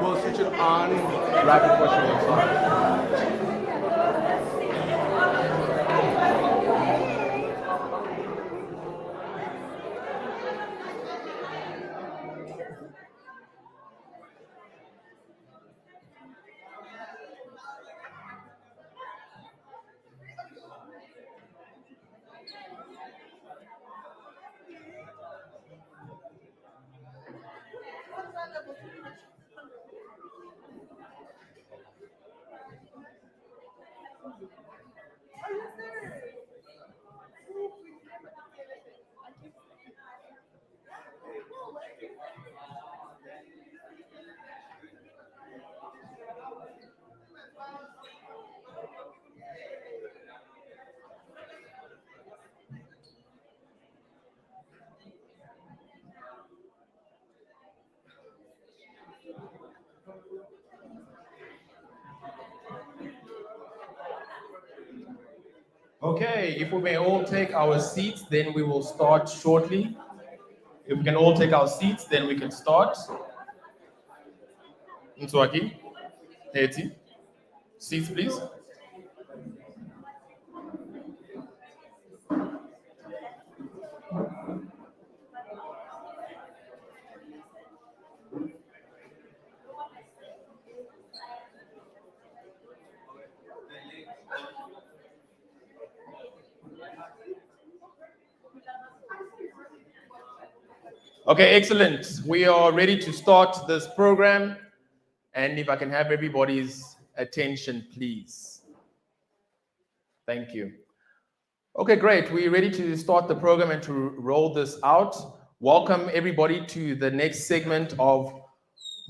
We'll switch it on rapid question. Sorry. Okay, if we may all take our seats, then we will start shortly. If we can all take our seats, then we can start. Nswaki, Haiti, seats please. Okay, excellent. We are ready to start this program. And if I can have everybody's attention, please. Thank you. Okay, great. We're ready to start the program and to roll this out. Welcome everybody to the next segment of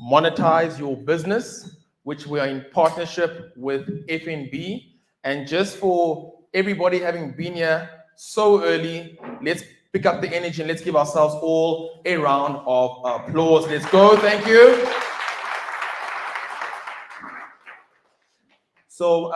Monetize Your Business, which we are in partnership with FNB. And just for everybody having been here so early, let's pick up the energy and let's give ourselves all a round of applause. Let's go. Thank you. So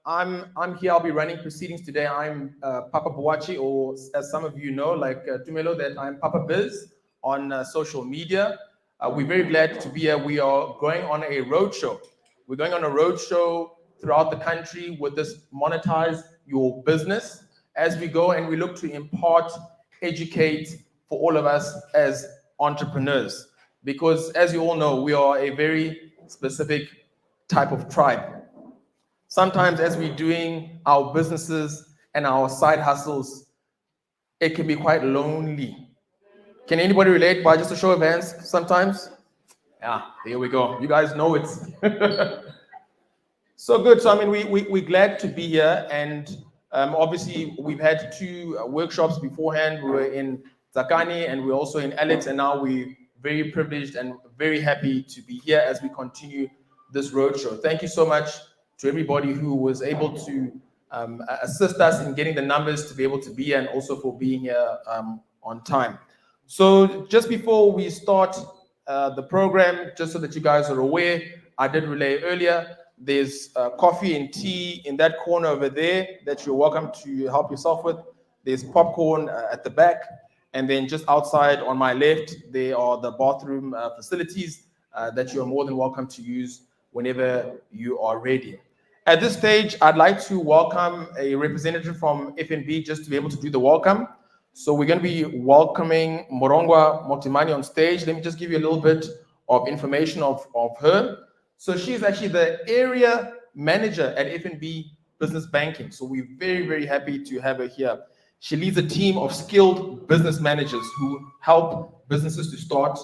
I'm here. I'll be running proceedings today. I'm Papa Boachi, or as some of you know, like Tumelo, that I'm Papa Biz on social media. We're very glad to be here. We are going on a roadshow. We're going on a roadshow throughout the country with this Monetize Your Business as we go, and we look to impart, educate for all of us as entrepreneurs. Because as you all know, we are a very specific type of tribe. Sometimes as we're doing our businesses and our side hustles, it can be quite lonely. Can anybody relate by just a show of hands sometimes? Yeah, there we go. You guys know it. So good. So, I mean, we're glad to be here. And obviously, we've had two workshops beforehand. We were in Zakani and we're also in Alex. And now we're very privileged and very happy to be here as we continue this roadshow. Thank you so much to everybody who was able to assist us in getting the numbers to be able to be here and also for being here on time. So just before we start the program, just so that you guys are aware, I did relay earlier, there's coffee and tea in that corner over there that you're welcome to help yourself with. There's popcorn at the back. And then just outside on my left, there are the bathroom facilities that you're more than welcome to use whenever you are ready. At this stage, I'd like to welcome a representative from FNB just to be able to do the welcome. So we're going to be welcoming Morongwa Motimani on stage. Let me just give you a little bit of information of her. So she's actually the area manager at FNB Business Banking. So we're very, very happy to have her here. She leads a team of skilled business managers who help businesses to start,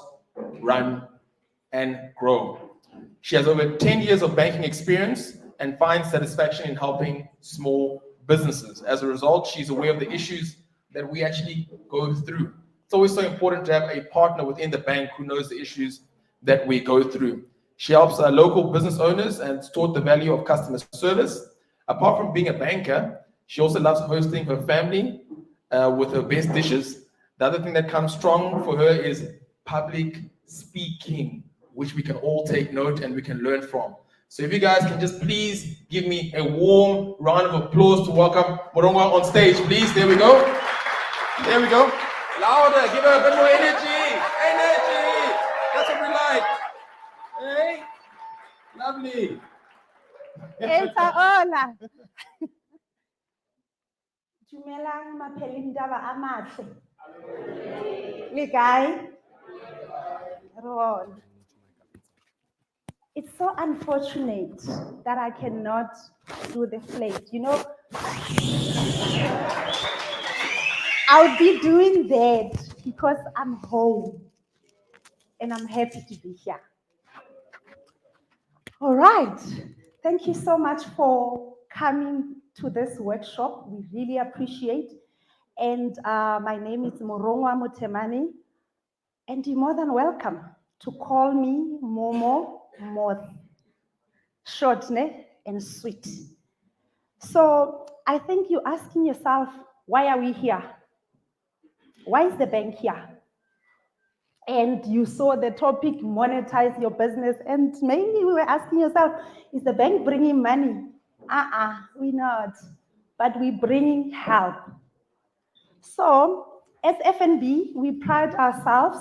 run, and grow. She has over 10 years of banking experience and finds satisfaction in helping small businesses. As a result, she's aware of the issues that we actually go through. It's always so important to have a partner within the bank who knows the issues that we go through. She helps local business owners and is taught the value of customer service. Apart from being a banker, she also loves hosting her family with her best dishes. The other thing that comes strong for her is public speaking, which we can all take note and we can learn from. So if you guys can just please give me a warm round of applause to welcome Morongwa on stage, please. There we go. There we go. Louder. Give her a bit more energy. Energy. That's what we like. Hey, lovely. Etsa ola. Dumelang maphelindaba a matle. Le kae? Ron. It's so unfortunate that I cannot do the plate. You know, I'll be doing that because I'm home and I'm happy to be here. All right. Thank you so much for coming to this workshop. We really appreciate. And my name is Morongwa Mutemani, and you're more than welcome to call me Momo Moth. Short and sweet. So I think you're asking yourself, why are we here? Why is the bank here? And you saw the topic, monetize your business, and maybe we were asking yourself, is the bank bringing money? We're not, but we're bringing help. So as FNB, we pride ourselves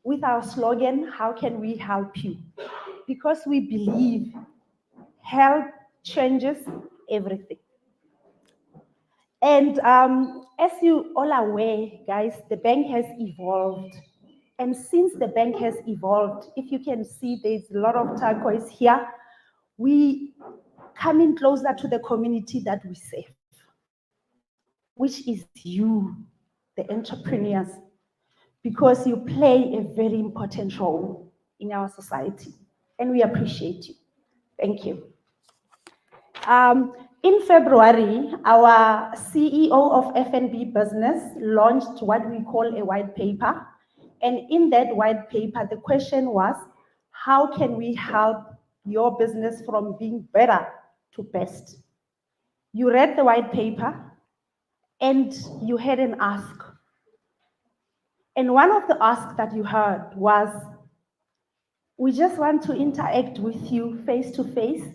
with our slogan, how can we help you? Because we believe help changes everything. And as you all are aware, guys, the bank has evolved. And since the bank has evolved, if you can see, there's a lot of turquoise here. We coming closer to the community that we serve, which is you, the entrepreneurs, because you play a very important role in our society. And we appreciate you. Thank you. In February, our CEO of FNB Business launched what we call a white paper. And in that white paper, the question was, how can we help your business from being better to best? You read the white paper and you had an ask. And one of the asks that you heard was, we just want to interact with you face to face.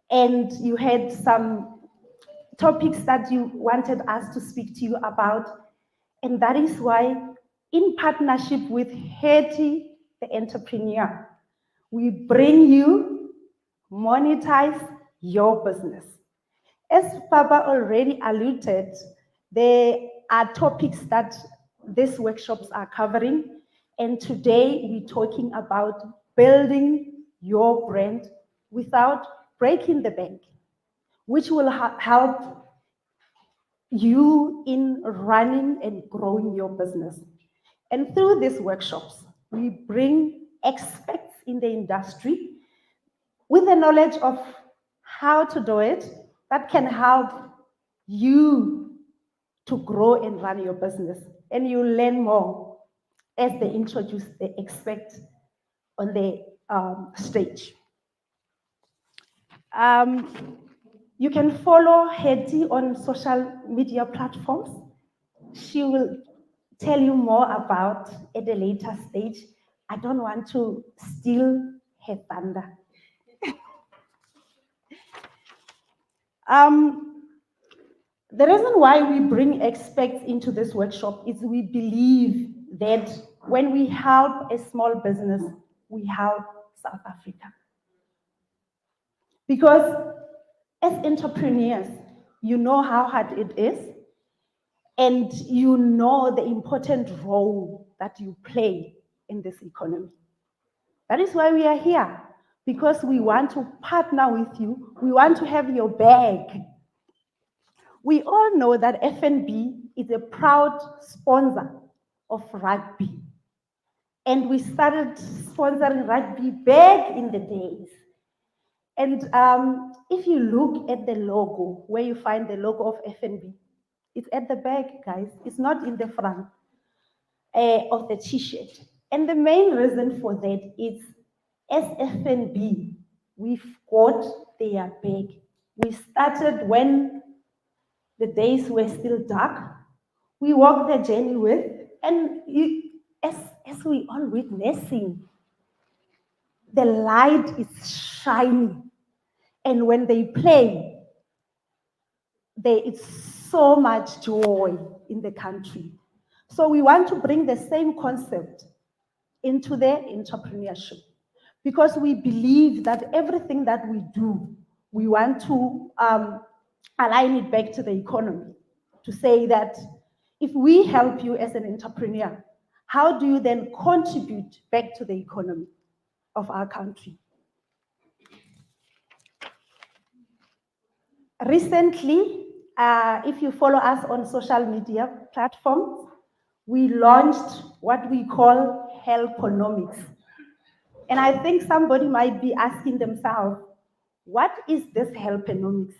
And you had some topics that you wanted us to speak to you about. And that is why, in partnership with Haiti, the entrepreneur, we bring you Monetize Your Business. As Papa already alluded, there are topics that these workshops are covering. And today we're talking about building your brand without breaking the bank, which will help you in running and growing your business. And through these workshops, we bring experts in the industry with the knowledge of how to do it that can help you to grow and run your business. And you learn more as they introduce the expert on the stage. You can follow Hetty on social media platforms. She will tell you more about at a later stage. I don't want to steal her thunder. The reason why we bring experts into this workshop is we believe that when we help a small business, we help South Africa. Because as entrepreneurs, you know how hard it is, and you know the important role that you play in this economy. That is why we are here, because we want to partner with you. We want to have your back. We all know that FNB is a proud sponsor of rugby. And we started sponsoring rugby back in the days. And if you look at the logo, where you find the logo of FNB, it's at the back, guys. It's not in the front of the t-shirt. And the main reason for that is, as FNB, we've got their back. We started when the days were still dark. We walked the journey with, and as we all witnessing, the light is shining. And when they play, there is so much joy in the country. So we want to bring the same concept into the entrepreneurship. because we believe that everything that we do, we want to align it back to the economy, to say that if we help you as an entrepreneur, how do you then contribute back to the economy of our country? Recently, if you follow us on social media platforms, we launched what we call Helponomics. And I think somebody might be asking themselves, what is this Helponomics?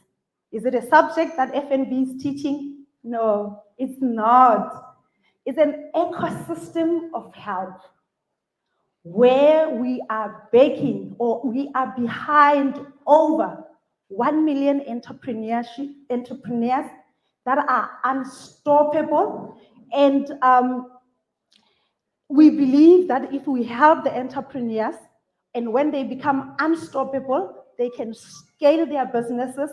Is it a subject that FNB is teaching? No, it's not. It's an ecosystem of health where we are backing or we are behind over 1 million entrepreneurs that are unstoppable. And we believe that if we help the entrepreneurs, and when they become unstoppable, they can scale their businesses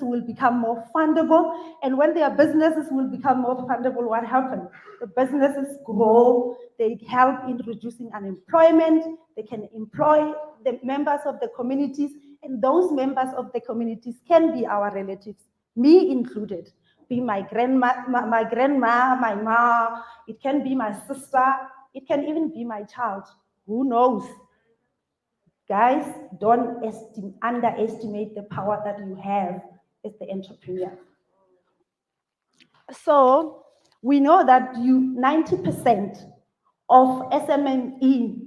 will become more fundable. And when their businesses will become more fundable, what happens? The businesses grow, they help in reducing unemployment, they can employ the members of the communities, and those members of the communities can be our relatives, me included. Be my grandma, my mom, it can be my sister, it can even be my child. Who knows? Guys, don't underestimate the power that you have as the entrepreneur. So we know that 90% of SMME,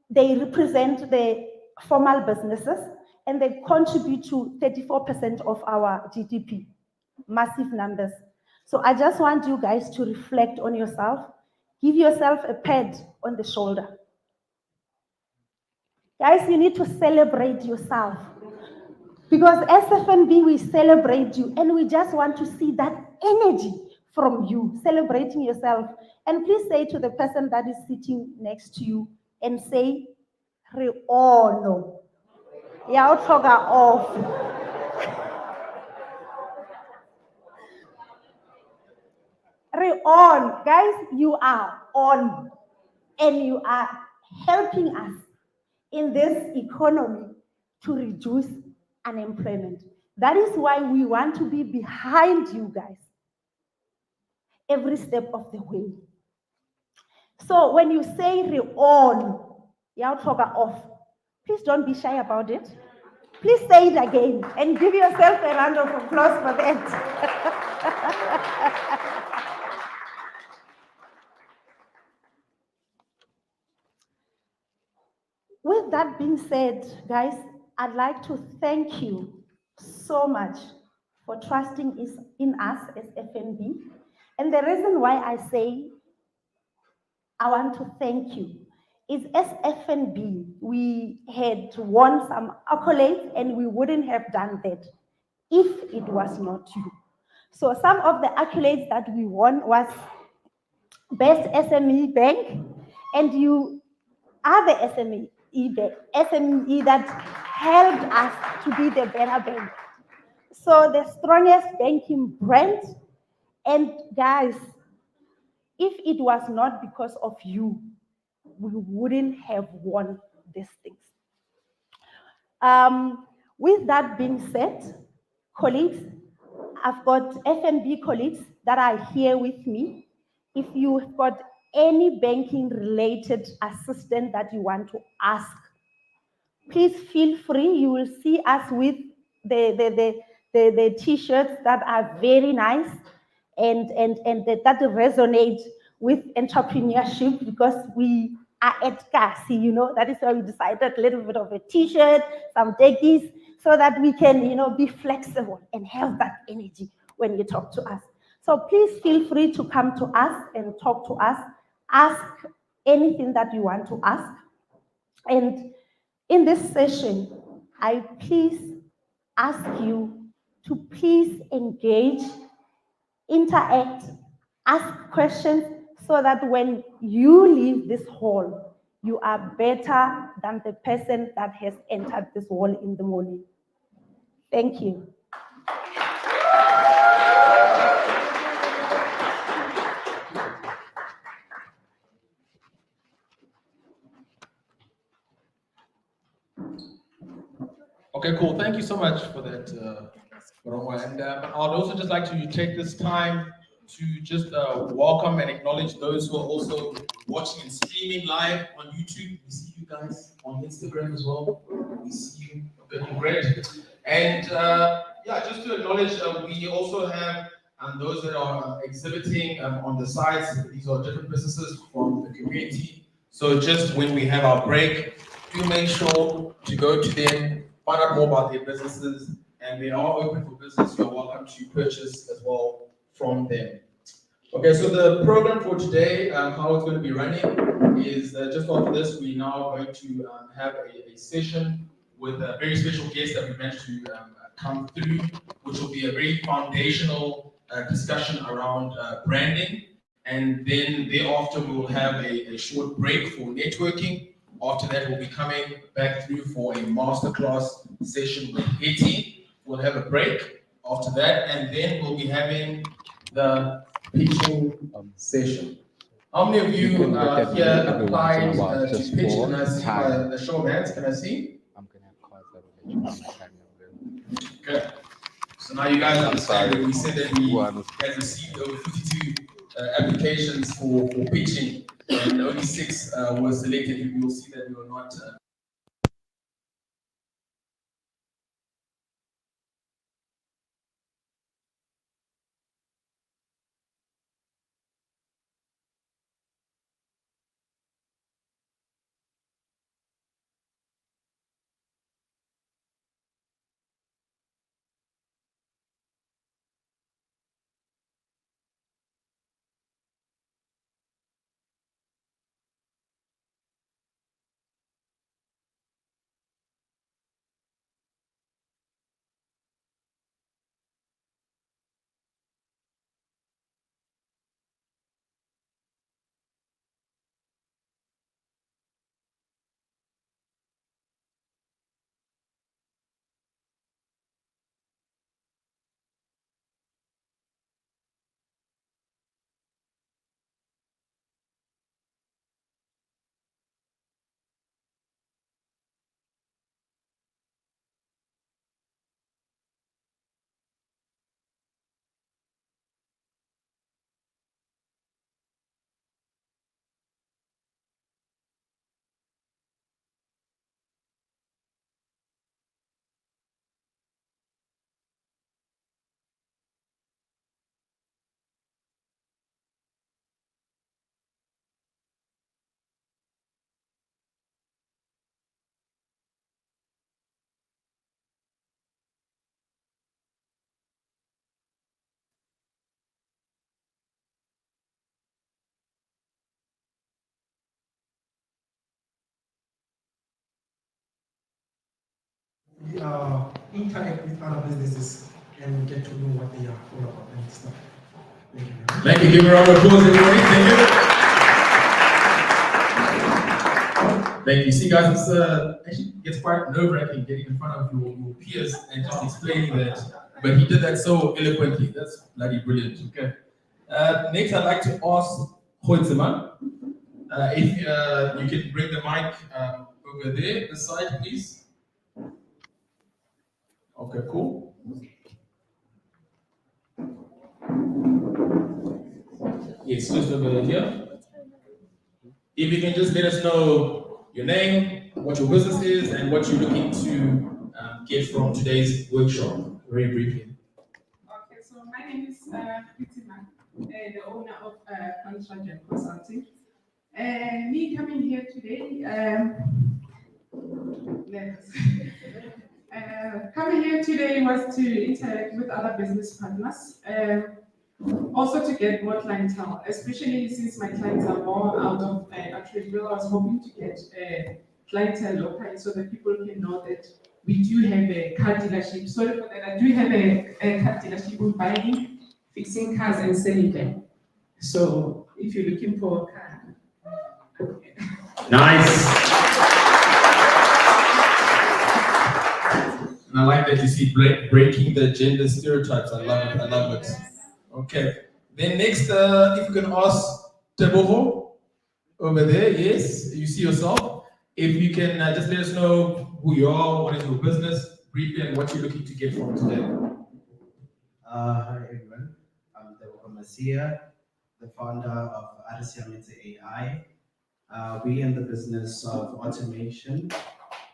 they represent the formal businesses and they contribute to 34% of our GDP. Massive numbers. So I just want you guys to reflect on yourself. Give yourself a pat on the shoulder. Guys, you need to celebrate yourself. Because as FNB, we celebrate you and we just want to see that energy from you, celebrating yourself. And please say to the person that is sitting next to you and say, "Re ono." Ya utoga off. Re on. Guys, you are on. And you are helping us in this economy to reduce unemployment. That is why we want to be behind you guys every step of the way. So when you say on, off, please don't be shy about it. Please say it again and give yourself a round of applause for that. With that being said, guys, I'd like to thank you so much for trusting in us as FNB. And the reason why I say I want to thank you is as FNB, we had won some accolades and we wouldn't have done that if it was not you. So some of the accolades that we won was Best SME Bank, and you are the SME that helped us to be the better bank. So the strongest banking brand, and guys, if it was not because of you, we wouldn't have won these things. With that being said, colleagues, I've got FNB colleagues that are here with me. If you've got any banking related assistance that you want to ask, please feel free. You will see us with the t-shirts that are very nice and that resonate with entrepreneurship, because we are at Kasi, that is why we decided a little bit of a t-shirt, some deckies, so that we can, be flexible and have that energy when you talk to us. So please feel free to come to us and talk to us, ask anything that you want to ask. And in this session, I please ask you to please engage, interact, ask questions, so that when you leave this hall, you are better than the person that has entered this hall in the morning. Thank you. Okay, cool. Thank you so much for that, Ronwa. And I'd also just like to take this time to just welcome and acknowledge those who are also watching and streaming live on YouTube. We see you guys on Instagram as well. We see you. Okay, great. And yeah, just to acknowledge, we also have those that are exhibiting on the sites. These are different businesses from the community. So just when we have our break, do make sure to go to them, find out more about their businesses, and they are open for business. You're welcome to purchase as well from them. Okay, so the program for today, how it's going to be running is just after this, we now are going to have a session with a very special guest that we managed to come through, which will be a very foundational discussion around branding. And then thereafter, we will have a short break for networking. After that, we'll be coming back through for a masterclass session with Hetty. We'll have a break after that, and then we'll be having the pitching session. How many of you here applied to pitch? Can I see the show of hands? Can I see? I'm gonna have Okay. So now you guys understand when we said that we had received over 52 applications for pitching, and only 6 were selected. You will see that we were not. Interact with other businesses and get to know what they are all about and stuff. Thank you. Thank you. Give a round of applause, everybody. Thank you. Thank you. See, guys, it's actually gets quite nerve-wracking getting in front of your peers and just explaining that. But he did that so eloquently. That's bloody brilliant. Okay. Next, I'd like to ask Hoitzeman if you can bring the mic over there, the side, please. Okay, cool. Yes, just over here. If you can just let us know your name, what your business is, and what you're looking to get from today's workshop, very briefly. Okay, so my name is Kritima, the owner of Construction Consulting. Me coming here today, coming here today was to interact with other business partners, also to get more clientele, especially since my clients are more out of Atteridgeville. I was hoping to get clientele locally so that people can know that we do have a car dealership. Sorry for that, I do have a car dealership in buying, fixing cars and selling them. So if you're looking for a car. Nice. And I like that you see breaking the gender stereotypes. I love it. I love it. Okay. Then next, if you can ask Teboho over there. Yes, you see yourself. If you can just let us know who you are, what is your business, briefly on what you're looking to get from today. Hi everyone, I'm Dr. Masia, the founder of Atteridgeville AI. We in the business of automation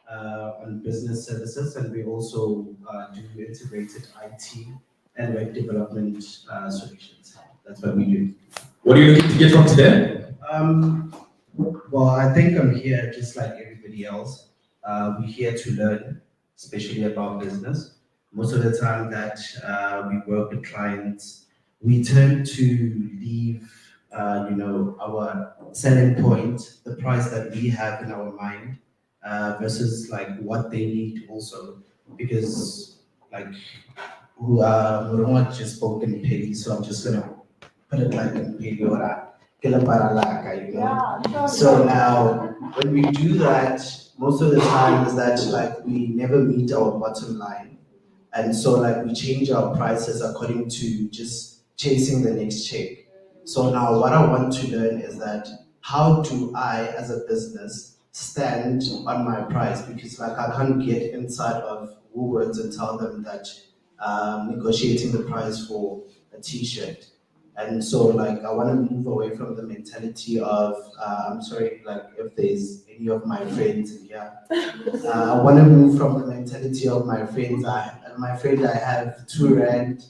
and business services, and we also do integrated IT and web development solutions. That's what we do. What are you looking to get from today? Well, I think I'm here just like everybody else. We're here to learn, especially about business. Most of the time that we work with clients, we tend to leave, our selling point, the price that we have in our mind, versus like what they need also, because like we don't want just spoken pay, so I'm just gonna put it like in pay or you know. So now, when we do that, most of the time is that like we never meet our bottom line. And so like we change our prices according to just chasing the next check. So now what I want to learn is that how do I as a business stand on my price? Because like I can't get inside of Woolworths and tell them that negotiating the price for a t-shirt. And so like I want to move away from the mentality of I'm sorry, like if there's any of my friends in here, I want to move from the mentality of my friends. I have 2 rand.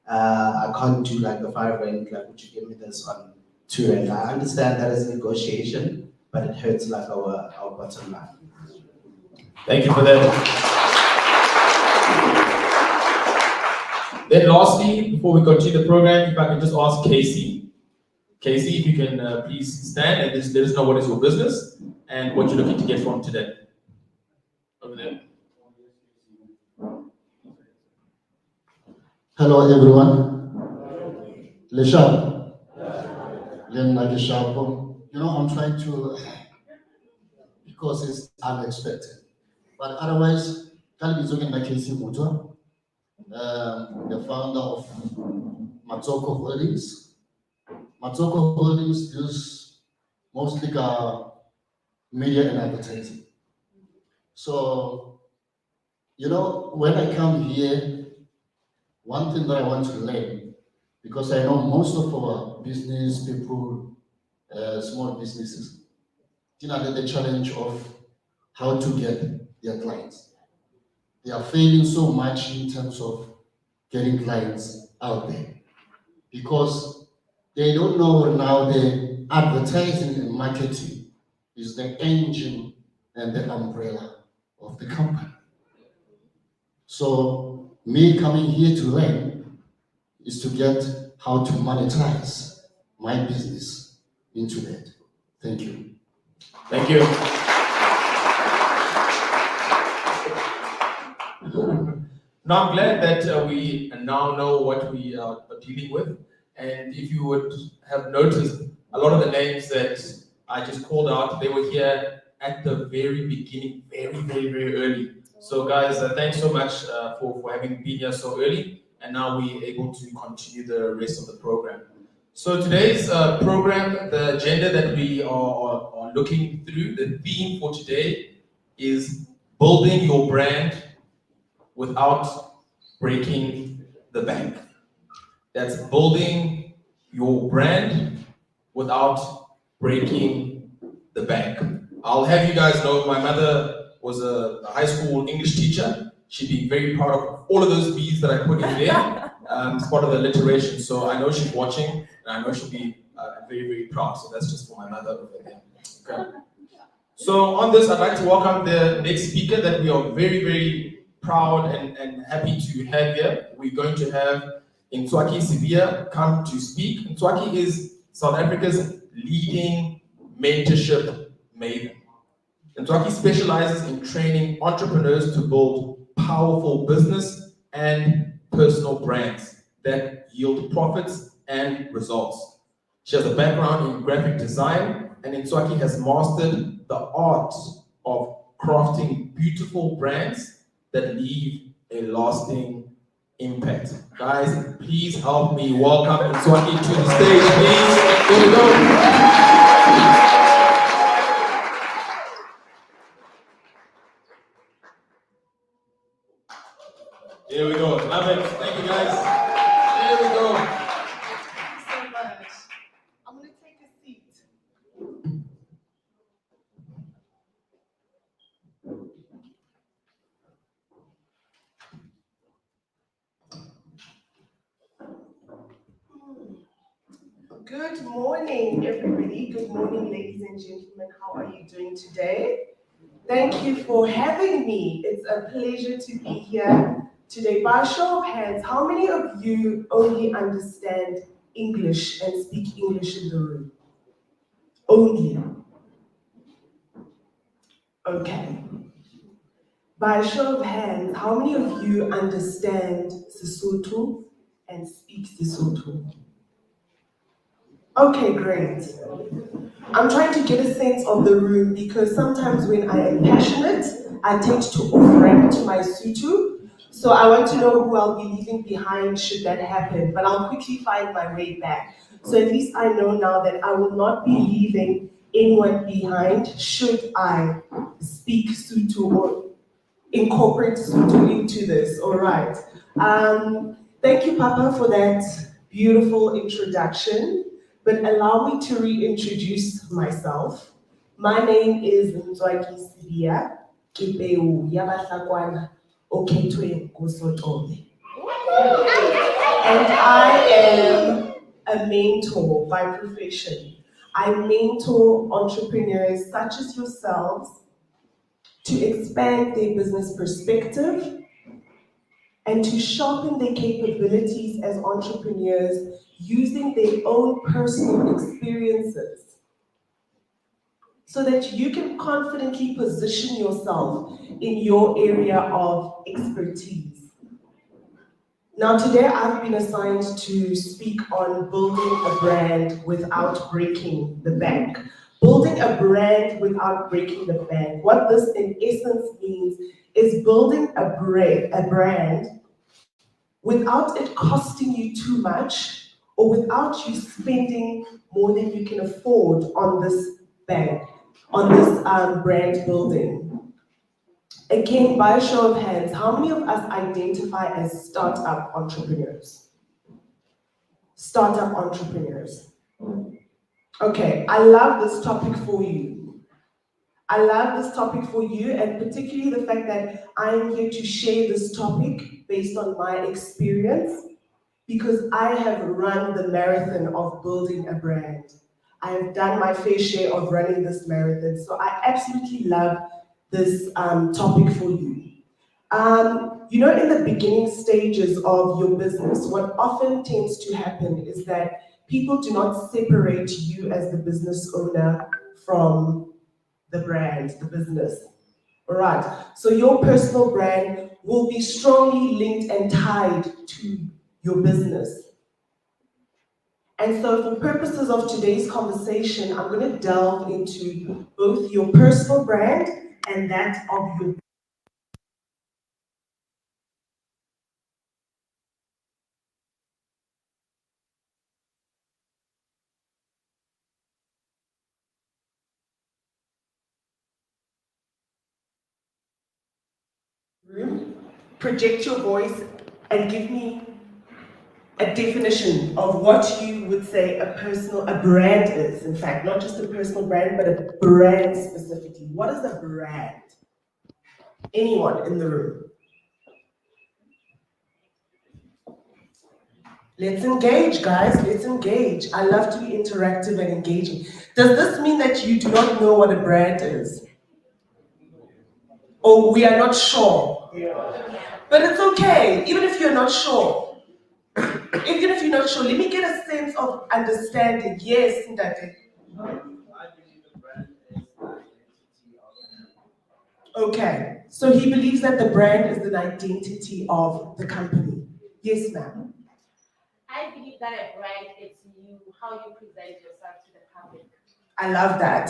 I can't do like the 5 rand. Like, would you give me this on 2 rand? I understand that is negotiation, but it hurts like our bottom line. Thank you for that. Then lastly, before we continue the program, if I can just ask Casey. Casey, if you can please stand and just let us know what is your business and what you're looking to get from today. Over there. Hello everyone. Leshapo. You know, I'm trying to, because it's unexpected. But otherwise, Kalbi Zogen Nakesi Mutua, the founder of Matsoko Holdings. Matsoko Holdings deals mostly media and advertising. So, you know, when I come here, one thing that I want to learn, because I know most of our business people, small businesses, you know, the challenge of how to get their clients. They are failing so much in terms of getting clients out there because they don't know now the advertising and marketing is the engine and the umbrella of the company. So me coming here to learn is to get how to monetize my business into that. Thank you. Thank you. Now I'm glad that we now know what we are dealing with. And if you would have noticed, a lot of the names that I just called out, they were here at the very beginning, very early. So guys, thanks so much for having been here so early. And now we're able to continue the rest of the program. So today's program, the agenda that we are looking through, the theme for today is building your brand without breaking the bank. That's building your brand without breaking the bank. I'll have you guys know my mother was a high school English teacher. She'd be very proud of all of those B's that I put in there. It's part of the alliteration, so I know she's watching, and I know she'll be very proud. So that's just for my mother over there. Okay. So on this, I'd like to welcome the next speaker that we are very proud and happy to have here. We're going to have Ntwaki Sibia come to speak. Ntwaki is South Africa's leading mentorship maven. Ntwaki specializes in training entrepreneurs to build powerful business and personal brands that yield profits and results. She has a background in graphic design, and Ntwaki has mastered the art of crafting beautiful brands that leave a lasting impact. Guys, please help me welcome Ntwaki to the stage, please. Here we go. Love it. Thank you, guys. There we go. Thank you so much. I'm going to take a seat. Good morning, everybody. Good morning, ladies and gentlemen. How are you doing today? Thank you for having me. It's a pleasure to be here today. By a show of hands, how many of you only understand English and speak English in the room? Only. Okay. By a show of hands, how many of you understand Sesotho and speak Sesotho? Okay, great. I'm trying to get a sense of the room because sometimes when I am passionate, I tend to off-ramp to my Sotho. So I want to know who I'll be leaving behind should that happen, but I'll quickly find my way back. So at least I know now that I will not be leaving anyone behind should I speak Sotho or incorporate Sotho into this. All right. Thank you, Papa, for that beautiful introduction. But allow me to reintroduce myself. My name is Mzwaki Sibia Kipeu Yabahlakwana Oketwe Kosotobe. And I am a mentor by profession. I mentor entrepreneurs such as yourselves to expand their business perspective and to sharpen their capabilities as entrepreneurs using their own personal experiences so that you can confidently position yourself in your area of expertise. Now today I've been assigned to speak on building a brand without breaking the bank. Building a brand without breaking the bank. What this in essence means is building a brand without it costing you too much or without you spending more than you can afford on this bank, on this brand building. Again, by a show of hands, how many of us identify as startup entrepreneurs? Startup entrepreneurs. Okay, I love this topic for you. I love this topic for you, and particularly the fact that I am here to share this topic based on my experience, because I have run the marathon of building a brand. I have done my fair share of running this marathon, so I absolutely love this topic for you. You know, in the beginning stages of your business, what often tends to happen is that people do not separate you as the business owner from the brand, the business. All right, so your personal brand will be strongly linked and tied to your business. And so for purposes of today's conversation, I'm going to delve into both your personal brand and that of your room. Project your voice and give me a definition of what you would say a brand is. In fact, not just a personal brand, but a brand specifically. What is a brand? Anyone in the room? Let's engage, guys. Let's engage. I love to be interactive and engaging. Does this mean that you do not know what a brand is? Or we are not sure? But it's okay, even if you're not sure. Even if you're not sure, let me get a sense of understanding. Yes, Ndate. I believe the brand is the identity of Okay, so he believes that the brand is the identity of the company. Yes, ma'am. I believe that a brand is you, how you present yourself to the public. I love that.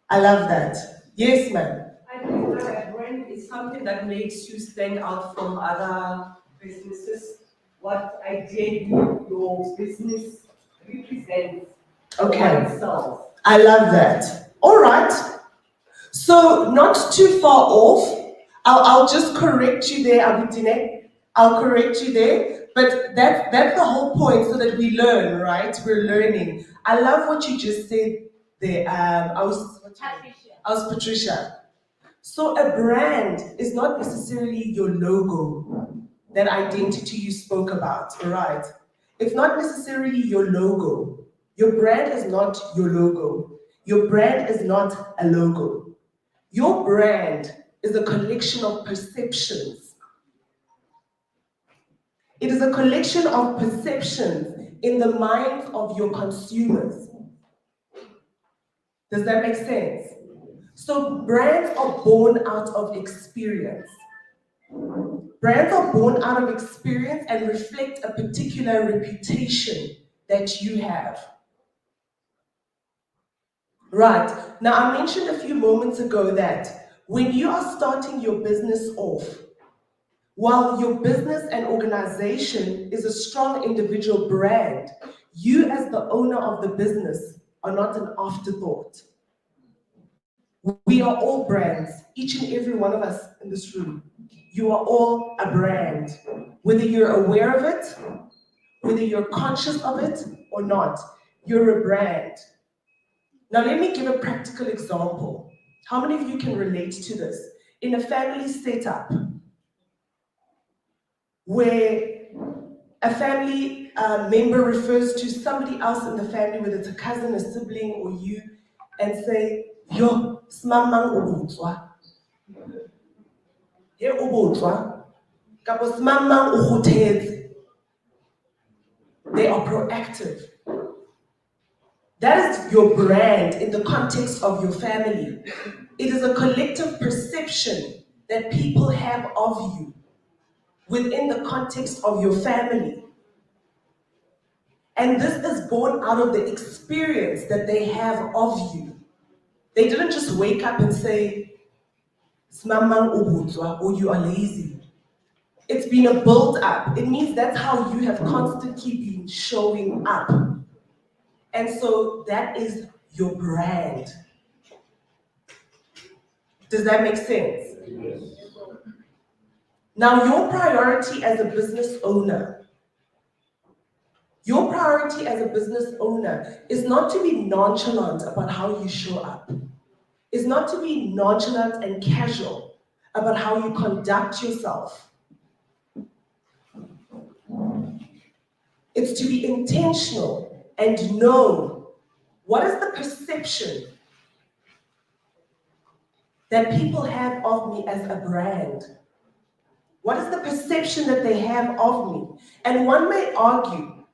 I love that. Yes, ma'am. I believe that a brand is something that makes you stand out from other businesses. What idea your business represents. Okay. Itself. I love that. All right. So not too far off. I'll just correct you there, Abutine. I'll correct you there, but that's the whole point, so that we learn, right? We're learning. I love what you just said there. I was Patricia. So a brand is not necessarily your logo, that identity you spoke about, all right? It's not necessarily your logo. Your brand is not your logo. Your brand is not a logo. Your brand is a collection of perceptions. It is a collection of perceptions in the minds of your consumers. Does that make sense? So brands are born out of experience. Brands are born out of experience and reflect a particular reputation that you have. Right. Now, I mentioned a few moments ago that when you are starting your business off, while your business and organization is a strong individual brand, you as the owner of the business are not an afterthought. We are all brands, each and every one of us in this room. You are all a brand, whether you're aware of it, whether you're conscious of it or not, you're a brand. Now let me give a practical example. How many of you can relate to this? In a family setup, where a family member refers to somebody else in the family, whether it's a cousin, a sibling, or you, and say, yo, smamang ubutswa. Ye ubutswa. Kapo smamang uhutezi. They are proactive. That is your brand in the context of your family. It is a collective perception that people have of you within the context of your family. And this is born out of the experience that they have of you. They didn't just wake up and say, "Smamang ubutswa," or you are lazy. It's been a build up. It means that's how you have constantly been showing up. And so that is your brand. Does that make sense? Yes. Now, your priority as a business owner is not to be nonchalant about how you show up. It's not to be nonchalant and casual about how you conduct yourself. It's to be intentional and know what is the perception that people have of me as a brand. What is the perception that they have of me? And one may argue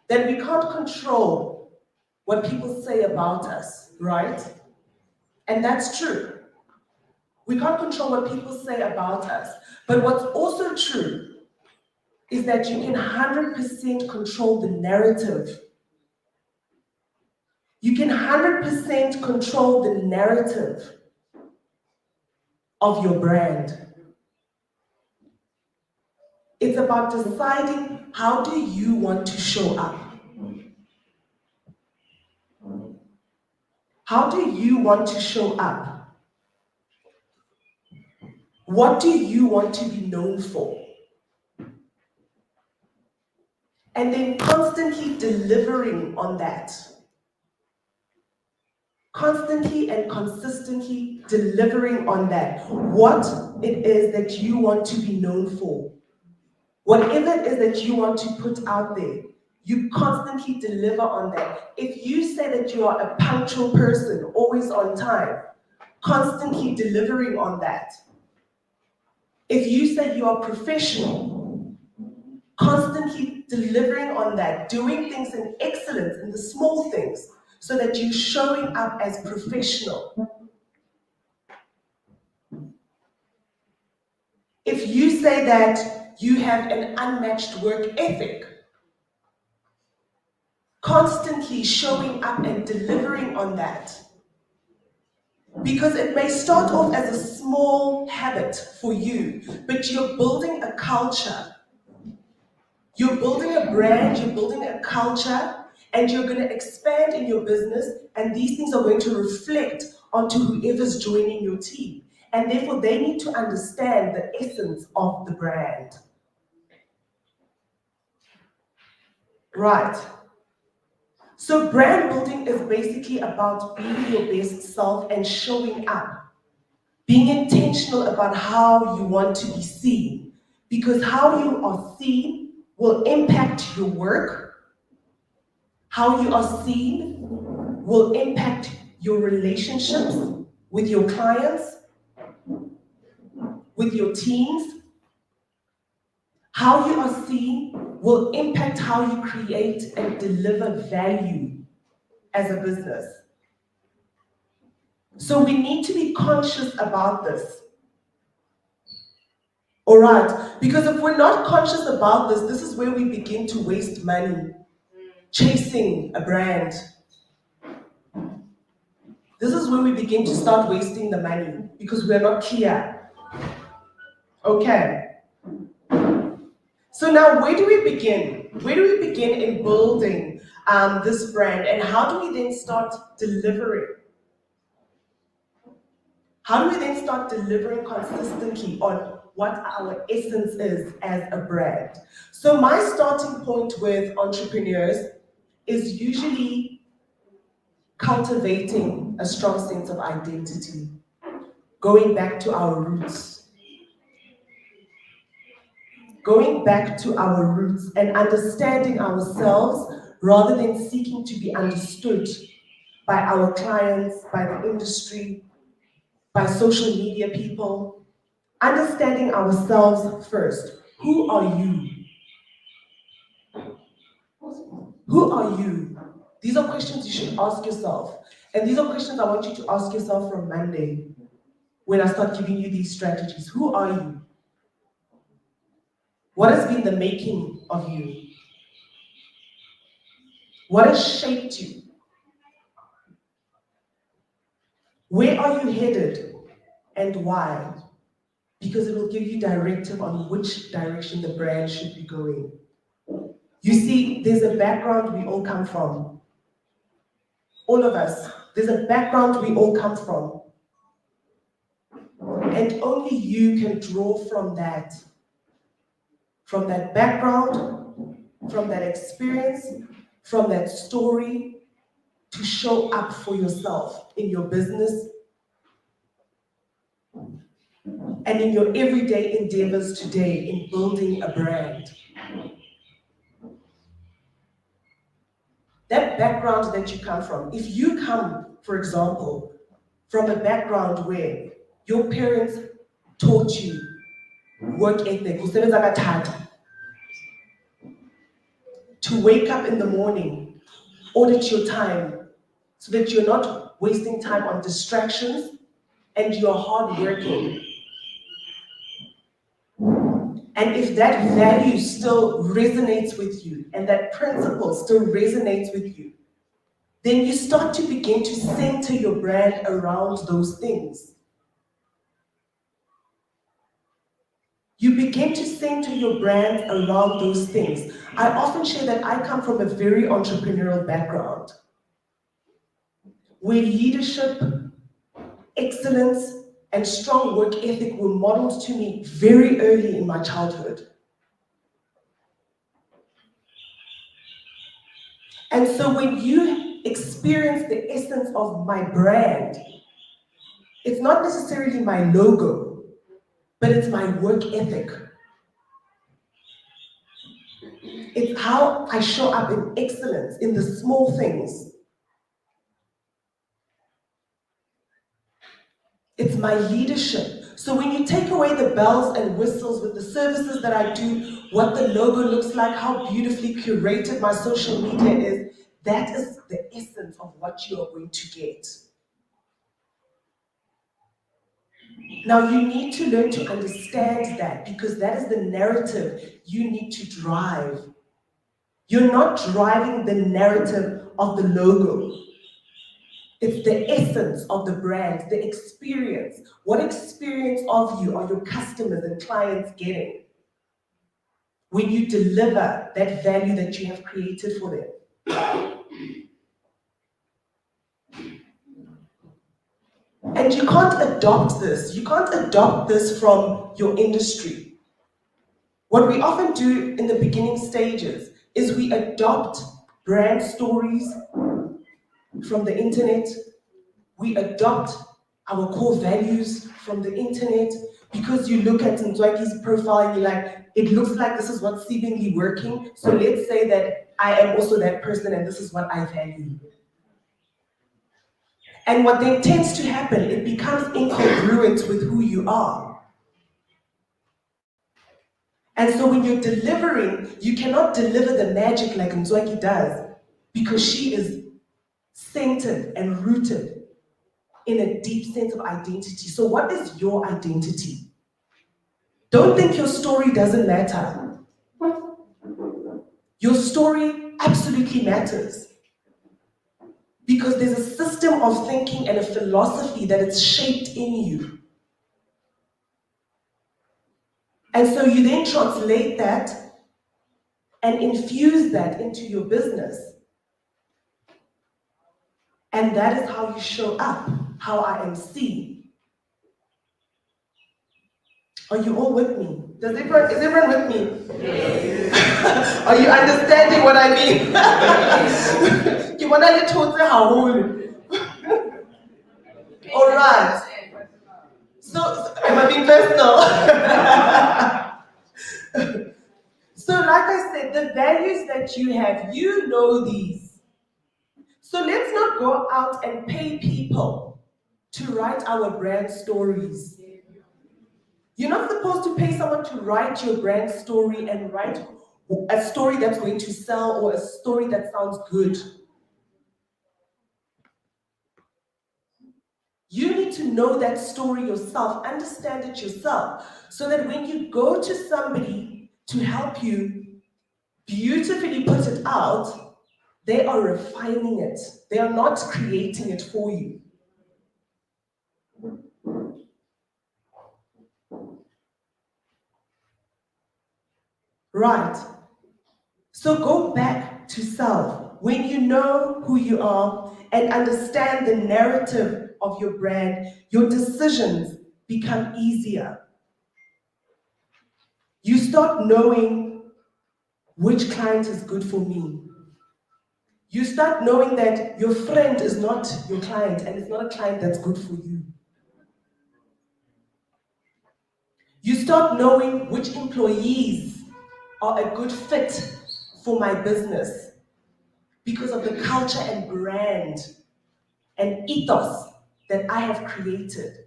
that we can't control what people say about us, right? And that's true. We can't control what people say about us. But what's also true is that you can 100% control the narrative. You can 100% control the narrative of your brand. It's about deciding, how do you want to show up? How do you want to show up? What do you want to be known for? And then constantly delivering on that. Constantly and consistently delivering on that. What it is that you want to be known for. Whatever it is that you want to put out there, you constantly deliver on that. If you say that you are a punctual person, always on time, constantly delivering on that. If you say you are professional, constantly delivering on that, doing things in excellence in the small things, so that you're showing up as professional. If you say that you have an unmatched work ethic, constantly showing up and delivering on that. Because it may start off as a small habit for you, but you're building a culture. You're building a brand, you're building a culture, and you're going to expand in your business, and these things are going to reflect onto whoever's joining your team. And therefore, they need to understand the essence of the brand. Right. So brand building is basically about being your best self and showing up. Being intentional about how you want to be seen. Because how you are seen will impact your work. How you are seen will impact your relationships with your clients, with your teams. How you are seen will impact how you create and deliver value as a business. So we need to be conscious about this. All right, because if we're not conscious about this, this is where we begin to waste money chasing a brand. This is where we begin to start wasting the money because we're not clear. Okay. So now where do we begin? Where do we begin in building this brand, and how do we then start delivering? How do we then start delivering consistently on what our essence is as a brand? So my starting point with entrepreneurs is usually cultivating a strong sense of identity, going back to our roots. Going back to our roots and understanding ourselves rather than seeking to be understood by our clients, by the industry, by social media people. Understanding ourselves first. Who are you? Who are you? These are questions you should ask yourself. And these are questions I want you to ask yourself from Monday when I start giving you these strategies. Who are you? What has been the making of you? What has shaped you? Where are you headed and why? Because it will give you directive on which direction the brand should be going. You see, there's a background we all come from. All of us, there's a background we all come from. And only you can draw from that background, from that experience, from that story, to show up for yourself in your business and in your everyday endeavors today in building a brand. That background that you come from, if you come, for example, from a background where your parents taught you work ethic, to wake up in the morning, audit your time, so that you're not wasting time on distractions and you're hardworking. And if that value still resonates with you and that principle still resonates with you, then you start to begin to center your brand around those things. You begin to center your brand around those things. I often share that I come from a very entrepreneurial background, where leadership, excellence, and strong work ethic were modeled to me very early in my childhood. And so when you experience the essence of my brand, it's not necessarily my logo, but it's my work ethic. It's how I show up in excellence in the small things. It's my leadership. So when you take away the bells and whistles with the services that I do, what the logo looks like, how beautifully curated my social media is, that is the essence of what you are going to get. Now you need to learn to understand that, because that is the narrative you need to drive. You're not driving the narrative of the logo. It's the essence of the brand, the experience. What experience of you are your customers and clients getting when you deliver that value that you have created for them? And you can't adopt this. You can't adopt this from your industry. What we often do in the beginning stages is we adopt brand stories from the internet. We adopt our core values from the internet, because you look at Nzwaki's profile and you're like, it looks like this is what's seemingly working. So let's say that I am also that person and this is what I value. And what then tends to happen, it becomes incongruent with who you are. And so when you're delivering, you cannot deliver the magic like Nzwaki does, because she is centered and rooted in a deep sense of identity. So what is your identity? Don't think your story doesn't matter. Your story absolutely matters, because there's a system of thinking and a philosophy that is shaped in you. And so you then translate that and infuse that into your business. And that is how you show up, how I am seen. Are you all with me? Is everyone with me? Yes. Are you understanding what I mean? You want to tell how old? All right. So, am I being personal? So, like I said, the values that you have, you know these. So let's not go out and pay people to write our brand stories. You're not supposed to pay someone to write your brand story and write a story that's going to sell or a story that sounds good. You need to know that story yourself, understand it yourself, so that when you go to somebody to help you beautifully put it out, they are refining it. They are not creating it for you. Right. So go back to self. When you know who you are and understand the narrative of your brand, your decisions become easier. You start knowing which client is good for me. You start knowing that your friend is not your client and it's not a client that's good for you. You start knowing which employees are a good fit for my business because of the culture and brand and ethos that I have created.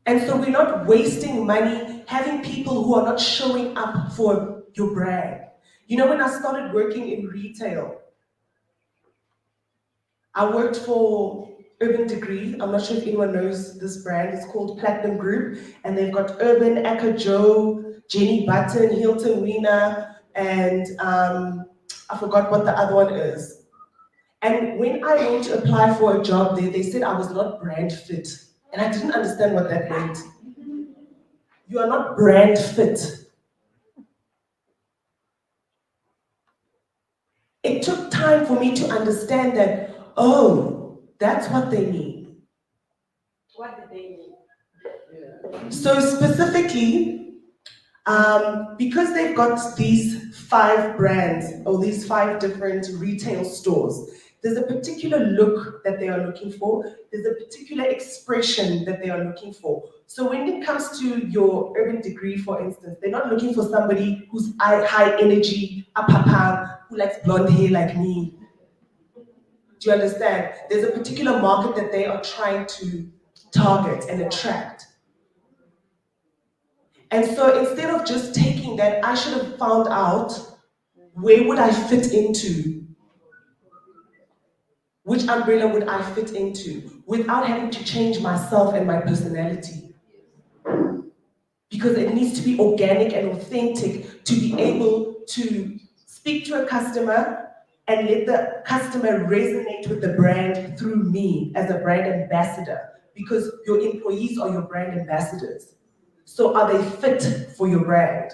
And so we're not wasting money having people who are not showing up for your brand. You know, when I started working in retail, I worked for Urban Degree. I'm not sure if anyone knows this brand. It's called Platinum Group. And they've got Urban, Echo Joe, Jenny Button, Hilton Wiener, and I forgot what the other one is. And when I went to apply for a job there, they said I was not brand fit. And I didn't understand what that meant. You are not brand fit. It took time for me to understand that, oh, that's what they mean. What did they mean? So specifically, because they've got these 5 brands or these 5 different retail stores, there's a particular look that they are looking for. There's a particular expression that they are looking for. So when it comes to your Urban Degree, for instance, they're not looking for somebody who's high energy, apapa, who likes blonde hair like me. Do you understand? There's a particular market that they are trying to target and attract. And so instead of just taking that, I should have found out where would I fit into? Which umbrella would I fit into without having to change myself and my personality? Because it needs to be organic and authentic to be able to speak to a customer and let the customer resonate with the brand through me as a brand ambassador, because your employees are your brand ambassadors. So are they fit for your brand?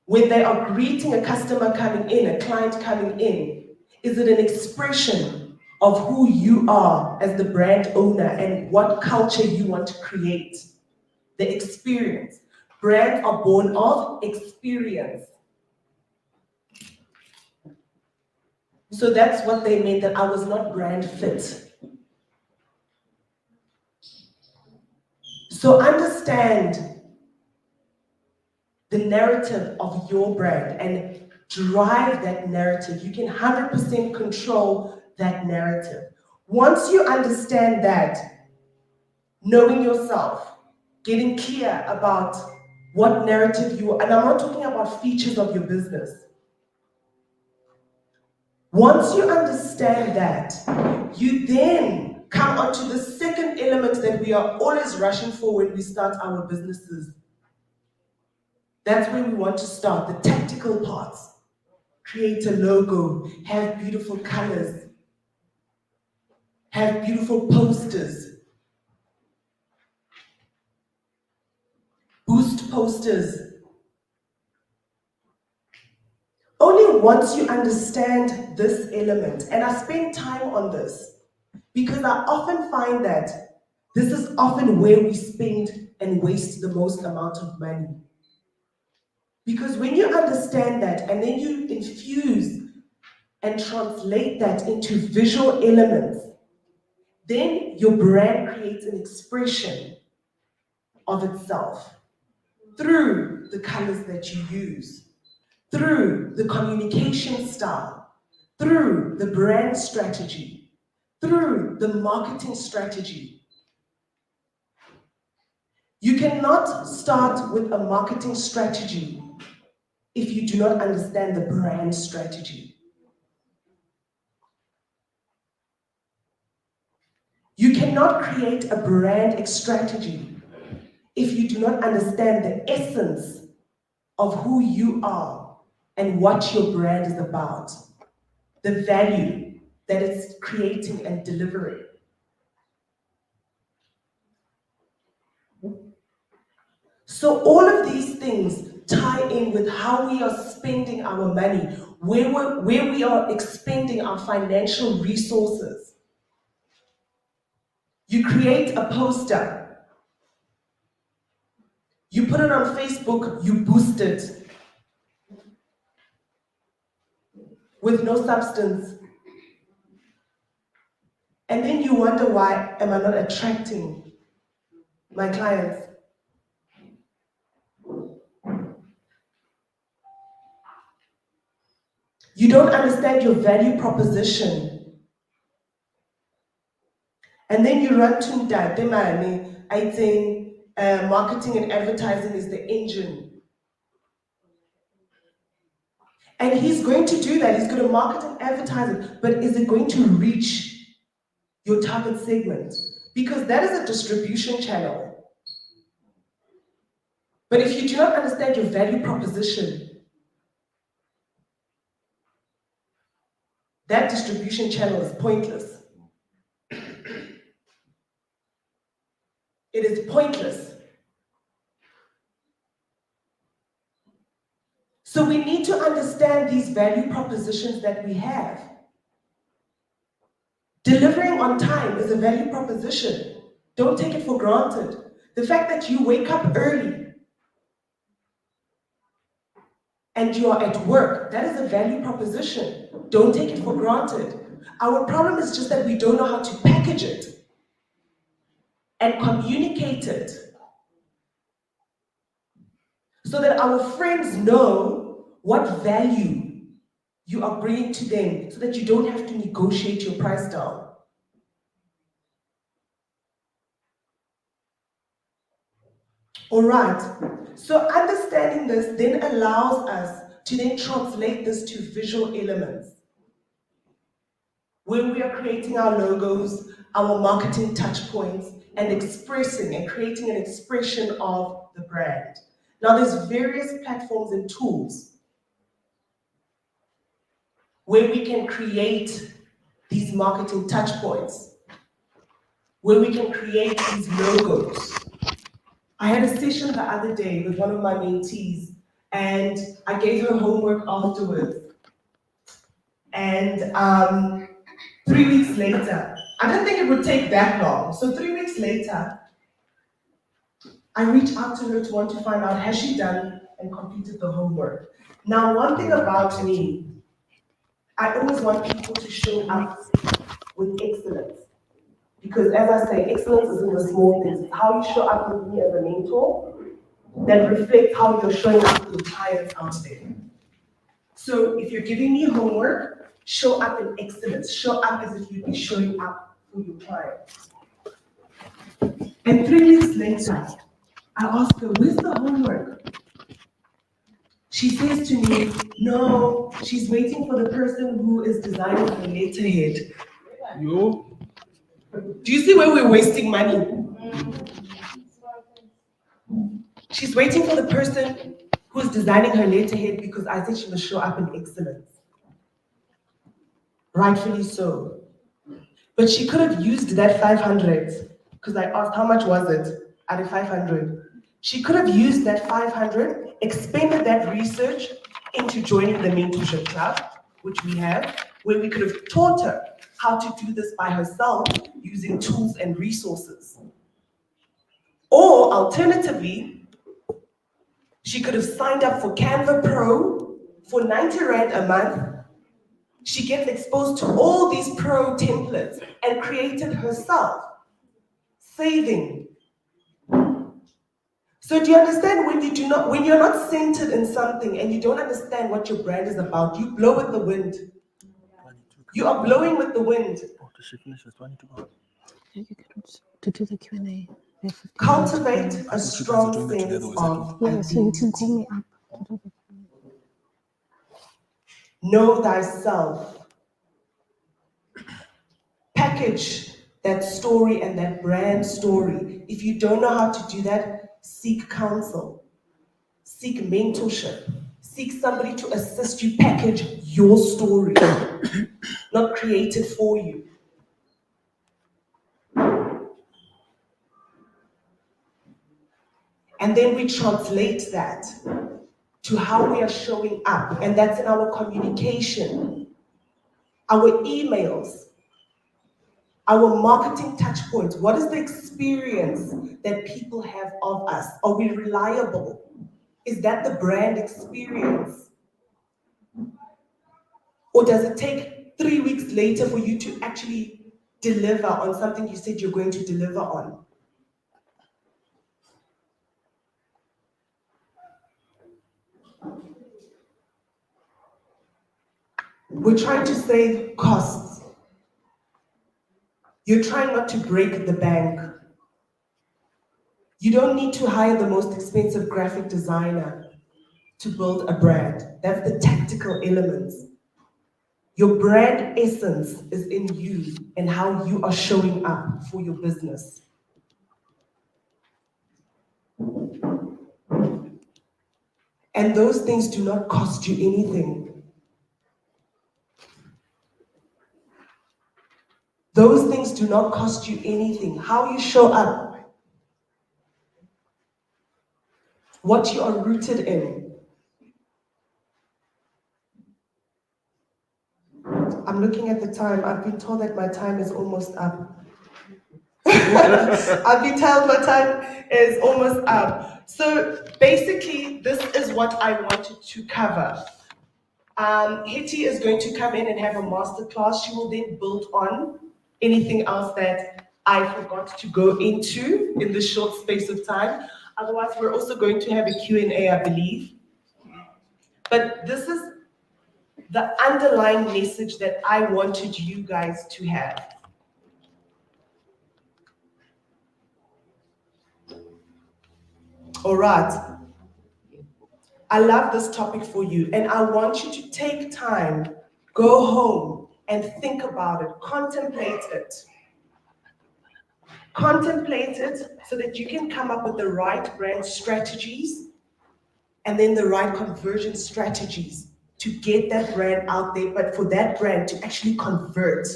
When they are greeting a customer coming in, a client coming in, is it an expression of who you are as the brand owner and what culture you want to create? The experience. Brands are born of experience. So that's what they meant, that I was not brand fit. So understand the narrative of your brand and drive that narrative. You can 100% control that narrative. Once you understand that, knowing yourself, getting clear about what narrative you, and I'm not talking about features of your business. Once you understand that, you then come onto the second element that we are always rushing for when we start our businesses. That's where we want to start, the tactical parts. Create a logo, have beautiful colors, have beautiful posters, boost posters. Only once you understand this element, and I spend time on this, because I often find that this is often where we spend and waste the most amount of money. Because when you understand that and then you infuse and translate that into visual elements, then your brand creates an expression of itself through the colors that you use, through the communication style, through the brand strategy, through the marketing strategy. You cannot start with a marketing strategy if you do not understand the brand strategy. You cannot create a brand strategy if you do not understand the essence of who you are and what your brand is about, the value that it's creating and delivering. So all of these things tie in with how we are spending our money, where we are expending our financial resources. You create a poster, you put it on Facebook, you boost it with no substance. And then you wonder, why am I not attracting my clients? You don't understand your value proposition. And then you run to Ndademane, I think marketing and advertising is the engine. And he's going to do that, he's going to market and advertise it, but is it going to reach your target segment? Because that is a distribution channel. But if you do not understand your value proposition, that distribution channel is pointless. It is pointless. So we need to understand these value propositions that we have. Delivering on time is a value proposition. Don't take it for granted. The fact that you wake up early and you are at work, that is a value proposition. Don't take it for granted. Our problem is just that we don't know how to package it and communicate it so that our friends know what value you are bringing to them, so that you don't have to negotiate your price down. All right, so understanding this then allows us to then translate this to visual elements. When we are creating our logos, our marketing touch points, and expressing and creating an expression of the brand. Now there's various platforms and tools where we can create these marketing touch points, where we can create these logos. I had a session the other day with one of my mentees, and I gave her homework afterwards. And 3 weeks later, I didn't think it would take that long. So 3 weeks later, I reach out to her to want to find out, has she done and completed the homework? Now, one thing about me, I always want people to show up with excellence. Because as I say, excellence is in the small things. It's how you show up with me as a mentor that reflects how you're showing up with the clients out there. So if you're giving me homework, show up in excellence. Show up as if you'd be showing up for your clients. And 3 weeks later, I ask her, where's the homework? She says to me, no, she's waiting for the person who is designing the letterhead. You? Do you see where we're wasting money? She's waiting for the person who's designing her letterhead because I said she must show up in excellence. Rightfully so. But she could have used that 500, because I asked how much was it out of 500. She could have used that 500, expended that research into joining the mentorship club, which we have, where we could have taught her how to do this by herself using tools and resources. Or alternatively, she could have signed up for Canva Pro for 90 Rand a month. She gets exposed to all these pro templates and created herself, saving. So do you understand when you're not centered in something and you don't understand what your brand is about, you blow with the wind. You are blowing with the wind. To do the Q&A. Cultivate a strong sense of Yeah, so you can identity. call me up to do the Know thyself. Package that story and that brand story. If you don't know how to do that, seek counsel, seek mentorship, seek somebody to assist you package your story, not create it for you. And then we translate that to how we are showing up, and that's in our communication, our emails, our marketing touch points. What is the experience that people have of us? Are we reliable? Is that the brand experience? Or does it take 3 weeks later for you to actually deliver on something you said you're going to deliver on? We're trying to save costs. You're trying not to break the bank. You don't need to hire the most expensive graphic designer to build a brand. That's the tactical elements. Your brand essence is in you and how you are showing up for your business. And those things do not cost you anything. Those things do not cost you anything. How you show up, what you are rooted in. I'm looking at the time. I've been told that my time is almost up. I've been told my time is almost up. So basically, this is what I wanted to cover. Hetty is going to come in and have a masterclass. She will then build on anything else that I forgot to go into in this short space of time. Otherwise, we're also going to have a Q&A, I believe. But this is the underlying message that I wanted you guys to have. All right. I love this topic for you, and I want you to take time, go home and think about it, contemplate it. Contemplate it so that you can come up with the right brand strategies and then the right conversion strategies to get that brand out there, but for that brand to actually convert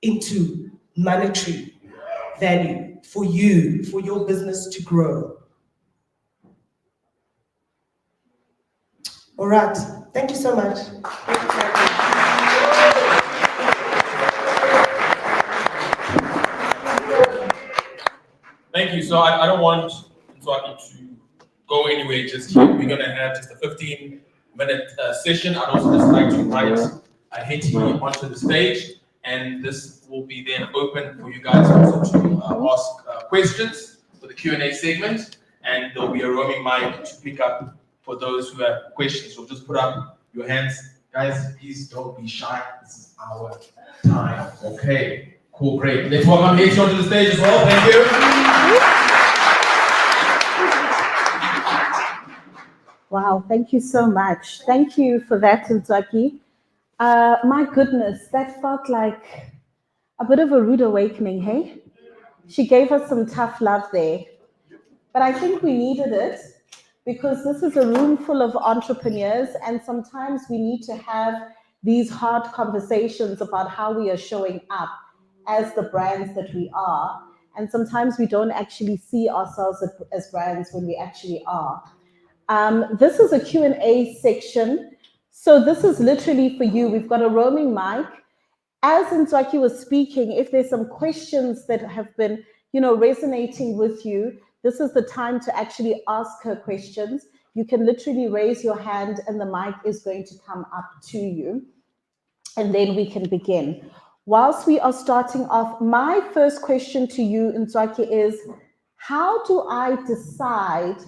into monetary value for you, for your business to grow. All right, thank you so much. Thank you. So I don't want Mtswaki to go anywhere just yet. We're gonna have just a 15-minute session. I'd also just like to invite Hetty onto the stage, and this will be then open for you guys also to ask questions for the Q&A segment, and there'll be a roaming mic to pick up for those who have questions. So just put up your hands. Guys, please don't be shy. This is our time. Okay, cool, great. Let's welcome Hetty onto the stage as well. Thank you. Wow, thank you so much. Thank you for that, Mtswaki. My goodness, that felt like a bit of a rude awakening, hey? She gave us some tough love there. But I think we needed it because this is a room full of entrepreneurs, and sometimes we need to have these hard conversations about how we are showing up as the brands that we are. And sometimes we don't actually see ourselves as brands when we actually are. This is a Q&A section. So this is literally for you. We've got a roaming mic. As Mtswaki was speaking, if there's some questions that have been, resonating with you, this is the time to actually ask her questions. You can literally raise your hand and the mic is going to come up to you. And then we can begin. Whilst we are starting off, my first question to you, Mtswaki, is how do I decide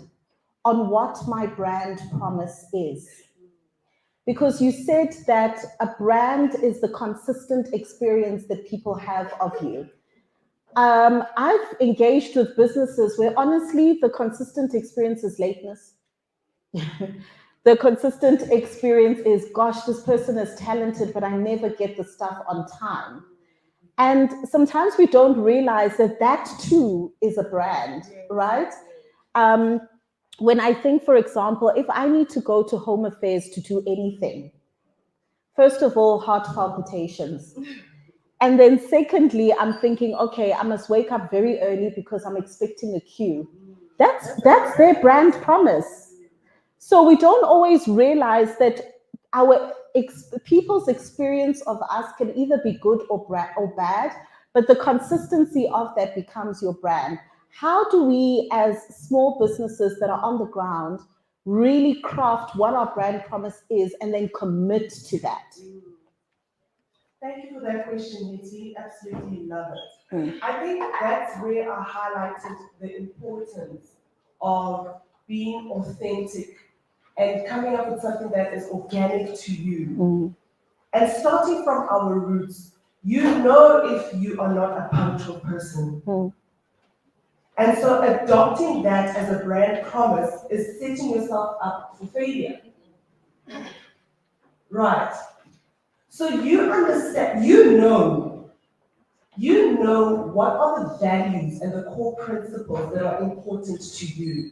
on what my brand promise is? Because you said that a brand is the consistent experience that people have of you. I've engaged with businesses where honestly, the consistent experience is lateness. The consistent experience is, gosh, this person is talented, but I never get the stuff on time. And sometimes we don't realize that that too is a brand, right? When I think, for example, if I need to go to Home Affairs to do anything, first of all, heart palpitations. And then secondly, I'm thinking, okay, I must wake up very early because I'm expecting a queue. That's their brand promise. So we don't always realize that our people's experience of us can either be good or bad, but the consistency of that becomes your brand. How do we, as small businesses that are on the ground, really craft what our brand promise is and then commit to that? Thank you for that question, Hetty. Absolutely love it. I think that's where I highlighted the importance of being authentic and coming up with something that is organic to you. And starting from our roots, you know if you are not a punctual person. And so adopting that as a brand promise is setting yourself up for failure. Right. So you understand, you know what are the values and the core principles that are important to you.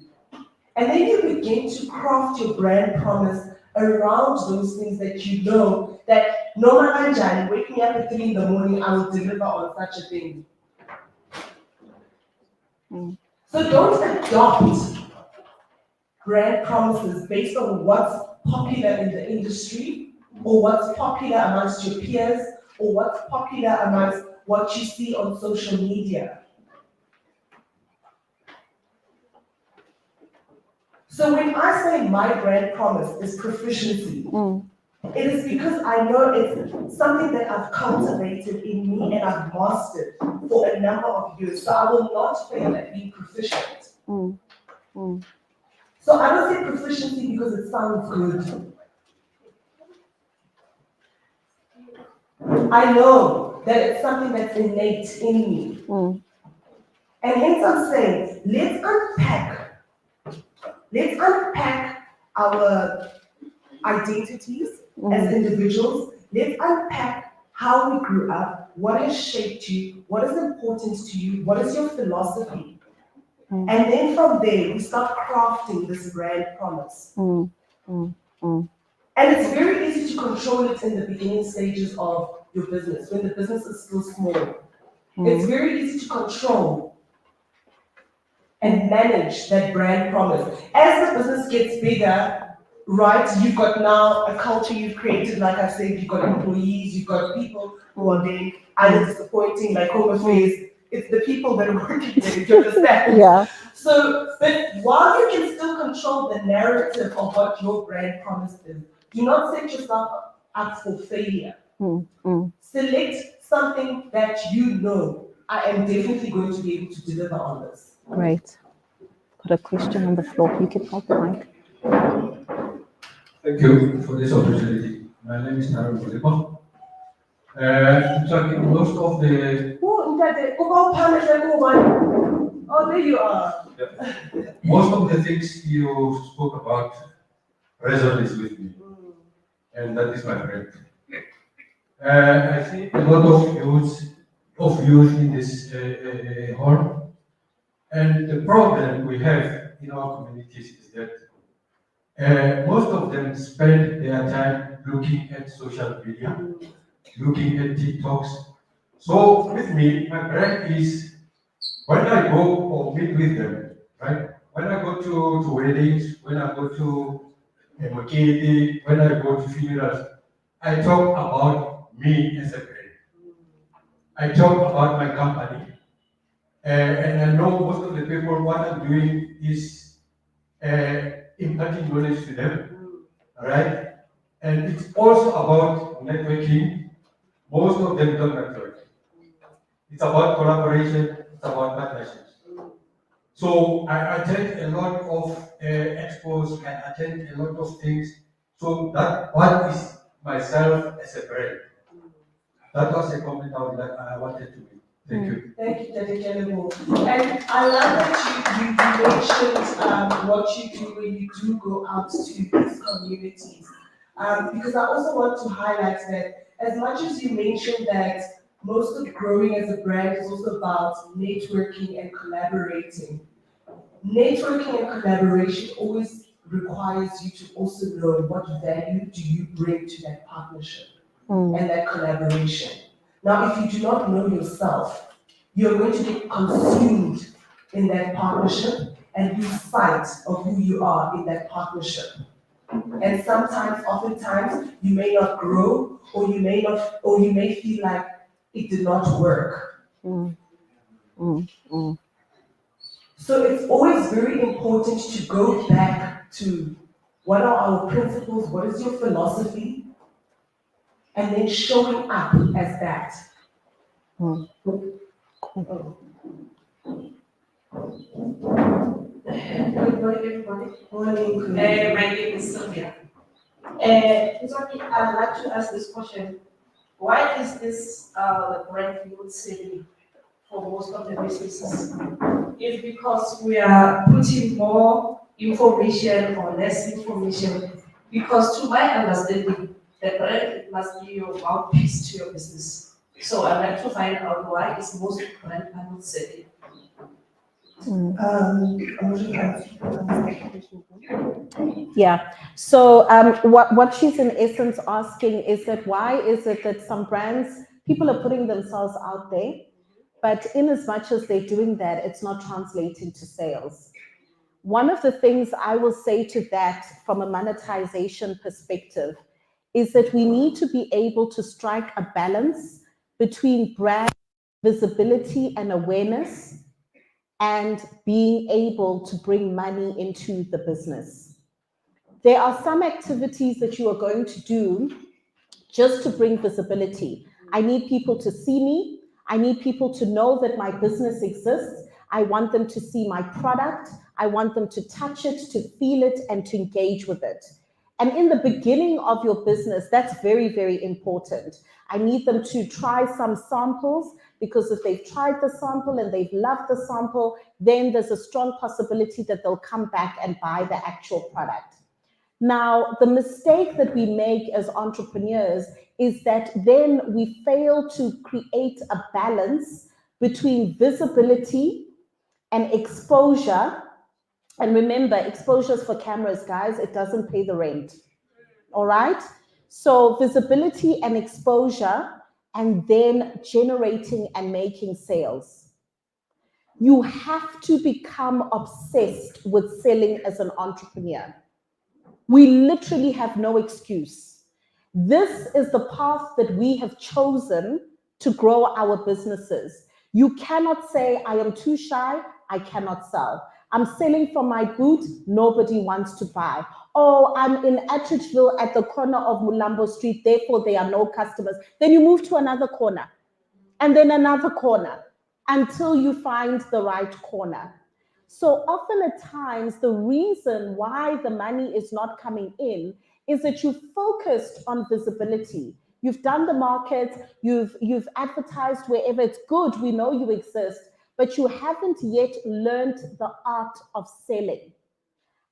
And then you begin to craft your brand promise around those things that you know that no matter what, wake me up at 3 in the morning, I will deliver on such a thing. So don't adopt brand promises based on what's popular in the industry, or what's popular amongst your peers, or what's popular amongst what you see on social media. So when I say my brand promise is proficiency, it is because I know it's something that I've cultivated in me and I've mastered for a number of years. So I will not fail at being proficient. So I don't say proficiency because it sounds good. I know that it's something that's innate in me. And hence I'm saying, let's unpack our identities as individuals. Let's unpack how we grew up, what has shaped you, what is important to you, what is your philosophy. And then from there, we start crafting this brand promise. And it's very easy to control it in the beginning stages of your business, when the business is still small. It's very easy to control and manage that brand promise. As the business gets bigger, right, you've got now a culture you've created, like I said, you've got employees, you've got people who are there either disappointing, like Home Affairs it's the people that are working there, you understand? Yeah. So, but while you can still control the narrative of what your brand promises, do not set yourself up for failure. Select something that you know, I am definitely going to be able to deliver on this. Great. Got a question on the floor. You can hold the mic. Thank you for this opportunity. My name is Naru Bolipo. Talking most of the Oh, there you are. most of the things you spoke about resonates with me, and that is my friend. I see a lot of youth in this hall, and the problem we have in our communities is that most of them spend their time looking at social media, looking at TikToks. So with me, my brand is when I go or meet with them, right? When I go to weddings, when I go to a mokete, when I go to funerals, I talk about me as a brand. I talk about my company. And I know most of the people, what I'm doing is imparting knowledge to them, right? And it's also about networking. Most of them don't network. It's about collaboration, it's about partnerships. So I attend a lot of expos, I attend a lot of things. So that what is myself as a brand. That was a comment that I wanted to make. Thank you. Thank you, Dedekelebu. And I love that you mentioned what you do when you do go out to these communities. Because I also want to highlight that as much as you mentioned that most of growing as a brand is also about networking and collaborating. Networking and collaboration always requires you to also know what value do you bring to that partnership and that collaboration. Now, if you do not know yourself, you're going to get consumed in that partnership and lose sight of who you are in that partnership. And sometimes, oftentimes, you may not grow, or you may feel like it did not work. So it's always very important to go back to what are our principles, what is your philosophy, and then showing up as that. Good morning, everybody. Morning. My name is Sylvia. It's okay, I'd like to ask this question. Why is this the brand field saving for most of the businesses? It's because we are putting more information or less information. Because to my understanding, the brand must be your mouthpiece to your business. So I'd like to find out why is most brand are not saving. Yeah. So what she's in essence asking is that why is it that some brands, people are putting themselves out there, but in as much as they're doing that, it's not translating to sales. One of the things I will say to that from a monetization perspective is that we need to be able to strike a balance between brand visibility and awareness and being able to bring money into the business. There are some activities that you are going to do just to bring visibility. I need people to see me. I need people to know that my business exists. I want them to see my product. I want them to touch it, to feel it, and to engage with it. And in the beginning of your business, that's very, very important. I need them to try some samples, because if they've tried the sample and they've loved the sample, then there's a strong possibility that they'll come back and buy the actual product. Now, the mistake that we make as entrepreneurs is that then we fail to create a balance between visibility and exposure. And remember, exposure is for cameras, guys. It doesn't pay the rent. All right? So visibility and exposure, and then generating and making sales. You have to become obsessed with selling as an entrepreneur. We literally have no excuse. This is the path that we have chosen to grow our businesses. You cannot say, I am too shy, I cannot sell. I'm selling from my booth, nobody wants to buy. Oh, I'm in Atteridgeville at the corner of Mulambo Street, therefore there are no customers. Then you move to another corner, and then another corner, until you find the right corner. So often at times, the reason why the money is not coming in is that you've focused on visibility. You've done the market, you've advertised wherever it's good, we know you exist, but you haven't yet learned the art of selling.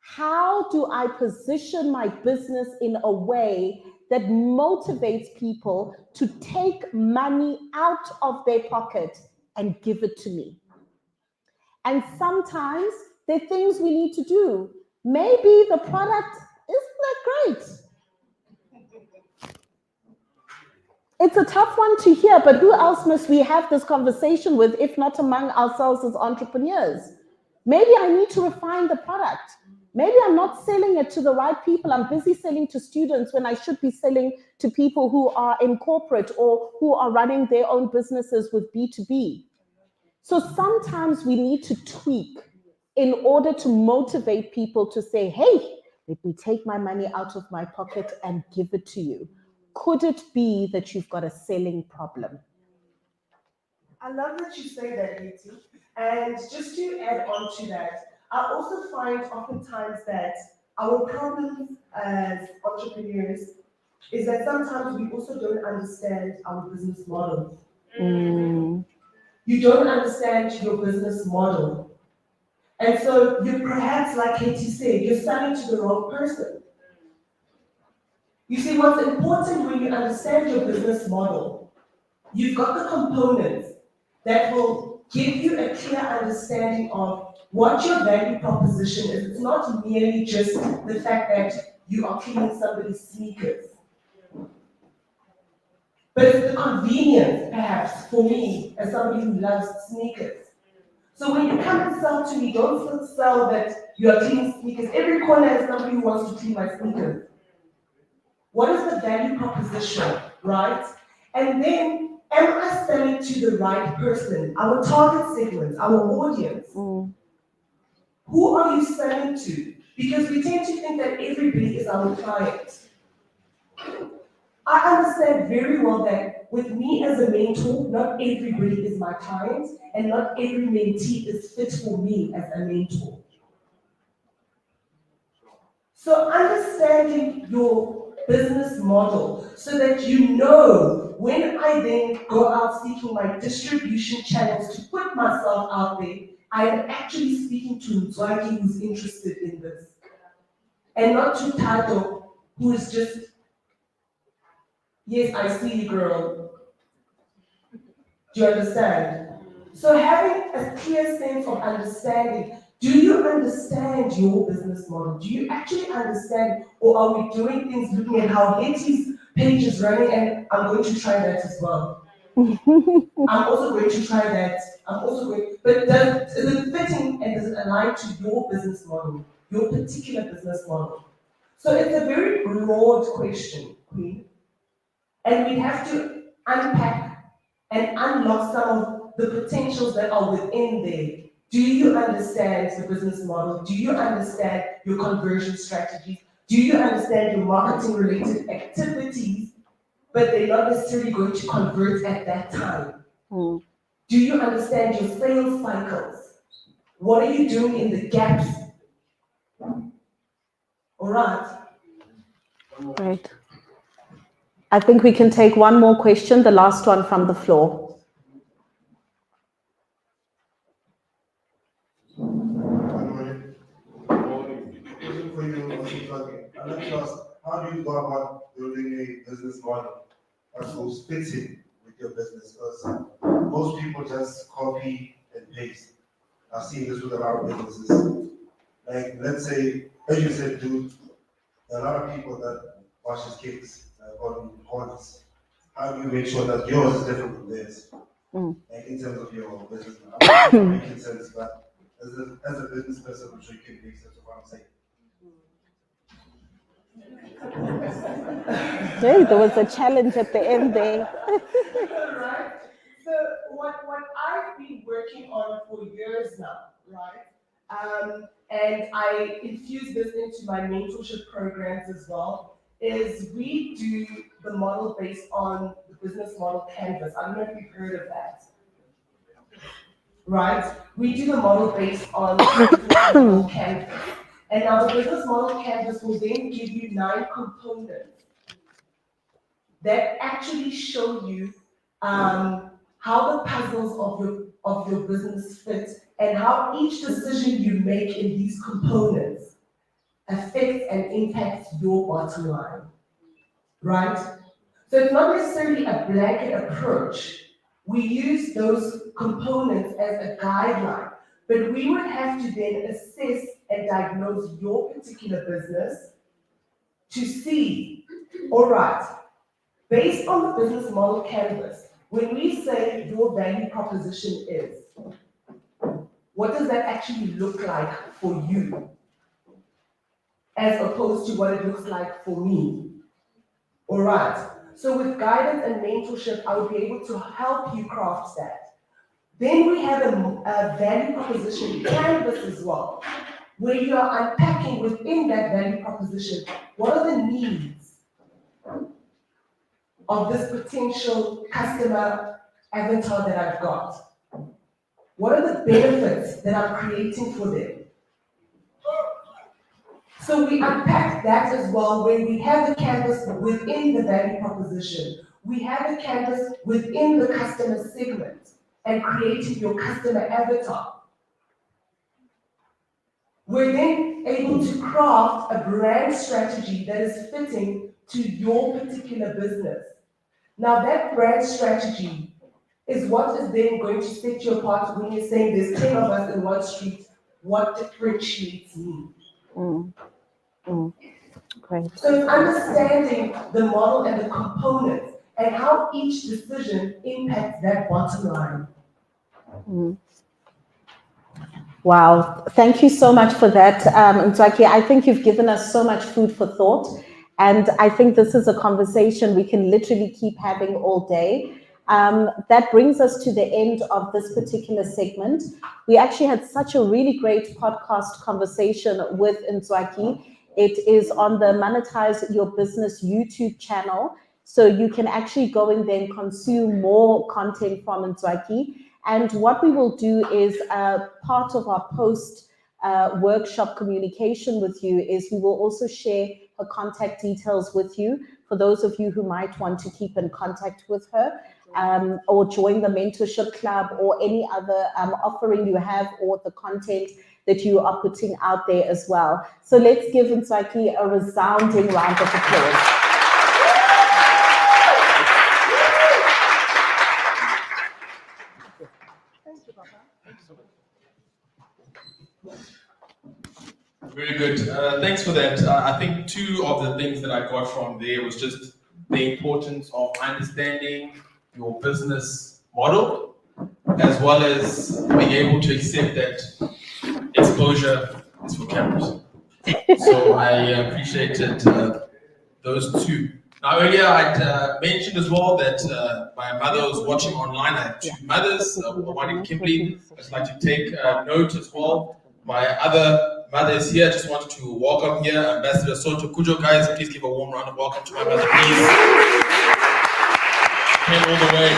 How do I position my business in a way that motivates people to take money out of their pocket and give it to me? And sometimes there are things we need to do. Maybe the product isn't that great. It's a tough one to hear, but who else must we have this conversation with if not among ourselves as entrepreneurs? Maybe I need to refine the product. Maybe I'm not selling it to the right people. I'm busy selling to students when I should be selling to people who are in corporate or who are running their own businesses with B2B. So sometimes we need to tweak in order to motivate people to say, hey, let me take my money out of my pocket and give it to you. Could it be that you've got a selling problem? I love that you say that, Yeti. And just to add on to that, I also find oftentimes that our problems as entrepreneurs is that sometimes we also don't understand our business model. You don't understand your business model. And so you perhaps, like Katie said, you're selling to the wrong person. You see, what's important when you understand your business model, you've got the components that will give you a clear understanding of what your value proposition is. It's not merely just the fact that you are cleaning somebody's sneakers. But it's the convenience, perhaps, for me, as somebody who loves sneakers. So when you come and sell to me, don't sell that you are cleaning sneakers. Every corner has somebody who wants to clean my sneakers. What is the value proposition, right? And then, am I selling to the right person, our target segment, our audience? Who are you selling to? Because we tend to think that everybody is our client. I understand very well that with me as a mentor, not everybody is my client, and not every mentee is fit for me as a mentor. So understanding your business model so that you know when I then go out seeking my distribution channels to put myself out there, I am actually speaking to Nzwaki who's interested in this. And not to Tato, who is just, yes, I see you, girl. Do you understand? So having a clear sense of understanding. Do you understand your business model? Do you actually understand, or are we doing things looking at how Hetty's page is running? And I'm going to try that as well. I'm also going to try that. But is it fitting and does it align to your business model, your particular business model? So it's a very broad question, Queen. And we have to unpack and unlock some of the potentials that are within there. Do you understand the business model? Do you understand your conversion strategies? Do you understand your marketing related activities, but they're not necessarily going to convert at that time? Do you understand your sales cycles? What are you doing in the gaps? All right. Great. I think we can take one more question, the last one from the floor. For you, I'd like to ask, how do you go about building a business model that goes fitting with your business? Because most people just copy and paste. I've seen this with a lot of businesses. Like, let's say, as you said, dude, there are a lot of people that washes cakes, on corners. How do you make sure that yours is different from theirs? Like in terms of your business, I'm not sure if making sense, but as a business person, I'm sure you can make sense of what I'm saying. Hey, there was a challenge at the end there. Right. So what I've been working on for years now, right? And I infuse this into my mentorship programs as well, is we do the model based on the business model canvas. I don't know if you've heard of that. Right? We do the model based on the business model canvas. And now the business model canvas will then give you 9 components that actually show you how the puzzles of your business fit and how each decision you make in these components affects and impacts your bottom line, right? So it's not necessarily a blanket approach. We use those components as a guideline, but we would have to then assess and diagnose your particular business to see, all right, based on the business model canvas, when we say your value proposition is, what does that actually look like for you? As opposed to what it looks like for me. All right. So with guidance and mentorship, I will be able to help you craft that. Then we have a value proposition canvas as well, where you are unpacking within that value proposition, what are the needs of this potential customer avatar that I've got? What are the benefits that I'm creating for them? So we unpack that as well when we have the canvas within the value proposition. We have the canvas within the customer segment and creating your customer avatar. We're then able to craft a brand strategy that is fitting to your particular business. Now that brand strategy is what is then going to set you apart when you're saying there's 10 of us in one street, what differentiates me? Great. So it's understanding the model and the components and how each decision impacts that bottom line. Wow, thank you so much for that, Ntwaki. I think you've given us so much food for thought, and I think this is a conversation we can literally keep having all day. That brings us to the end of this particular segment. We actually had such a really great podcast conversation with Ntwaki. It is on the Monetize Your Business YouTube channel, so you can actually go in there and consume more content from Ntwaki. And what we will do is part of our post workshop communication with you is we will also share her contact details with you for those of you who might want to keep in contact with her or join the mentorship club or any other offering you have or the content that you are putting out there as well. So let's give Ntwaki a resounding round of applause. Very good. Thanks for that. I think 2 of the things that I got from there was just the importance of understanding your business model, as well as being able to accept that exposure is for cameras. So I appreciated those 2. Now earlier I'd mentioned as well that my mother was watching online. I have 2 mothers, one in Kimberley. I'd just like to take note as well. My other mother is here. Just wanted to welcome here Ambassador Soto Kujo. Guys, please give a warm round of welcome to my mother, please. Came all the way.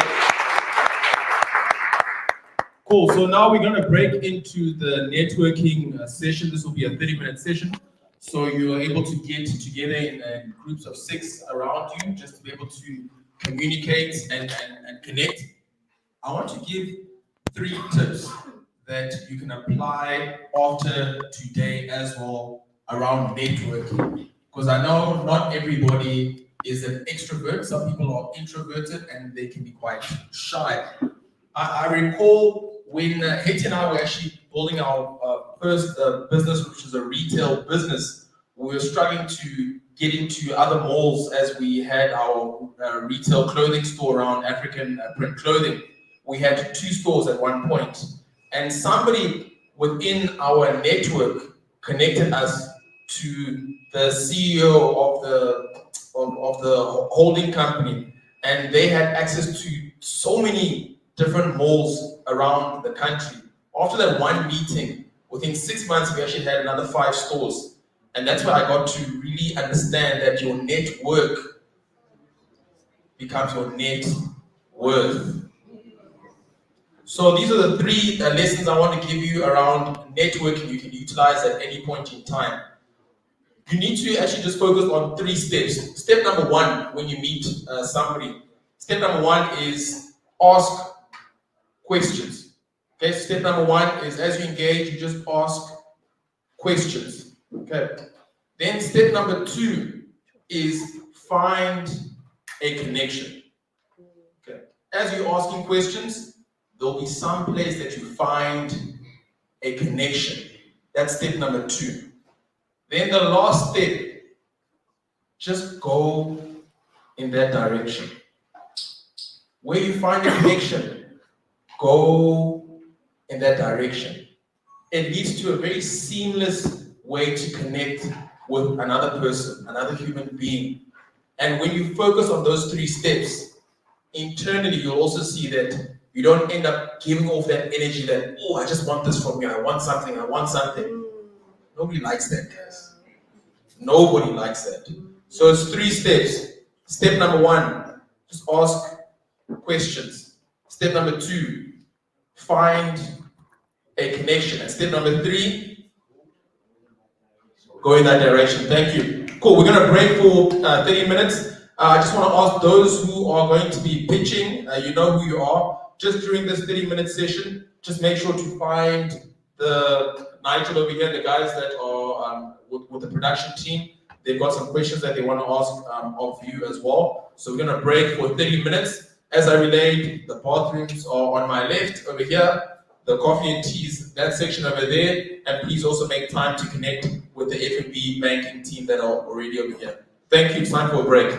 Cool. So now we're going to break into the networking session. This will be a 30-minute session. So you're able to get together in groups of 6 around you, just to be able to communicate and connect. I want to give 3 tips that you can apply after today as well around networking. Because I know not everybody is an extrovert. Some people are introverted and they can be quite shy. I recall when Hetty and I were actually building our first business, which is a retail business, we were struggling to get into other malls as we had our retail clothing store around African print clothing. We had 2 stores at one point. And somebody within our network connected us to the CEO of the holding company, and they had access to so many different malls around the country. After that one meeting, within 6 months, we actually had another 5 stores. And that's where I got to really understand that your network becomes your net worth. So these are the 3 lessons I want to give you around networking you can utilize at any point in time. You need to actually just focus on 3 steps. Step number 1, when you meet somebody. Step number 1 is ask questions. Okay, step number 1 is as you engage, you just ask questions. Okay. Then step number 2 is find a connection. Okay. As you're asking questions, there'll be some place that you find a connection. That's step number 2. Then the last step, just go in that direction. Where you find a connection, go in that direction. It leads to a very seamless way to connect with another person, another human being. And when you focus on those 3 steps, internally you'll also see that you don't end up giving off that energy that, oh, I just want this from you, I want something. Nobody likes that, guys. Nobody likes that. So it's 3 steps. Step number 1, just ask questions. Step number 2, find a connection. And step number 3, go in that direction. Thank you. Cool, we're gonna break for 30 minutes. I just wanna ask those who are going to be pitching, you know who you are, just during this 30-minute session, just make sure to find the Nigel over here, the guys that are with the production team. They've got some questions that they want to ask of you as well. So we're going to break for 30 minutes. As I relayed, the bathrooms are on my left over here, the coffee and teas, that section over there. And please also make time to connect with the F&B banking team that are already over here. Thank you. It's time for a break.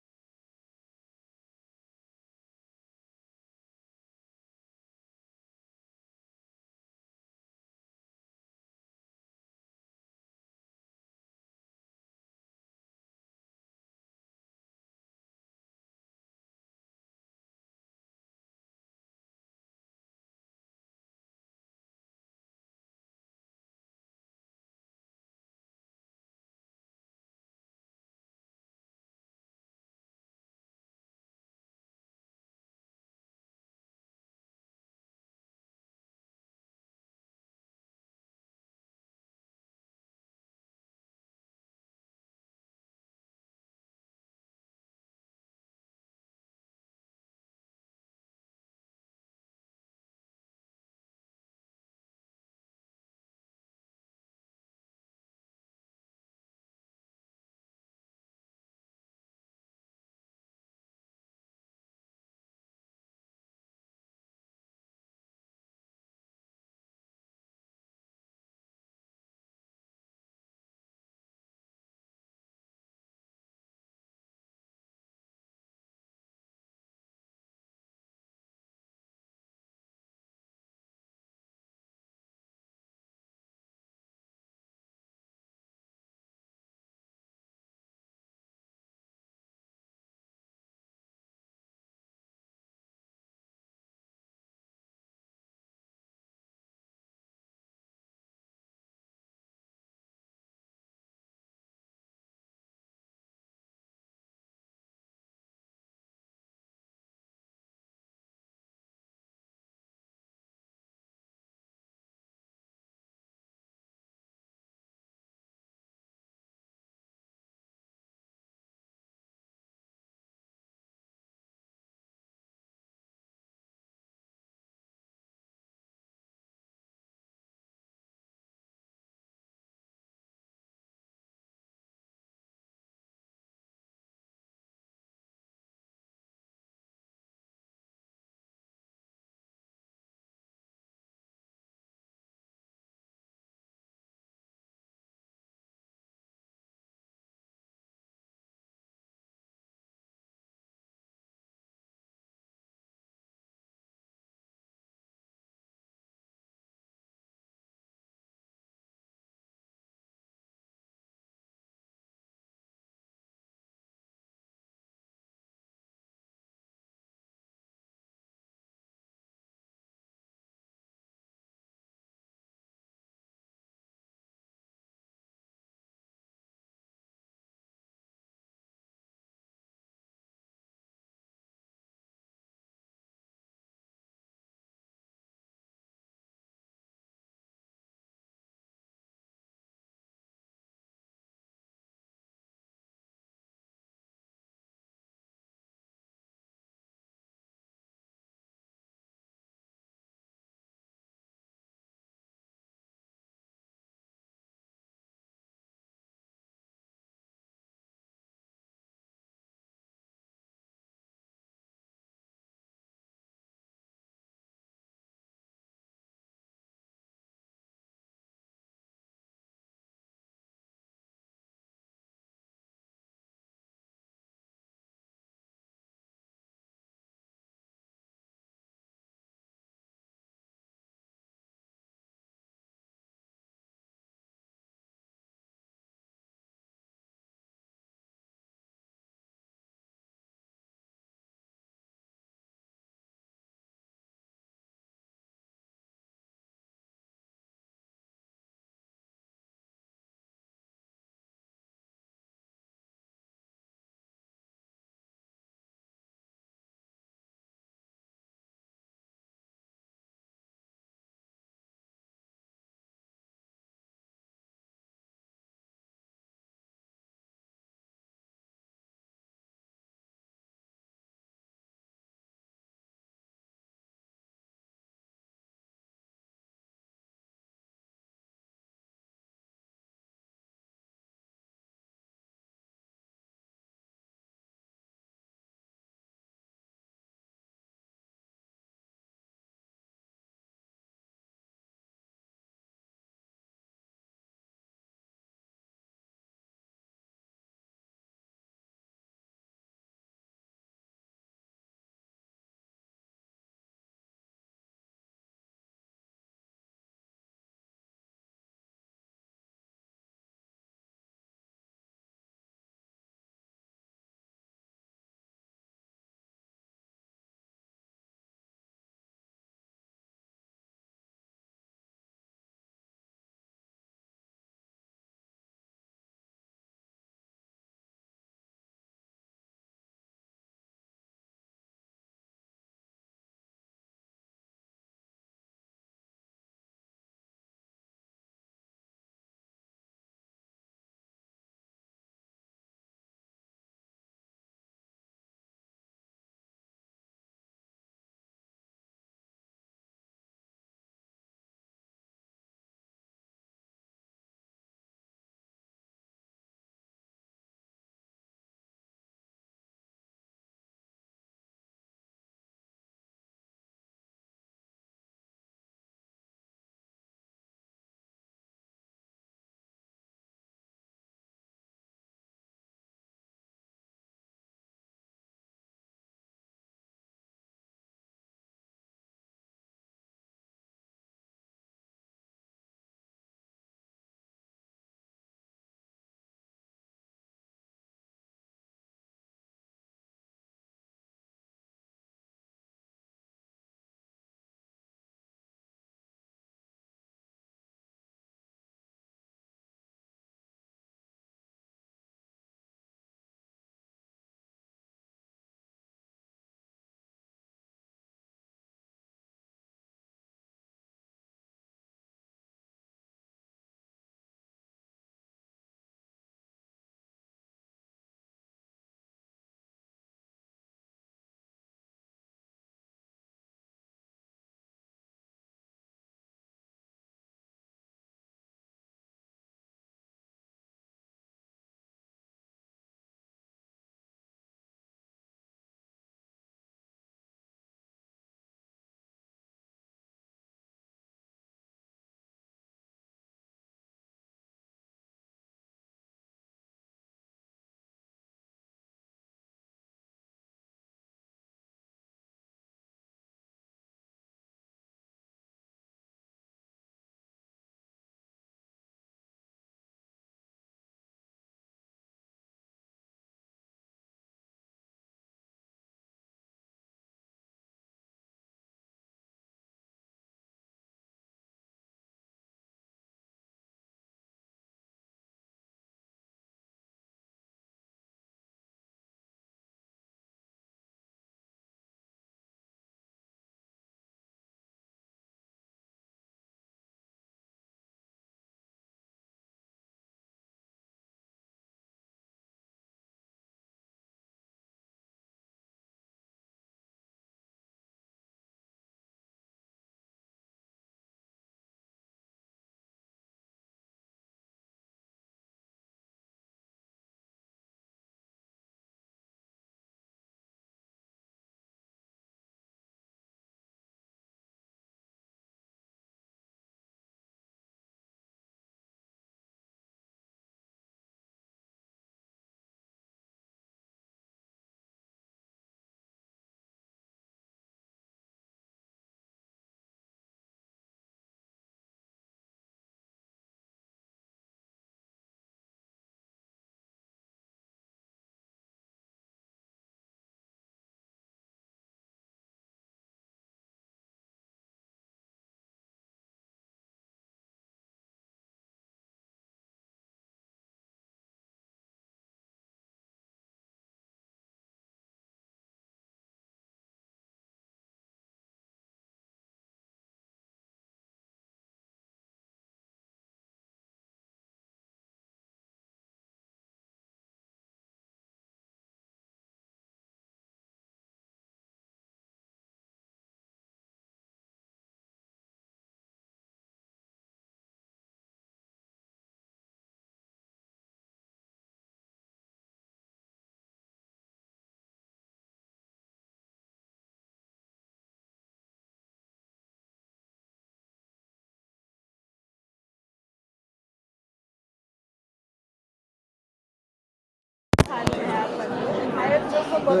No,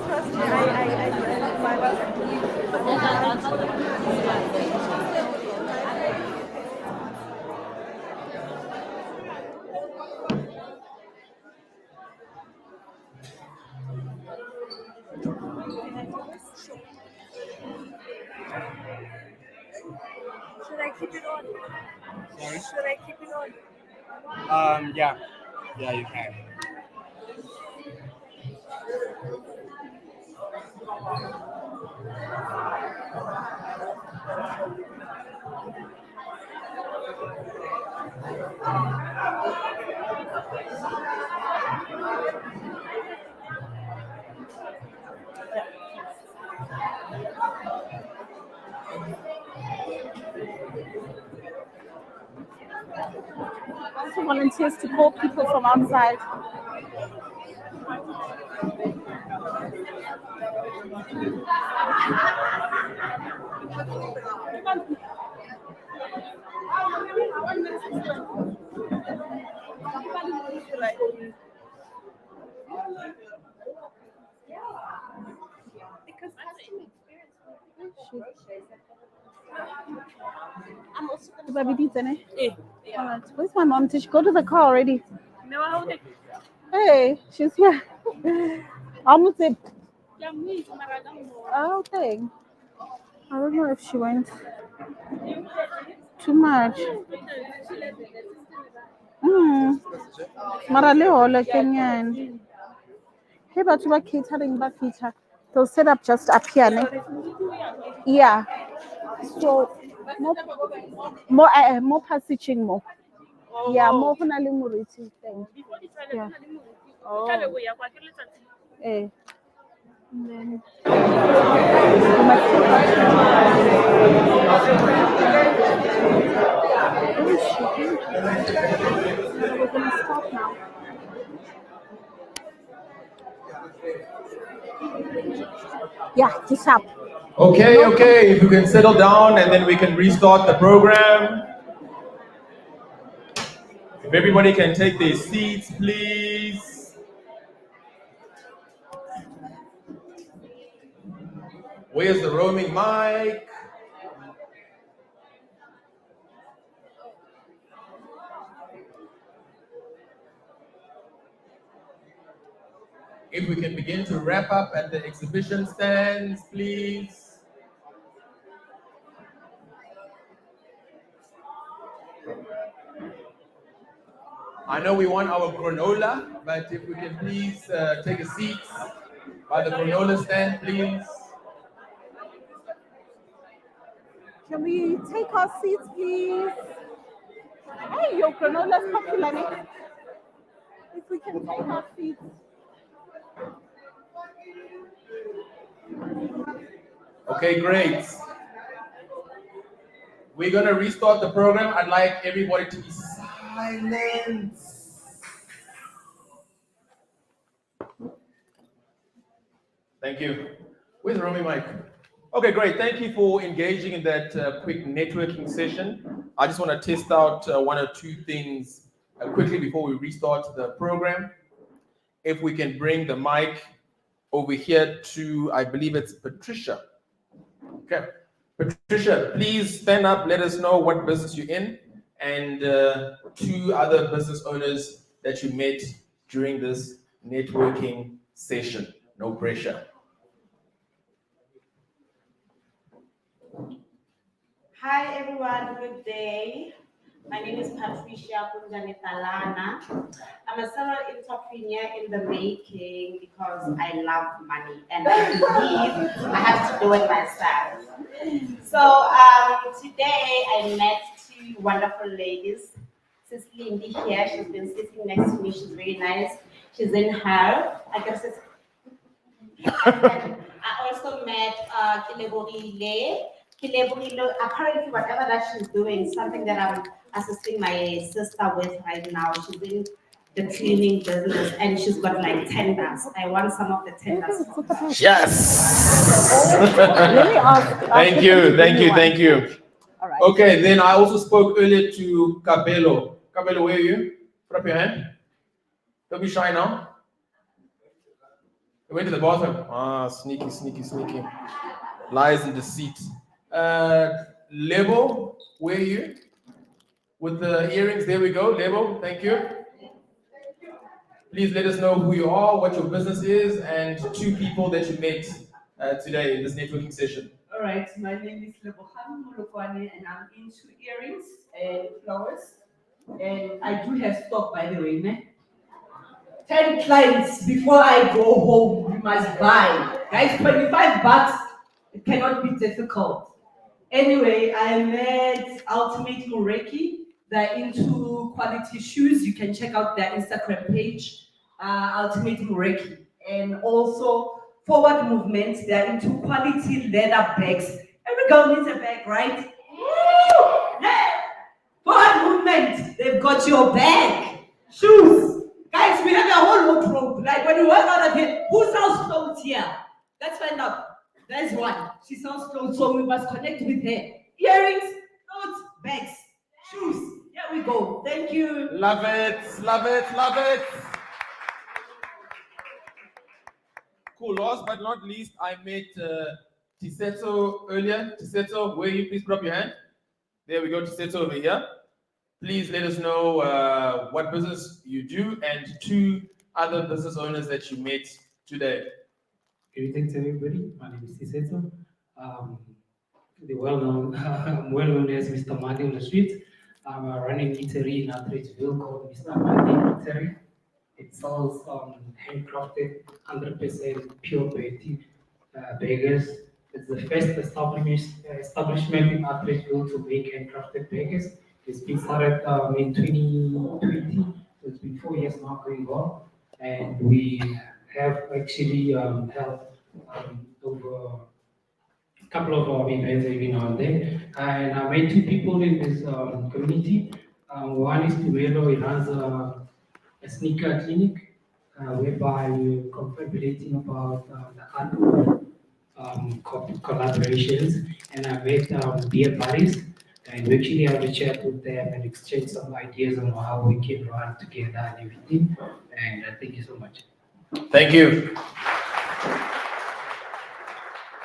trust me, Should I keep it on? Sorry? Should I keep it on? Yeah. Yeah, you can. also volunteers to call people from outside. Because customer experience. I'm also going to Alright, where's my mom? Did she go to the car already? No, I hold it. Hey, she's here. Almost it. Oh, Oh, thing. I don't know if she went too much. Mara le hole kenyane. Hey, but you are catering by feature. They'll set up just up here. Ne? Yeah. So more passaging more. Yeah, more honali muriti thing. Yeah. Oh. Eh. And then we're gonna stop now. Yeah, just up. Okay, if you can settle down and then we can restart the program. If everybody can take their seats, please. Where's the roaming mic? If we can begin to wrap up at the exhibition stands, please. I know we want our granola, but if we can please take a seat by the granola stand, please. Can we take our seats, please? Hey, your granola is popular. Ne? If we can take our seats. Okay, great. We're gonna restart the program. I'd like everybody to be silent. Thank you. Where's the roaming mic? Okay, great. Thank you for engaging in that quick networking session. I just want to test out one or two things quickly before we restart the program. If we can bring the mic over here to, I believe it's Patricia. Okay. Patricia, please stand up. Let us know what business you're in and two other business owners that you met during this networking session. No pressure. Hi everyone, good day. My name is Patricia Talana. I'm a serial entrepreneur in the making because I love money and I believe I have to do it myself. So today I met two wonderful ladies. Sis Lindy here, she's been sitting next to me, she's very nice. She's in her, I guess it's. I also met Kileborile. Apparently whatever that she's doing, something that I'm assisting my sister with right now. She's in the cleaning business and she's got like tenders. I want some of the tenders. Yes. Let me Thank you. All right. Okay, then I also spoke earlier to Cabello. Cabello, where are you? Put up your hand. Don't be shy now. It went to the bottom. Ah, sneaky, sneaky, sneaky. Lies and deceit. Lebo, where are you? With the earrings, there we go. Lebo, thank you. Please let us know who you are, what your business is, and two people that you met today in this networking session. All right, my name is Leboham Mulokwane and I'm into earrings and flowers. And I do have stock, by the way, ne? 10 clients before I go home, you must buy. Guys, 25 bucks, it cannot be difficult. Anyway, I met Ultimate Mureki. They're into quality shoes. You can check out their Instagram page, Ultimate Mureki. And also Forward Movement. They're into quality leather bags. Every girl needs a bag, right? Woo! Yeah. Forward Movement. They've got your bag. Shoes. Guys, we have a whole wardrobe. Like when you walk out of here, who sells clothes here? Let's find out. There's one. She sells clothes, so we must connect with her. Earrings, clothes, bags, shoes. Here we go. Thank you. Love it, love it, love it. Cool. Last but not least, I met Tiseto earlier. Tiseto, where you please put up your hand? There we go, Tiseto over here. Please let us know what business you do and two other business owners that you met today. Greetings everybody, my name is Tiseto. I'm well known as Mr. Money on the street. I'm running eatery in Atteridgeville called Mr. Money Eatery. It sells handcrafted, 100% pure Betty burgers. It's the first establishment in Atteridgeville to make handcrafted burgers. It's been started in 2020, so it's been 4 years now going on. And we have actually held over a couple of events every now and then. And I met two people in this community. One is Tumelo, he runs a sneaker clinic whereby we're confabulating about the art of collaborations. And I met beer buddies and we actually have a chat with them and exchange some ideas on how we can run together and everything. And thank you so much. Thank you.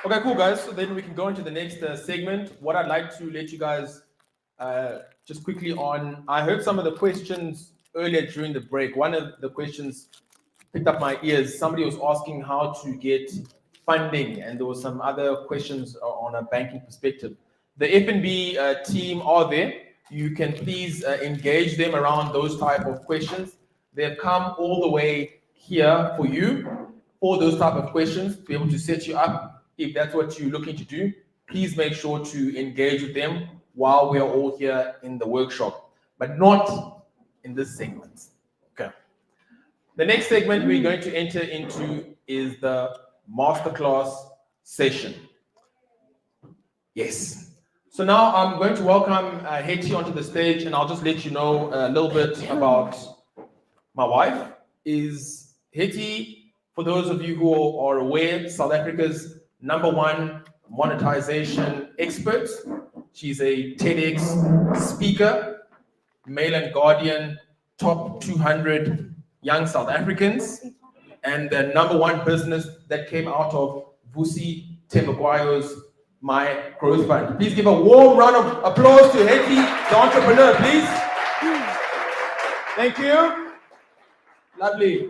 Okay, cool, guys. So then we can go into the next segment. What I'd like to let you guys just quickly on, I heard some of the questions earlier during the break. One of the questions picked up my ears. Somebody was asking how to get funding, and there were some other questions on a banking perspective. The F&B team are there. You can please engage them around those type of questions. They've come all the way here for you, for those type of questions, to be able to set you up. If that's what you're looking to do, please make sure to engage with them while we are all here in the workshop, but not in this segment. Okay. The next segment we're going to enter into is the masterclass session. Yes. So now I'm going to welcome Hetty onto the stage, and I'll just let you know a little bit about my wife. Is Hetty, for those of you who are aware, South Africa's #1 monetization expert. She's a TEDx speaker, Mail and Guardian top 200 young South Africans, and the #1 business that came out of Vusi Tembakwayo's My Growth Fund. Please give a warm round of applause to Hetty, the entrepreneur, please. Thank you. Lovely.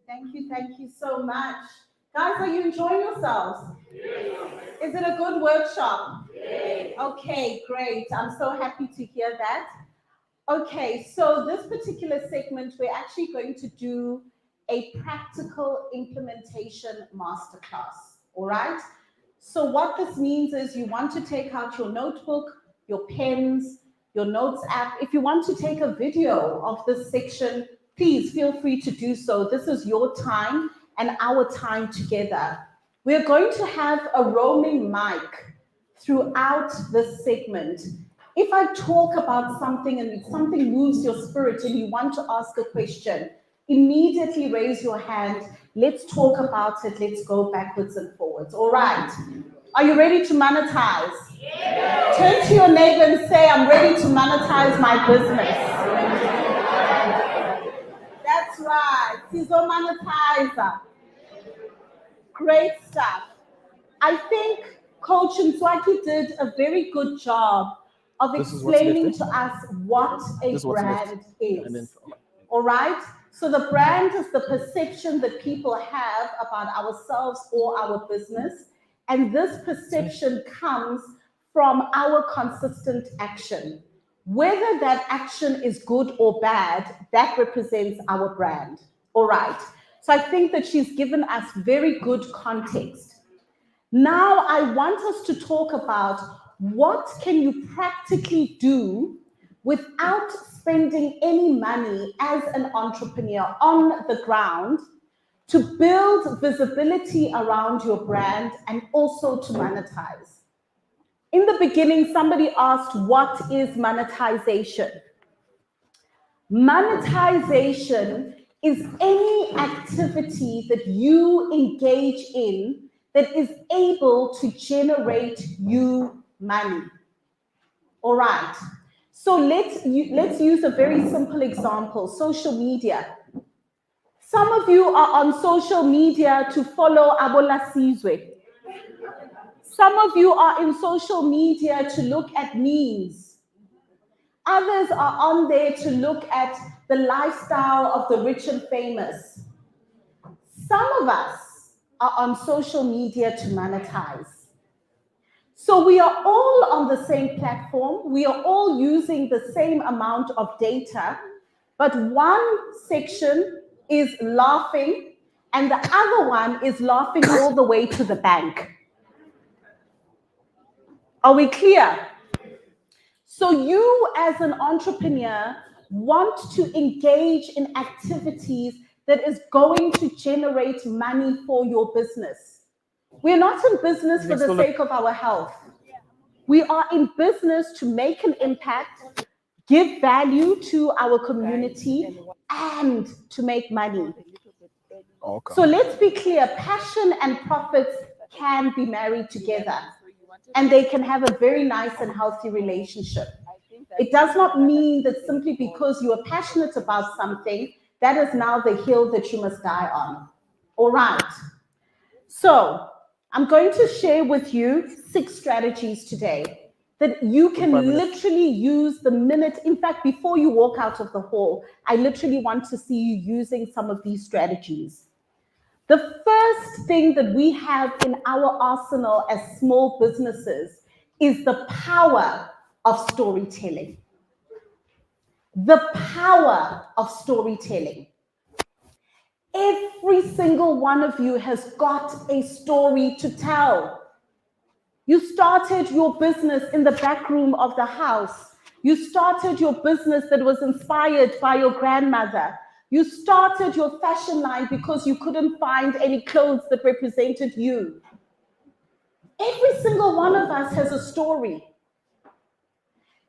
Thank you so much. Guys, are you enjoying yourselves? Yes. Is it a good workshop? Yes. Okay, great. I'm so happy to hear that. Okay, so this particular segment, we're actually going to do a practical implementation masterclass, all right? So what this means is you want to take out your notebook, your pens, your notes app. If you want to take a video of this section, please feel free to do so. This is your time and our time together. We're going to have a roaming mic throughout this segment. If I talk about something and something moves your spirit and you want to ask a question, immediately raise your hand. Let's talk about it. Let's go backwards and forwards. All right. Are you ready to monetize? Yes. Turn to your neighbor and say, I'm ready to monetize my business. That's right. She's a monetizer. Great stuff. I think Coach Ntswaki did a very good job of This is what's left, explaining eh? to us what a This is what's left. brand is. And then All right? So the brand is the perception that people have about ourselves or our business. And this perception comes from our consistent action. Whether that action is good or bad, that represents our brand. All right. So I think that she's given us very good context. Now I want us to talk about what can you practically do without spending any money as an entrepreneur on the ground to build visibility around your brand and also to monetize. In the beginning, somebody asked, what is monetization? Monetization is any activity that you engage in that is able to generate you money. All right. So let's use a very simple example, social media. Some of you are on social media to follow Abola Sizwe. Some of you are in social media to look at memes. Others are on there to look at the lifestyle of the rich and famous. Some of us are on social media to monetize. So we are all on the same platform. We are all using the same amount of data, but one section is laughing and the other one is laughing all the way to the bank. Are we clear? So you as an entrepreneur want to engage in activities that is going to generate money for your business. We're not in business for the sake of our health. We are in business to make an impact, give value to our community, and to make money. Okay. So let's be clear, passion and profits can be married together, and they can have a very nice and healthy relationship. It does not mean that simply because you are passionate about something, that is now the hill that you must die on. All right. So I'm going to share with you 6 strategies today that you can literally use the minute. In fact, before you walk out of the hall, I literally want to see you using some of these strategies. The first thing that we have in our arsenal as small businesses is the power of storytelling. The power of storytelling. Every single one of you has got a story to tell. You started your business in the back room of the house. You started your business that was inspired by your grandmother. You started your fashion line because you couldn't find any clothes that represented you. Every single one of us has a story.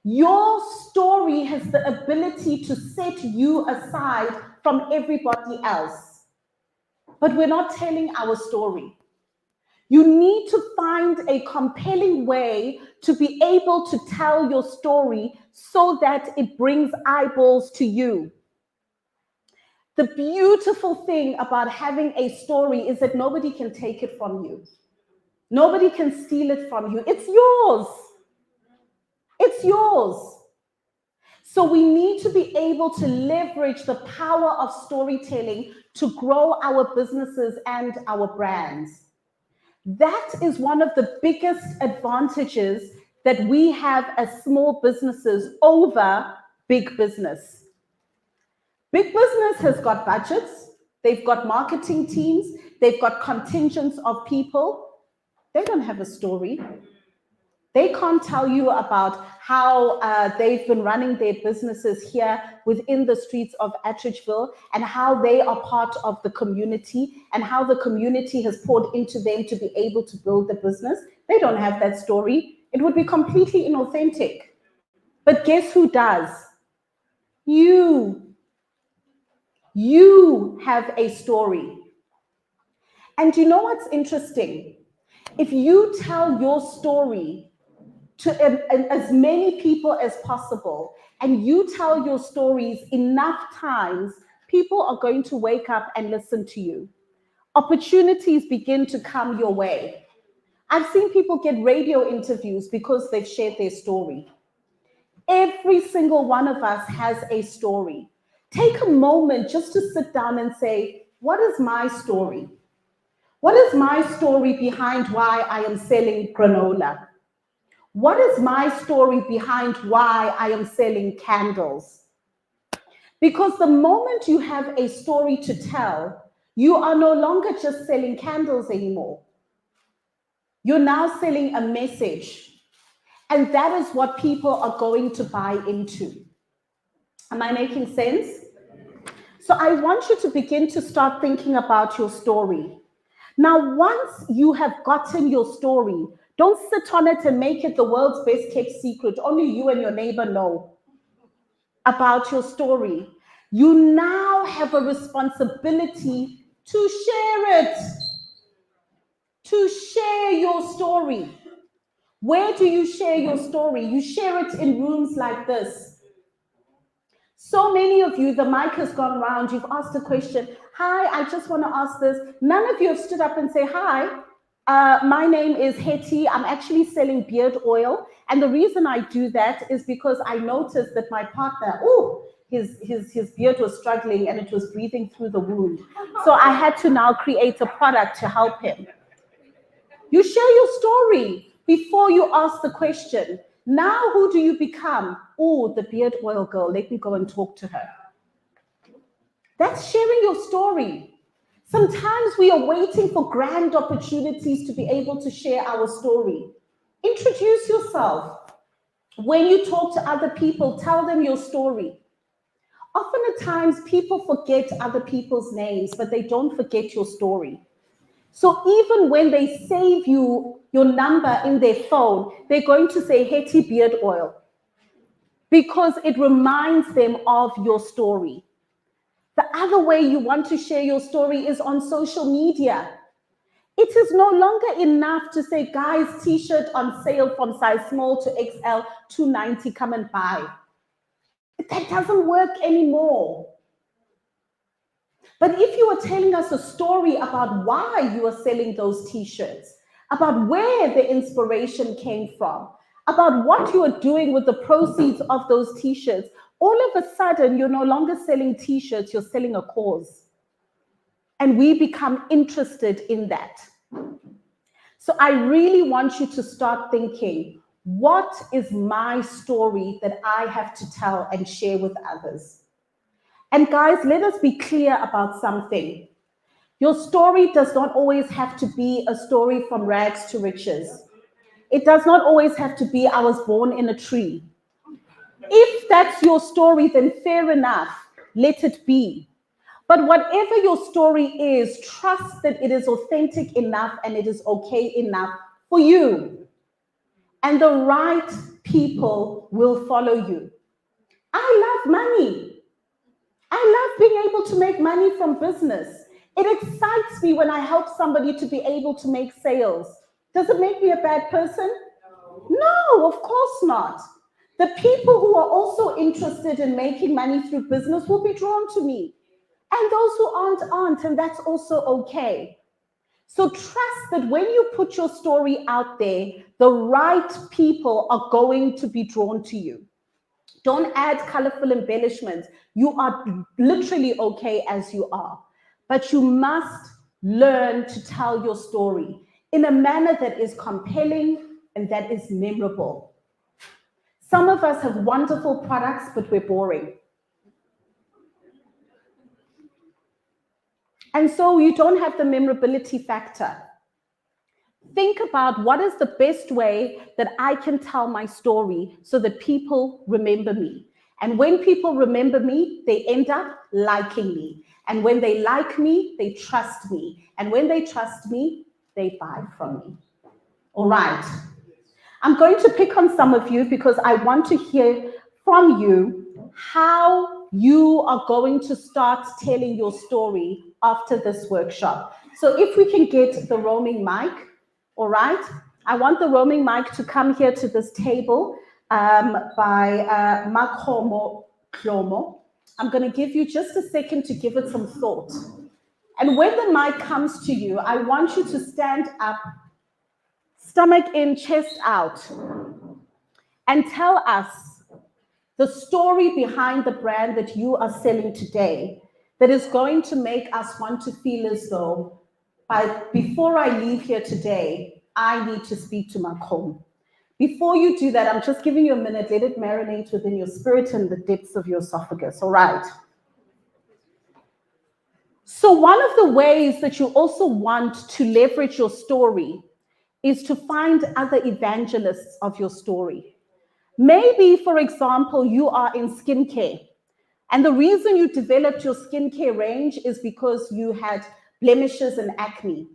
Your story has the ability to set you aside from everybody else. But we're not telling our story. You need to find a compelling way to be able to tell your story so that it brings eyeballs to you. The beautiful thing about having a story is that nobody can take it from you. Nobody can steal it from you. It's yours. It's yours. So we need to be able to leverage the power of storytelling to grow our businesses and our brands. That is one of the biggest advantages that we have as small businesses over big business. Big business has got budgets, they've got marketing teams, they've got contingents of people. They don't have a story. They can't tell you about how they've been running their businesses here within the streets of Atteridgeville and how they are part of the community and how the community has poured into them to be able to build the business. They don't have that story. It would be completely inauthentic. But guess who does? You. You have a story. And you know what's interesting? If you tell your story to as many people as possible, and you tell your stories enough times, people are going to wake up and listen to you. opportunities begin to come your way. I've seen people get radio interviews because they've shared their story. Every single one of us has a story. Take a moment just to sit down and say, what is my story? What is my story behind why I am selling granola? What is my story behind why I am selling candles? Because the moment you have a story to tell, you are no longer just selling candles anymore. You're now selling a message. And that is what people are going to buy into. Am I making sense? So I want you to begin to start thinking about your story. Now, once you have gotten your story, don't sit on it and make it the world's best kept secret. Only you and your neighbor know about your story. You now have a responsibility to share it, to share your story. Where do you share your story? You share it in rooms like this. So many of you, the mic has gone round, you've asked a question. Hi, I just want to ask this. None of you have stood up and say, hi, my name is Hetty. I'm actually selling beard oil. And the reason I do that is because I noticed that my partner, his beard was struggling and it was breathing through the wound. So I had to now create a product to help him. You share your story before you ask the question. Now who do you become? Oh, the beard oil girl, let me go and talk to her. That's sharing your story. Sometimes we are waiting for grand opportunities to be able to share our story. Introduce yourself. When you talk to other people, tell them your story. Often at times, people forget other people's names, but they don't forget your story. So even when they save you your number in their phone, they're going to say Hetty beard oil because it reminds them of your story. The other way you want to share your story is on social media. It is no longer enough to say, guys, t-shirt on sale from size small to XL, $290, come and buy. That doesn't work anymore. But if you are telling us a story about why you are selling those t-shirts, about where the inspiration came from, about what you are doing with the proceeds of those t-shirts, all of a sudden you're no longer selling t-shirts, you're selling a cause. And we become interested in that. So I really want you to start thinking, what is my story that I have to tell and share with others? And guys, let us be clear about something. Your story does not always have to be a story from rags to riches. It does not always have to be, I was born in a tree. If that's your story, then fair enough, let it be. But whatever your story is, trust that it is authentic enough and it is okay enough for you. And the right people will follow you. I love money. I love being able to make money from business. It excites me when I help somebody to be able to make sales. Does it make me a bad person? No, of course not. The people who are also interested in making money through business will be drawn to me. And those who aren't, and that's also okay. So trust that when you put your story out there, the right people are going to be drawn to you. Don't add colorful embellishments. You are literally okay as you are. But you must learn to tell your story in a manner that is compelling and that is memorable. Some of us have wonderful products, but we're boring. And so you don't have the memorability factor. Think about what is the best way that I can tell my story so that people remember me. And when people remember me, they end up liking me. And when they like me, they trust me. And when they trust me, they buy from me. All right. I'm going to pick on some of you because I want to hear from you how you are going to start telling your story after this workshop. So if we can get the roaming mic, all right? I want the roaming mic to come here to this table by Makhomo Klomo. I'm going to give you just a second to give it some thought. And when the mic comes to you, I want you to stand up, stomach in, chest out, and tell us the story behind the brand that you are selling today that is going to make us want to feel as though before I leave here today, I need to speak to Macron. Before you do that, I'm just giving you a minute. Let it marinate within your spirit and the depths of your esophagus. All right. So one of the ways that you also want to leverage your story is to find other evangelists of your story. Maybe, for example, you are in skincare, and the reason you developed your skincare range is because you had blemishes and acne.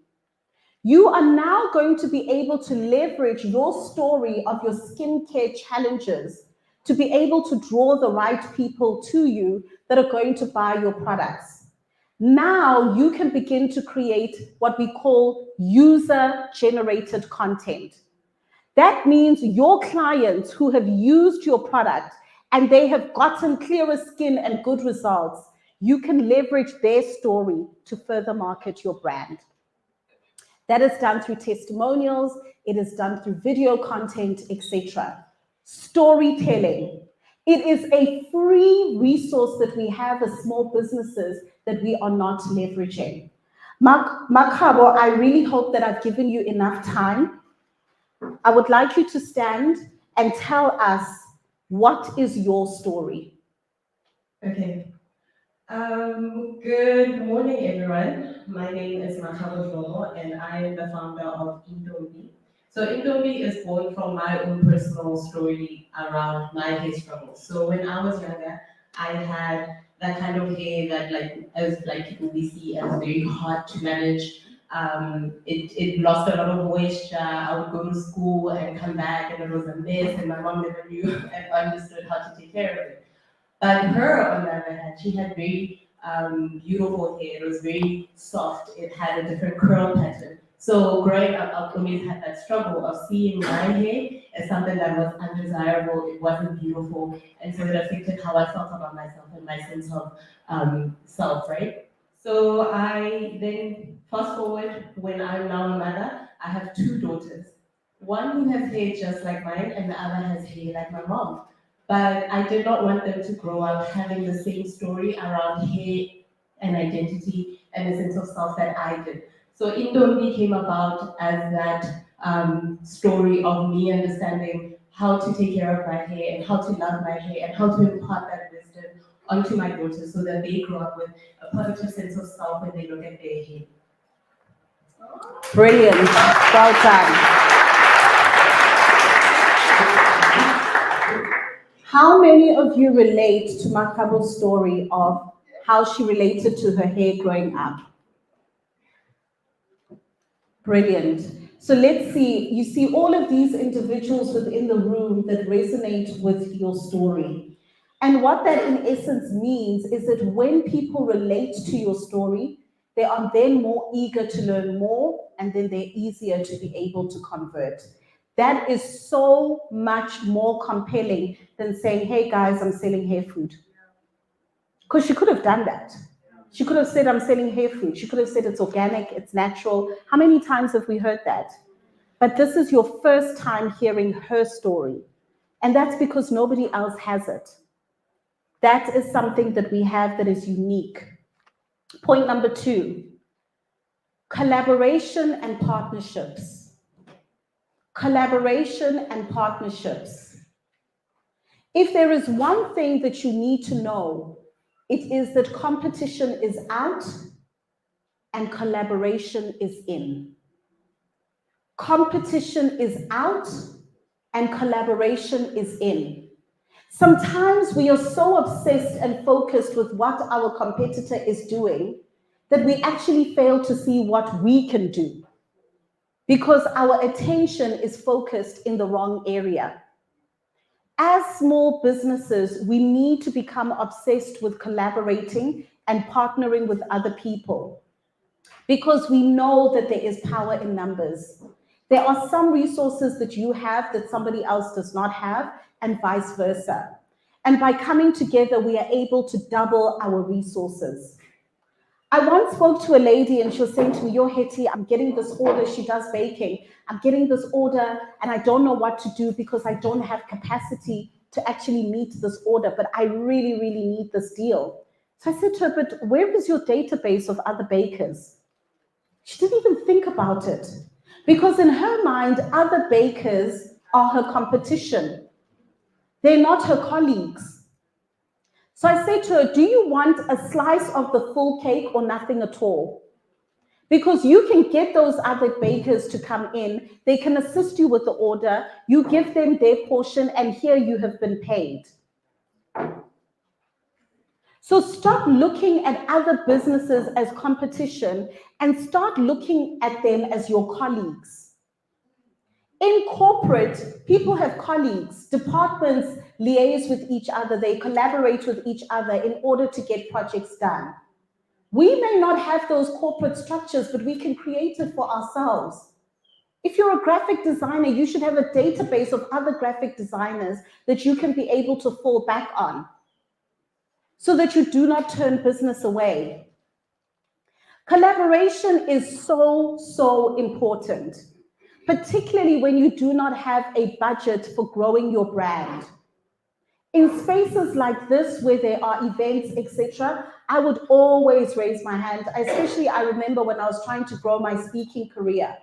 You are now going to be able to leverage your story of your skincare challenges to be able to draw the right people to you that are going to buy your products. Now you can begin to create what we call user-generated content. That means your clients who have used your product and they have gotten clearer skin and good results, you can leverage their story to further market your brand. That is done through testimonials, it is done through video content, etc. Storytelling. It is a free resource that we have as small businesses that we are not leveraging. Makabo, I really hope that I've given you enough time. I would like you to stand and tell us, what is your story? Okay. Good morning, everyone. My name is Makabo Jomo, and I am the founder of Indomie. So Indomie is born from my own personal story around my hair struggles. So when I was younger, I had that kind of hair that, as people we see as very hard to manage. It lost a lot of moisture. I would go to school and come back, and it was a mess, and my mom never knew and understood how to take care of it. But her, on the other hand, she had very beautiful hair. It was very soft. It had a different curl pattern. So growing up, I've always had that struggle of seeing my hair as something that was undesirable. It wasn't beautiful, and so it affected how I felt about myself and my sense of self, right? So I then fast forward when I'm now a mother. I have two daughters. One who has hair just like mine, and the other has hair like my mom. But I did not want them to grow up having the same story around hair and identity and a sense of self that I did. So Indomie came about as that story of me understanding how to take care of my hair and how to love my hair and how to impart that wisdom onto my daughters so that they grow up with a positive sense of self when they look at their hair. Brilliant. Well done. How many of you relate to Makabo's story of how she related to her hair growing up? Brilliant. So let's see, you see all of these individuals within the room that resonate with your story. And what that in essence means is that when people relate to your story, they are then more eager to learn more, and then they're easier to be able to convert. That is so much more compelling than saying, hey guys, I'm selling hair food. Because she could have done that. She could have said, I'm selling hair food. She could have said, it's organic, it's natural. How many times have we heard that? But this is your first time hearing her story. And that's because nobody else has it. That is something that we have that is unique. Point number 2, collaboration and partnerships. Collaboration and partnerships. If there is one thing that you need to know, it is that competition is out and collaboration is in. Competition is out and collaboration is in. Sometimes we are so obsessed and focused with what our competitor is doing that we actually fail to see what we can do, because our attention is focused in the wrong area. As small businesses, we need to become obsessed with collaborating and partnering with other people, because we know that there is power in numbers. There are some resources that you have that somebody else does not have, and vice versa. And by coming together, we are able to double our resources. I once spoke to a lady and she was saying to me, "Yo, Hetty, I'm getting this order." She does baking. "I'm getting this order and I don't know what to do because I don't have capacity to actually meet this order, but I really, really need this deal." So I said to her, "But where is your database of other bakers?" She didn't even think about it because in her mind, other bakers are her competition. They're not her colleagues. So I said to her, "Do you want a slice of the full cake or nothing at all? Because you can get those other bakers to come in, they can assist you with the order, you give them their portion, and here you have been paid." So stop looking at other businesses as competition and start looking at them as your colleagues. In corporate, people have colleagues, departments liaise with each other, they collaborate with each other in order to get projects done. We may not have those corporate structures, but we can create it for ourselves. If you're a graphic designer, you should have a database of other graphic designers that you can be able to fall back on so that you do not turn business away. Collaboration is so, so important, particularly when you do not have a budget for growing your brand. In spaces like this where there are events, etc., I would always raise my hand, especially I remember when I was trying to grow my speaking career.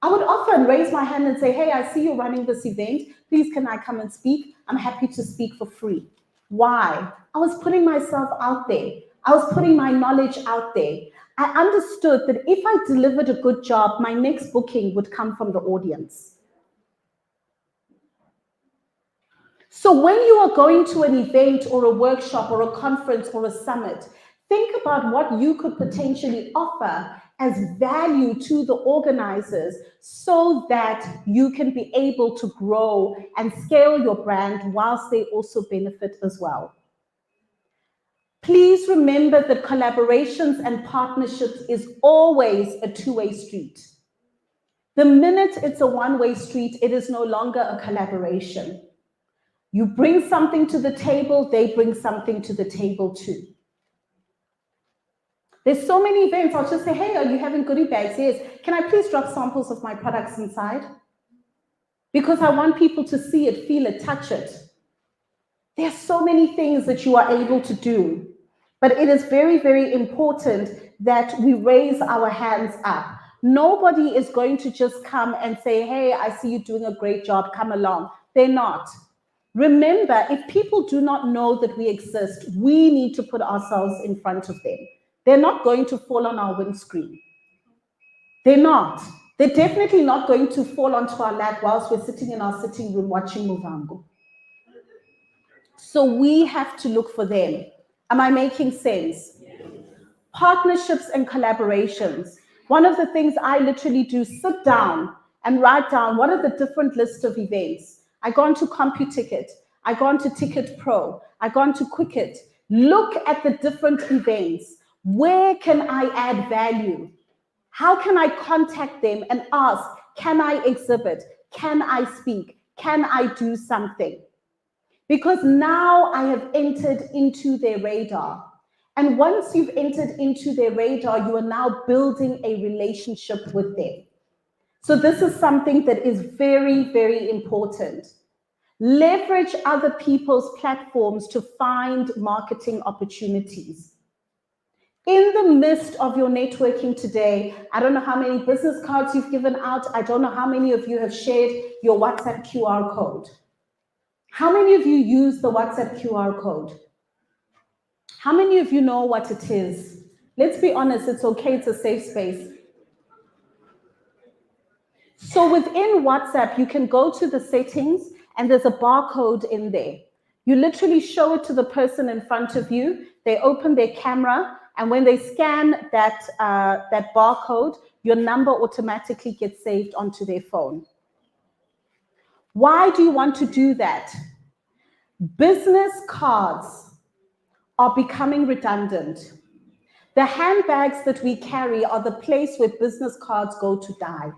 I would often raise my hand and say, "Hey, I see you're running this event. Please, can I come and speak? I'm happy to speak for free." Why? I was putting myself out there. I was putting my knowledge out there. I understood that if I delivered a good job, my next booking would come from the audience. So when you are going to an event or a workshop or a conference or a summit, think about what you could potentially offer as value to the organizers so that you can be able to grow and scale your brand whilst they also benefit as well. Please remember that collaborations and partnerships is always a two-way street. The minute it's a one-way street, it is no longer a collaboration. You bring something to the table, they bring something to the table too. There's so many events, I'll just say, "Hey, are you having goodie bags?" "Yes." "Can I please drop samples of my products inside?" Because I want people to see it, feel it, touch it. There's so many things that you are able to do, but it is very, very important that we raise our hands up. Nobody is going to just come and say, "Hey, I see you doing a great job, come along." They're not. Remember, if people do not know that we exist, we need to put ourselves in front of them. They're not going to fall on our windscreen. They're not. They're definitely not going to fall onto our lap whilst we're sitting in our sitting room watching Muvango. So we have to look for them. Am I making sense? Partnerships and collaborations. One of the things I literally do, sit down and write down what are the different lists of events. I go onto CompuTicket, I go onto Ticket Pro, I go onto Quicket. Look at the different events. Where can I add value? How can I contact them and ask, can I exhibit? Can I speak? Can I do something? Because now I have entered into their radar. And once you've entered into their radar, you are now building a relationship with them. So this is something that is very, very important. Leverage other people's platforms to find marketing opportunities. In the midst of your networking today, I don't know how many business cards you've given out. I don't know how many of you have shared your WhatsApp QR code. How many of you use the WhatsApp QR code? How many of you know what it is? Let's be honest, it's okay, it's a safe space. So within WhatsApp, you can go to the settings and there's a barcode in there. You literally show it to the person in front of you, they open their camera, and when they scan that barcode, your number automatically gets saved onto their phone. Why do you want to do that? Business cards are becoming redundant. The handbags that we carry are the place where business cards go to die.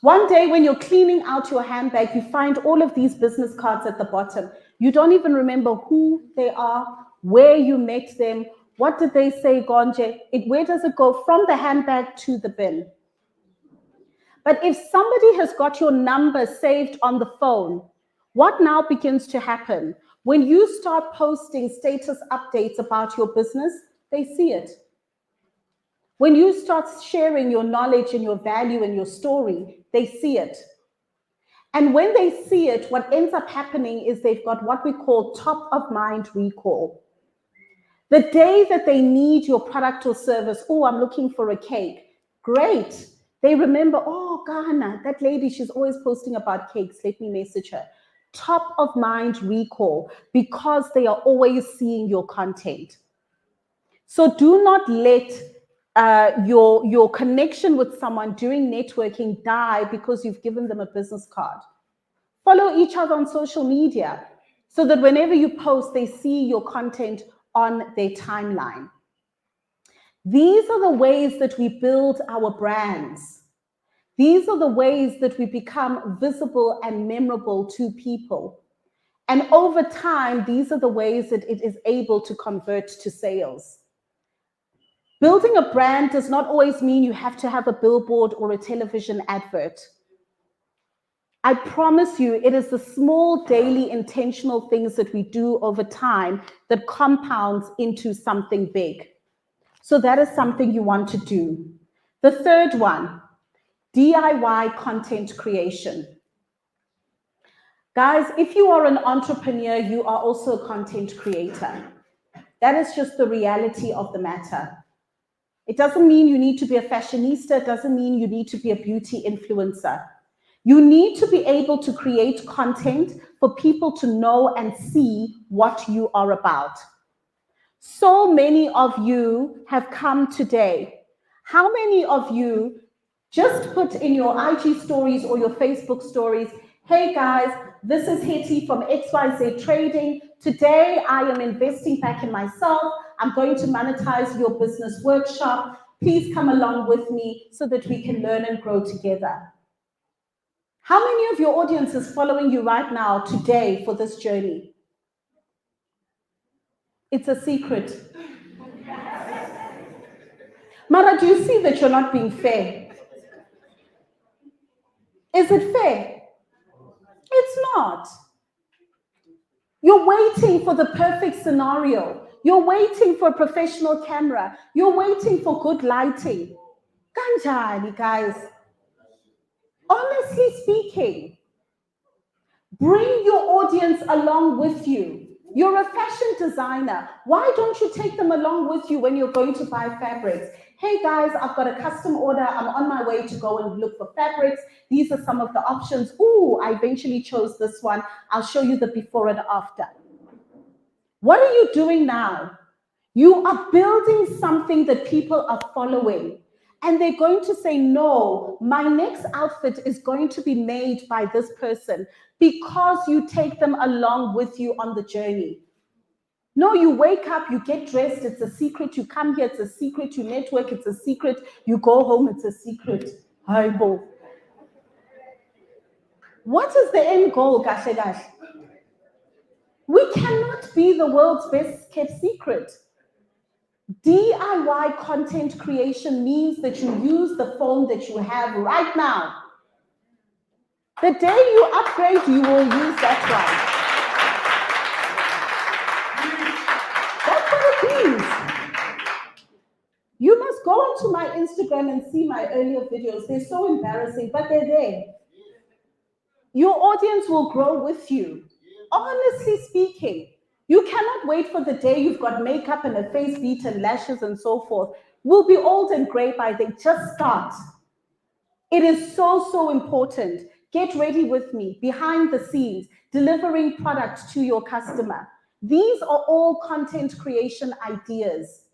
One day when you're cleaning out your handbag, you find all of these business cards at the bottom. You don't even remember who they are, where you met them, What did they say, Gonje? Where does it go? From the handbag to the bin. But if somebody has got your number saved on the phone, what now begins to happen? When you start posting status updates about your business, they see it. When you start sharing your knowledge and your value and your story, they see it. And when they see it, what ends up happening is they've got what we call top of mind recall. The day that they need your product or service, oh, I'm looking for a cake. Great. They remember, oh, Ghana, that lady, she's always posting about cakes. Let me message her. Top of mind recall, because they are always seeing your content. So do not let your connection with someone during networking die because you've given them a business card. Follow each other on social media so that whenever you post, they see your content on their timeline. These are the ways that we build our brands. These are the ways that we become visible and memorable to people. And over time, these are the ways that it is able to convert to sales. Building a brand does not always mean you have to have a billboard or a television advert. I promise you, it is the small daily intentional things that we do over time that compounds into something big. So that is something you want to do. The third one, DIY content creation. Guys, if you are an entrepreneur, you are also a content creator. That is just the reality of the matter. It doesn't mean you need to be a fashionista. It doesn't mean you need to be a beauty influencer. You need to be able to create content for people to know and see what you are about. So many of you have come today. How many of you just put in your IG stories or your Facebook stories, hey guys, this is Hetty from XYZ Trading. Today I am investing back in myself. I'm going to monetize your business workshop. Please come along with me so that we can learn and grow together. How many of your audience is following you right now today for this journey? It's a secret. Mara, do you see that you're not being fair? Is it fair? It's not. You're waiting for the perfect scenario. You're waiting for a professional camera. You're waiting for good lighting. Kanjani, guys. Honestly speaking, bring your audience along with you. You're a fashion designer. Why don't you take them along with you when you're going to buy fabrics? Hey guys, I've got a custom order. I'm on my way to go and look for fabrics. These are some of the options. Ooh, I eventually chose this one. I'll show you the before and after. What are you doing now? You are building something that people are following. And they're going to say, no, my next outfit is going to be made by this person, because you take them along with you on the journey. No, you wake up, you get dressed, it's a secret. You come here, it's a secret. You network, it's a secret. You go home, it's a secret. Haibo. What is the end goal, Kahle Kahle? We cannot be the world's best kept secret. DIY content creation means that you use the phone that you have right now. The day you upgrade, you will use that one. That's what it means. You must go onto my Instagram and see my earlier videos. They're so embarrassing, but they're there. Your audience will grow with you. Honestly speaking, you cannot wait for the day you've got makeup and a face beat and lashes and so forth. We'll be old and gray by then. Just start. It is so, so important. Get ready with me, behind the scenes, delivering products to your customer. These are all content creation ideas.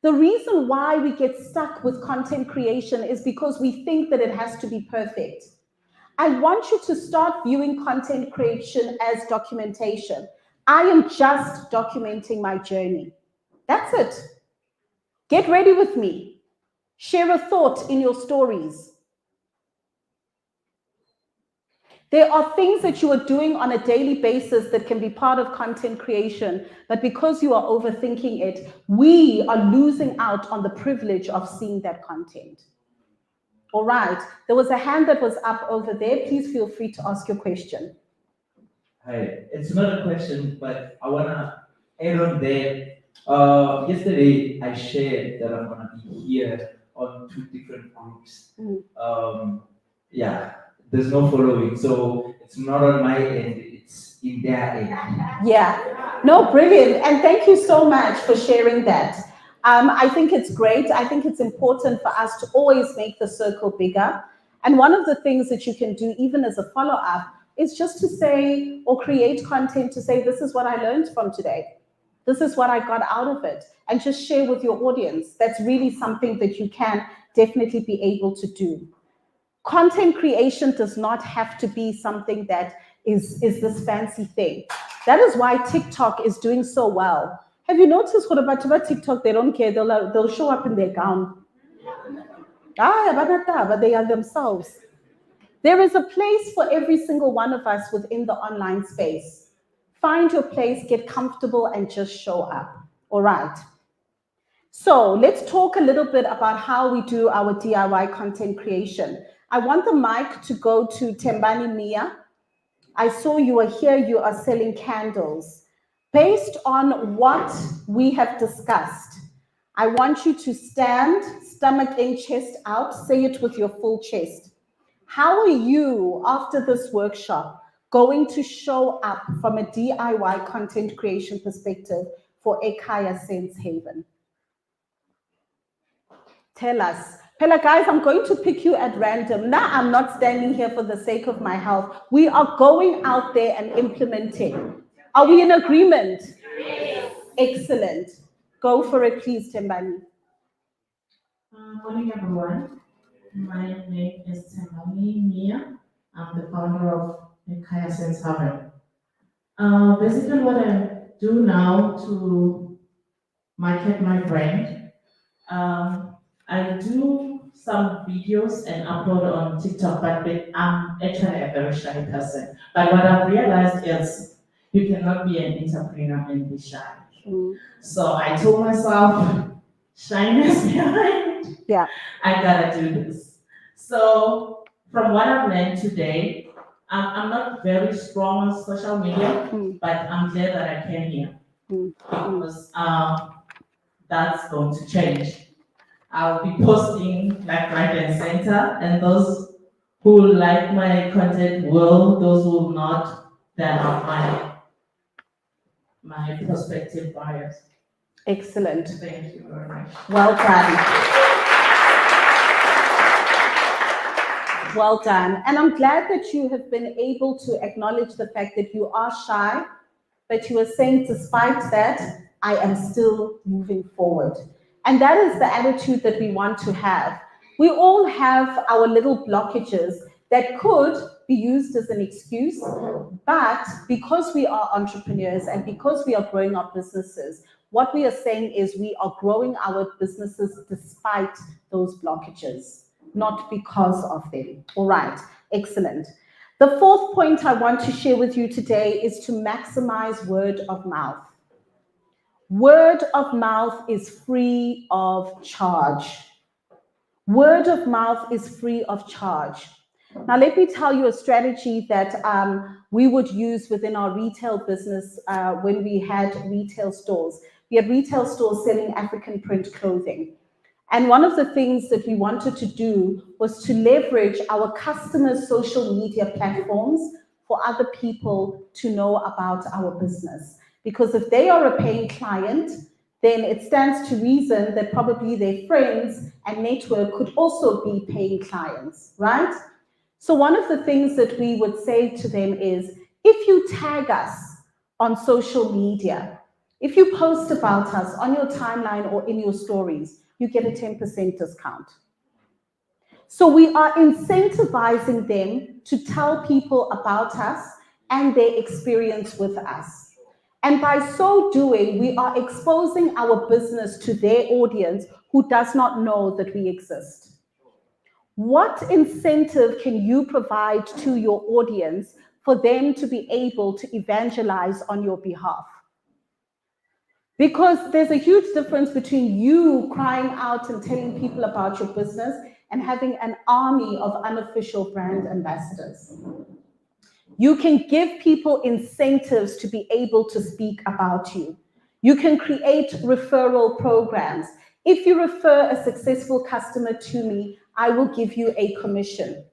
The reason why we get stuck with content creation is because we think that it has to be perfect. I want you to start viewing content creation as documentation. I am just documenting my journey. That's it. Get ready with me. Share a thought in your stories. There are things that you are doing on a daily basis that can be part of content creation, but because you are overthinking it, we are losing out on the privilege of seeing that content. All right, there was a hand that was up over there. Please feel free to ask your question. Hi, it's not a question, but I wanna add on there. Yesterday I shared that I'm gonna be here on 2 different groups. Yeah, there's no following, so it's not on my end, it's in their end. Yeah, no, brilliant. And thank you so much for sharing that. I think it's great. I think it's important for us to always make the circle bigger. And one of the things that you can do, even as a follow-up, is just to say or create content to say, this is what I learned from today. This is what I got out of it. And just share with your audience. That's really something that you can definitely be able to do. Content creation does not have to be something that is this fancy thing. That is why TikTok is doing so well. Have you noticed what about TikTok? They don't care. They'll show up in their gown. But they are themselves. There is a place for every single one of us within the online space. Find your place, get comfortable, and just show up. All right. So let's talk a little bit about how we do our DIY content creation. I want the mic to go to Tembani Mia. I saw you are here, you are selling candles. Based on what we have discussed, I want you to stand, stomach in, chest out, say it with your full chest. How are you, after this workshop, going to show up from a DIY content creation perspective for Ekaya Sense Haven? Tell us. Pella, guys, I'm going to pick you at random. Now, I'm not standing here for the sake of my health. We are going out there and implementing. Are we in agreement? Yes. Excellent. Go for it, please, Tembani. Morning, everyone. My name is Tembani Mia. I'm the founder of Ekaya Sense Haven. Basically, what I do now to market my brand, I do some videos and upload on TikTok, but I'm actually a very shy person. But what I've realized is you cannot be an entrepreneur and be shy. So I told myself, shyness behind. Yeah. I gotta do this. So from what I've learned today, I'm not very strong on social media, but I'm glad that I came here because that's going to change. I'll be posting like right and center, and those who like my content will, those who will not, then are my prospective buyers. Excellent. Thank you very much. Well done. Well done. And I'm glad that you have been able to acknowledge the fact that you are shy, but you are saying, despite that, I am still moving forward. And that is the attitude that we want to have. We all have our little blockages that could be used as an excuse, but because we are entrepreneurs and because we are growing our businesses, what we are saying is we are growing our businesses despite those blockages, not because of them. All right, excellent. The fourth point I want to share with you today is to maximize word of mouth. Word of mouth is free of charge. Word of mouth is free of charge. Now, let me tell you a strategy that we would use within our retail business when we had retail stores. We had retail stores selling African print clothing. And one of the things that we wanted to do was to leverage our customers' social media platforms for other people to know about our business. Because if they are a paying client, then it stands to reason that probably their friends and network could also be paying clients, right? So one of the things that we would say to them is, if you tag us on social media, if you post about us on your timeline or in your stories, you get a 10% discount. So we are incentivizing them to tell people about us and their experience with us. And by so doing, we are exposing our business to their audience who does not know that we exist. What incentive can you provide to your audience for them to be able to evangelize on your behalf? Because there's a huge difference between you crying out and telling people about your business and having an army of unofficial brand ambassadors. You can give people incentives to be able to speak about you. You can create referral programs. If you refer a successful customer to me, I will give you a commission.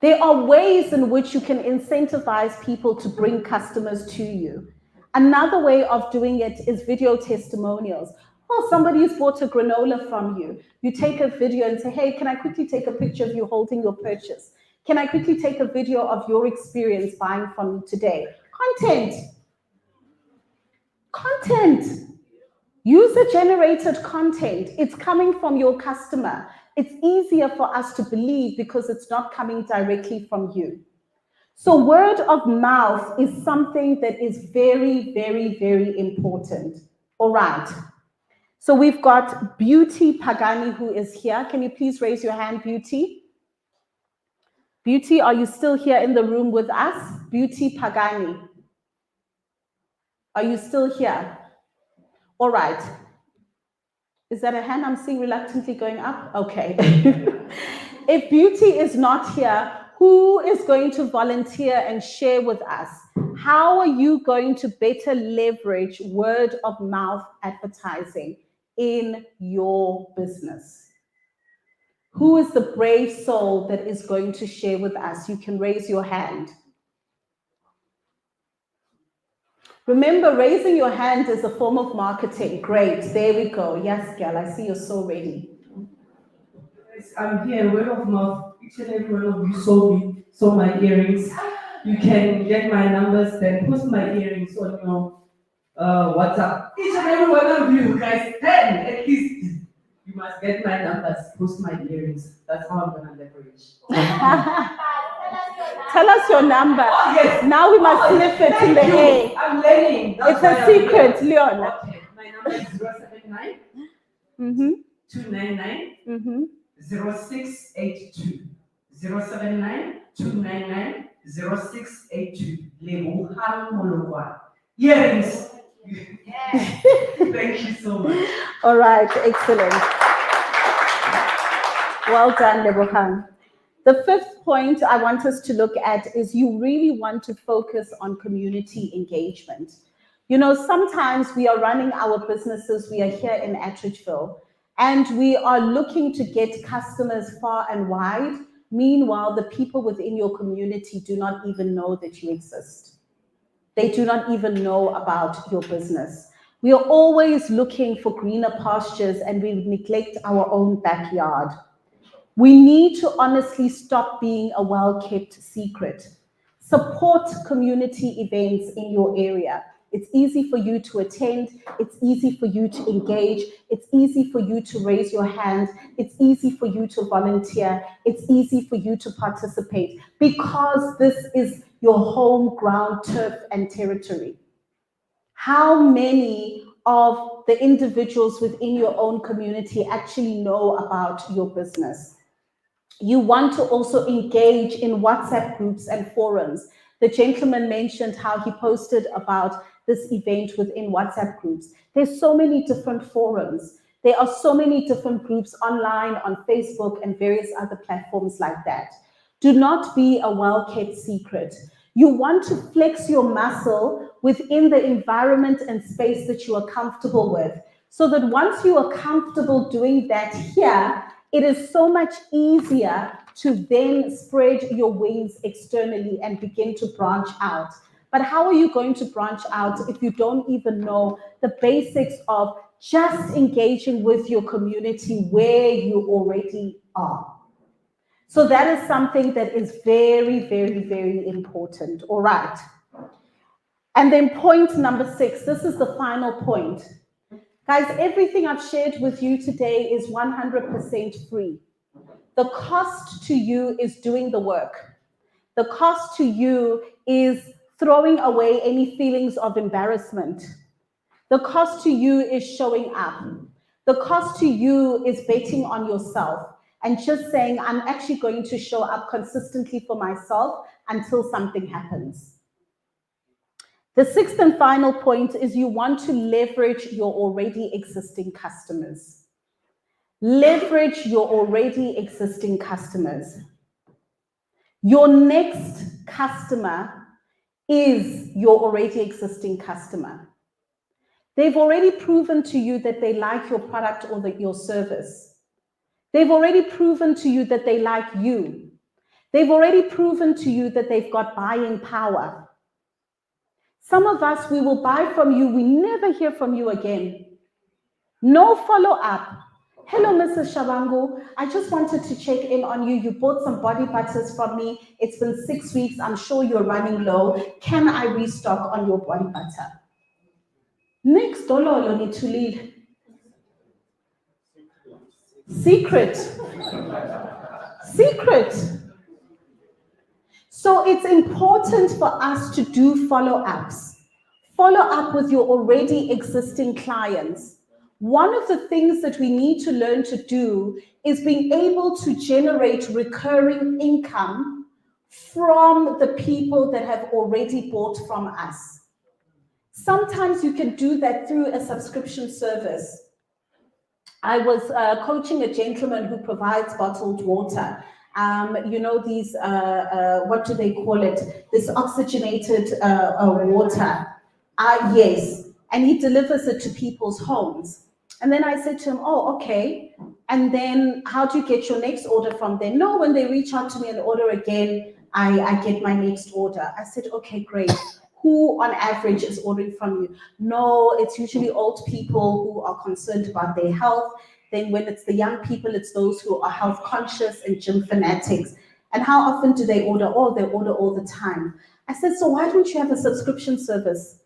There are ways in which you can incentivize people to bring customers to you. Another way of doing it is video testimonials. Oh, somebody has bought a granola from you. You take a video and say, hey, can I quickly take a picture of you holding your purchase? Can I quickly take a video of your experience buying from me today? Content. Content. User-generated content. It's coming from your customer. It's easier for us to believe because it's not coming directly from you. So word of mouth is something that is very, very, very important. All right. So we've got Beauty Pagani who is here. Can you please raise your hand, Beauty? Beauty, are you still here in the room with us? Beauty Pagani. Are you still here? All right. Is that a hand I'm seeing reluctantly going up? Okay. If Beauty is not here, who is going to volunteer and share with us? How are you going to better leverage word of mouth advertising in your business? Who is the brave soul that is going to share with us? You can raise your hand. Remember, raising your hand is a form of marketing. Great, there we go. Yes, girl, I see you're so ready. Yes, I'm here, word of mouth. Each and every one of you saw my earrings. You can get my numbers, then post my earrings on your WhatsApp. Each and every one of you guys, 10 at least. You must get my numbers, post my earrings. That's how I'm gonna leverage. Tell us your number. Oh, yes. Now we must sniff it in the air. I'm learning. It's a secret, Leon. Okay, my number is 079 Mm-hmm. 299 0682. 079 299 0682. Lebohang Molokwane. Earrings. Thank you so much. All right, excellent. Well done, Lebohang. The fifth point I want us to look at is you really want to focus on community engagement. You know, sometimes we are running our businesses, we are here in Atteridgeville, and we are looking to get customers far and wide. Meanwhile, the people within your community do not even know that you exist. They do not even know about your business. We are always looking for greener pastures and we neglect our own backyard. We need to honestly stop being a well-kept secret. Support community events in your area. It's easy for you to attend. It's easy for you to engage. It's easy for you to raise your hand. It's easy for you to volunteer. It's easy for you to participate because this is your home ground, turf, and territory. How many of the individuals within your own community actually know about your business? You want to also engage in WhatsApp groups and forums. The gentleman mentioned how he posted about this event within WhatsApp groups. There's so many different forums. There are so many different groups online on Facebook and various other platforms like that. Do not be a well-kept secret. You want to flex your muscle within the environment and space that you are comfortable with, so that once you are comfortable doing that here, it is so much easier to then spread your wings externally and begin to branch out. But how are you going to branch out if you don't even know the basics of just engaging with your community where you already are? So that is something that is very, very, very important. All right. And then point number 6, this is the final point. Guys, everything I've shared with you today is 100% free. The cost to you is doing the work. The cost to you is throwing away any feelings of embarrassment. The cost to you is showing up. The cost to you is betting on yourself. and just saying, I'm actually going to show up consistently for myself until something happens. The sixth and final point is you want to leverage your already existing customers. Leverage your already existing customers. Your next customer is your already existing customer. They've already proven to you that they like your product or your service. They've already proven to you that they like you. They've already proven to you that they've got buying power. Some of us, we will buy from you, we never hear from you again. No follow-up. Hello, Mrs. Shabangu. I just wanted to check in on you. You bought some body butters from me. It's been 6 weeks. I'm sure you're running low. Can I restock on your body butter? Next, dollar nitulile. Secret. Secret. So it's important for us to do follow-ups. Follow up with your already existing clients. One of the things that we need to learn to do is being able to generate recurring income from the people that have already bought from us. Sometimes you can do that through a subscription service. I was coaching a gentleman who provides bottled water. You know, these, what do they call it? This oxygenated water. Yes, and he delivers it to people's homes. And then I said to him, oh, okay. And then how do you get your next order from them? No, when they reach out to me and order again, I get my next order. I said, okay, great. Who on average is ordering from you? No, it's usually old people who are concerned about their health. Then when it's the young people, it's those who are health conscious and gym fanatics. And how often do they order? Oh, they order all the time. I said, so why don't you have a subscription service?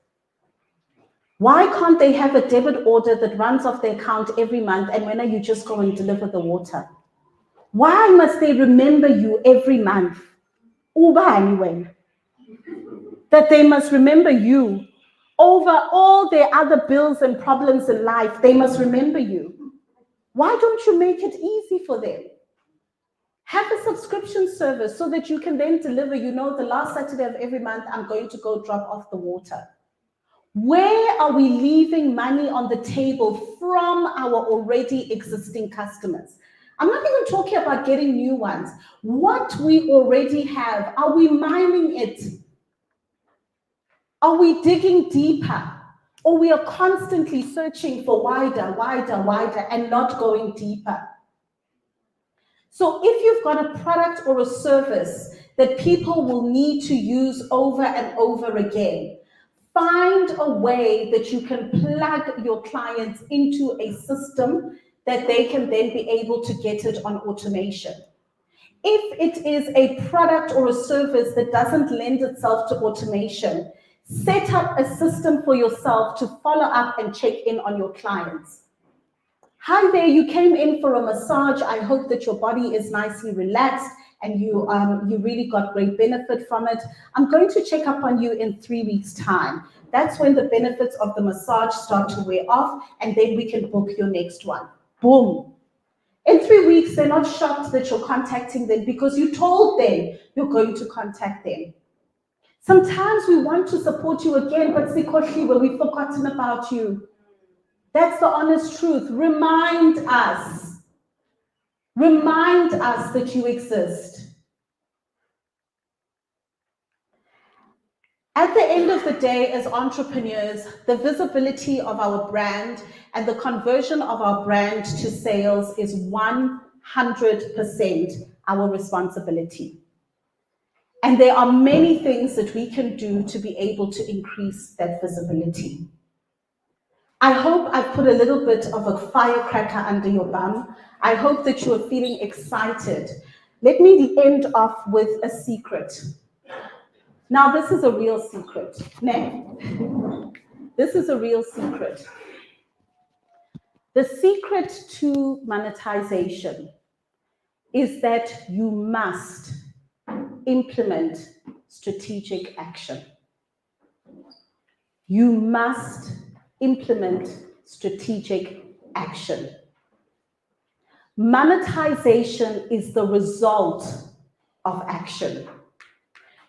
Why can't they have a debit order that runs off their account every month and when you just go and deliver the water? Why must they remember you every month? Uba anyway. That they must remember you over all their other bills and problems in life. They must remember you. Why don't you make it easy for them? Have a subscription service so that you can then deliver, you know, the last Saturday of every month, I'm going to go drop off the water. Where are we leaving money on the table from our already existing customers? I'm not even talking about getting new ones. What we already have, are we mining it? Are we digging deeper? Or we are constantly searching for wider, wider, wider, and not going deeper? So if you've got a product or a service that people will need to use over and over again, find a way that you can plug your clients into a system that they can then be able to get it on automation. If it is a product or a service that doesn't lend itself to automation, set up a system for yourself to follow up and check in on your clients. Hi there, you came in for a massage. I hope that your body is nicely relaxed and you really got great benefit from it. I'm going to check up on you in 3 weeks' time. That's when the benefits of the massage start to wear off, and then we can book your next one. Boom. In 3 weeks, they're not shocked that you're contacting them because you told them you're going to contact them. Sometimes we want to support you again, but Sikotliwe, we've forgotten about you. That's the honest truth. Remind us. Remind us that you exist. At the end of the day, as entrepreneurs, the visibility of our brand and the conversion of our brand to sales is 100% our responsibility. And there are many things that we can do to be able to increase that visibility. I hope I've put a little bit of a firecracker under your bum. I hope that you are feeling excited. Let me end off with a secret. Now, this is a real secret. This is a real secret. The secret to monetization is that you must implement strategic action. You must implement strategic action. Monetization is the result of action.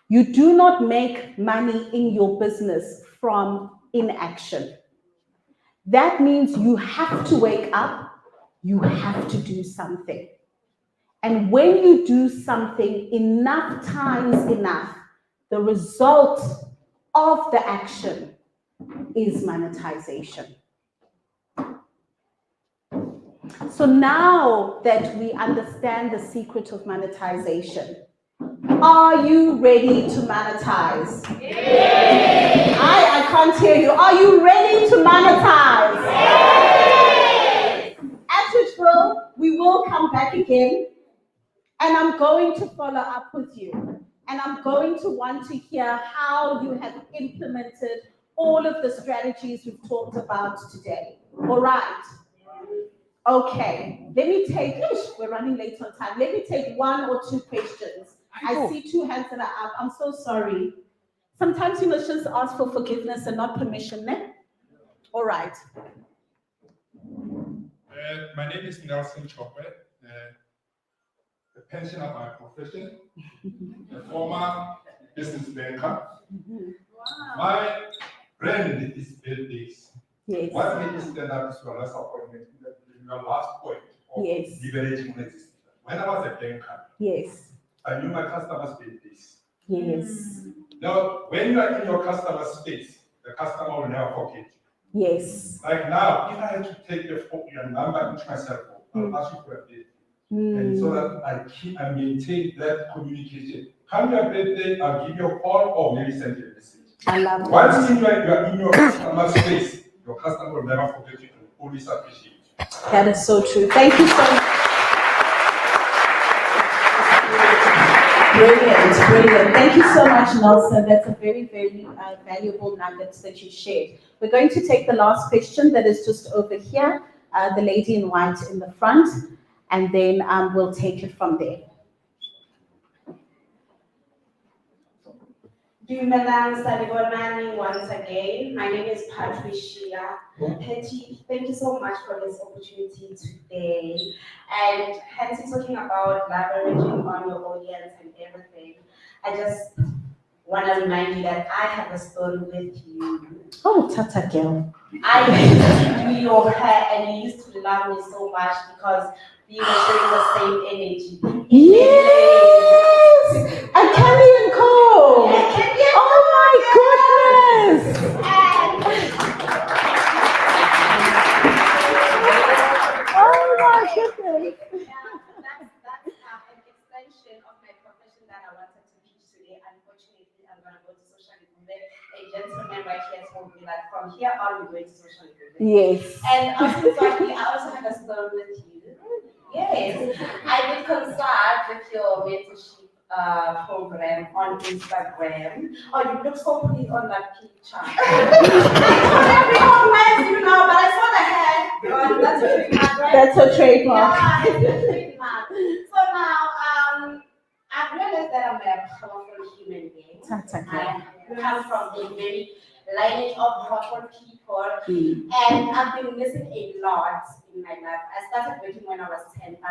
You do not make money in your business from inaction. That means you have to wake up, you have to do something. And when you do something enough times enough, the result of the action is monetization. So now that we understand the secret of monetization, are you ready to monetize? Yes. I can't hear you. Are you ready to monetize? Yes. Atteridgeville, we will come back again, and I'm going to follow up with you. And I'm going to want to hear how you have implemented all of the strategies we've talked about today. All right. Okay, let me take, we're running late on time. Let me take 1 or 2 questions. I see 2 hands that are up. I'm so sorry. Sometimes you must just ask for forgiveness and not permission, ne? All right. My name is Nelson Chopper, a pensioner by profession, a former business banker. Wow. My brand is birthdays. Yes. What made me stand up is your last appointment, your last point of yes. liberating existence. When I was a banker, yes. I knew my customers' birthdays. Yes. Now, when you are in your customer space, the customer will never forget you. Yes. Like now, if I had to take your number into my cell phone, I'll ask you for a birthday. And so that I maintain that communication. Come your birthday, I'll give you a call or maybe send you a message. I love that. Once you are in your customer space, your customer will never forget you and always appreciate you. That is so true. Thank you so much. Brilliant, brilliant. Thank you so much, Nelson. That's a very, very valuable nugget that you shared. We're going to take the last question that is just over here, the lady in white in the front, and then we'll take it from there. Dumelang Sanibonani once again. My name is Patricia. Hetty, thank you so much for this opportunity today. And Hetty talking about leveraging on your audience and everything. I just want to remind you that I have a story with you. Oh, Tata girl. I used to do your hair and you used to love me so much because we were sharing the same energy. Yes! A Kelly and Co! Oh my goodness! Oh my goodness! That's an extension of my profession that I wanted to teach today. Unfortunately, I'm going to go to social media. A gentleman right here told me that from here on, we're going to social media. Yes. And I also have a story with you. Yes. I did consult with your mentorship program on Instagram. Oh, you look so pretty on that picture. I recognize you now, but I saw the hair. Oh, that's a trademark, right? That's a trademark. Yeah, it's a trademark. So now, I've realized that I'm a powerful human being. I come from a very lineage of powerful people, and I've been missing a lot in my life. I started working when I was 10, but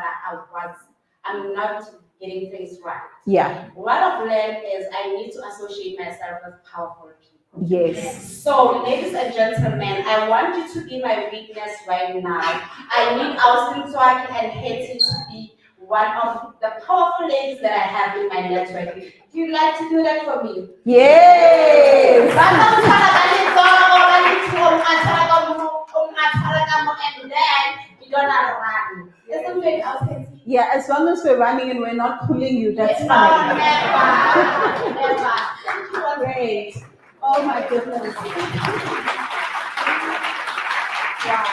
I'm not getting things right. Yeah. What I've learned is I need to associate myself with powerful people. Yes. So, ladies and gentlemen, I want you to be my witness right now. I need Austin Swaki and Hetty to be one of the powerful ladies that I have in my network. Do you like to do that for me? Yes. And then you don't have run. Isn't it, Austin? Yeah, as long as we're running and we're not pulling you, that's No, fine. never. Great. Oh my goodness. Wow.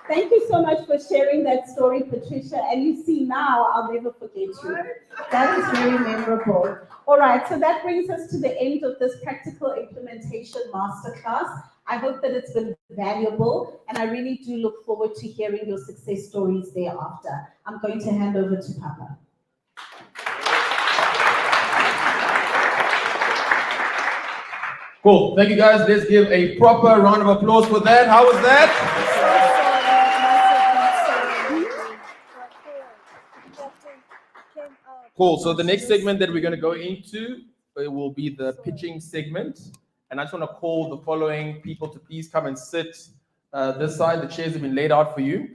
Thank you so much for sharing that story, Patricia. And you see now, I'll never forget you. That is very memorable. All right, so that brings us to the end of this practical implementation masterclass. I hope that it's been valuable, and I really do look forward to hearing your success stories thereafter. I'm going to hand over to Papa. Cool. Thank you, guys. Let's give a proper round of applause for that. How was that? Cool. So the next segment that we're going to go into will be the pitching segment. And I just want to call the following people to please come and sit this side. The chairs have been laid out for you.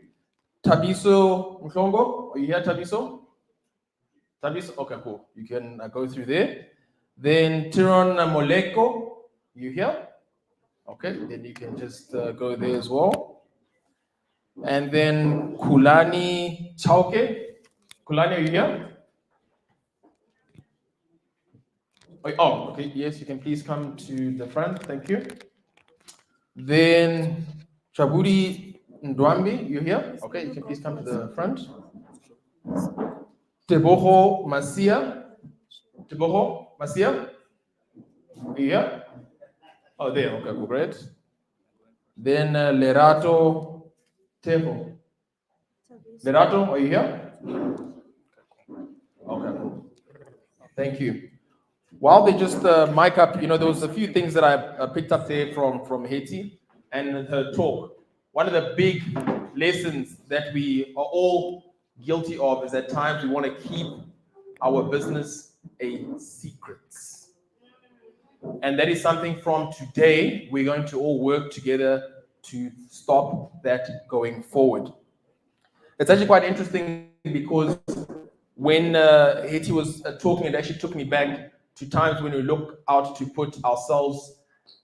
Tabiso Mhlongo, are you here, Tabiso? Tabiso, okay, cool. You can go through there. Then Tiron Moleko, you here? Okay, then you can just go there as well. And then Kulani Chauke. Kulani, are you here? Oh, okay, yes, you can please come to the front, thank you. Then Chabudi Ndwambi, you here? Okay, you can please come to the front. Teboho Masia. Teboho Masia? Are you here? Oh, there, okay, cool, great. Then Lerato Tebo. Lerato, are you here? Okay, cool. Thank you. While they just mic up, there was a few things that I picked up there from Haiti and her talk. One of the big lessons that we are all guilty of is at times we want to keep our business a secret. And that is something from today, we're going to all work together to stop that going forward. It's actually quite interesting because when Haiti was talking, it actually took me back to times when we look out to put ourselves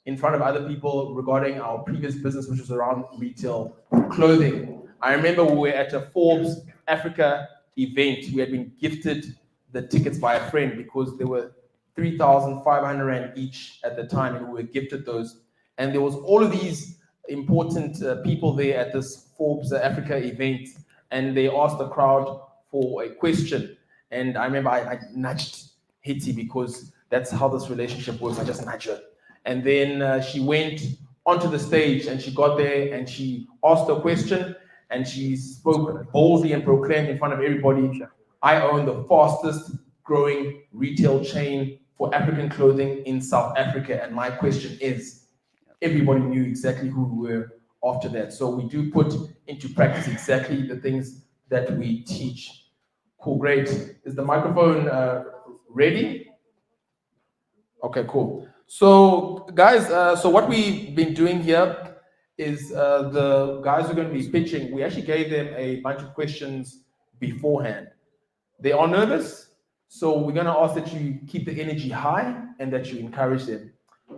in front of other people regarding our previous business, which was around retail clothing. I remember we were at a Forbes Africa event. We had been gifted the tickets by a friend because there were 3,500 Rand each at the time, and we were gifted those. And there was all of these important people there at this Forbes Africa event, and they asked the crowd for a question. And I remember I nudged Hitty because that's how this relationship works. I just nudged her. And then she went onto the stage and she got there and she asked a question and she spoke boldly and proclaimed in front of everybody, I own the fastest growing retail chain for African clothing in South Africa. And my question is, everybody knew exactly who we were after that. So we do put into practice exactly the things that we teach. Cool, great. Is the microphone ready? Okay, cool. So guys, so what we've been doing here is the guys who are going to be pitching, we actually gave them a bunch of questions beforehand. They are nervous, so we're going to ask that you keep the energy high and that you encourage them.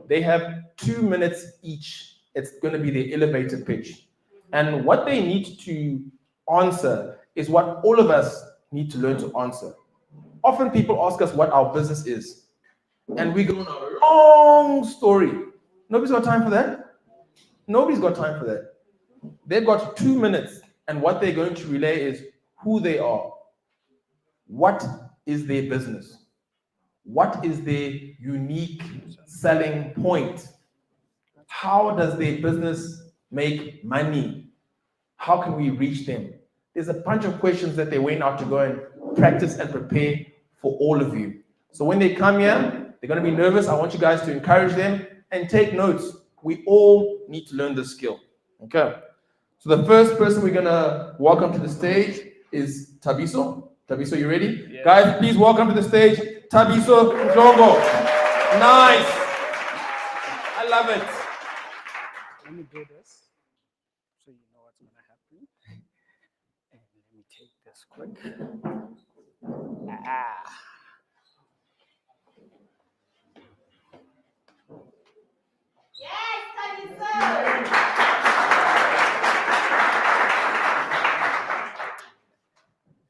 They have 2 minutes each. It's going to be their elevator pitch. And what they need to answer is what all of us need to learn to answer. Often people ask us what our business is. And we go on a long story. Nobody's got time for that. Nobody's got time for that. They've got 2 minutes, and what they're going to relay is who they are. What is their business? What is their unique selling point? How does their business make money? How can we reach them? There's a bunch of questions that they went out to go and practice and prepare for all of you. So when they come here, they're going to be nervous. I want you guys to encourage them and take notes. We all need to learn this skill. Okay. So the first person we're going to welcome to the stage is Tabiso. Tabiso, you ready? Yeah. Guys, please welcome to the stage, Tabiso Mhlongo. Nice. I love it. Let me do this so you know what's going to happen. And let me take this quick.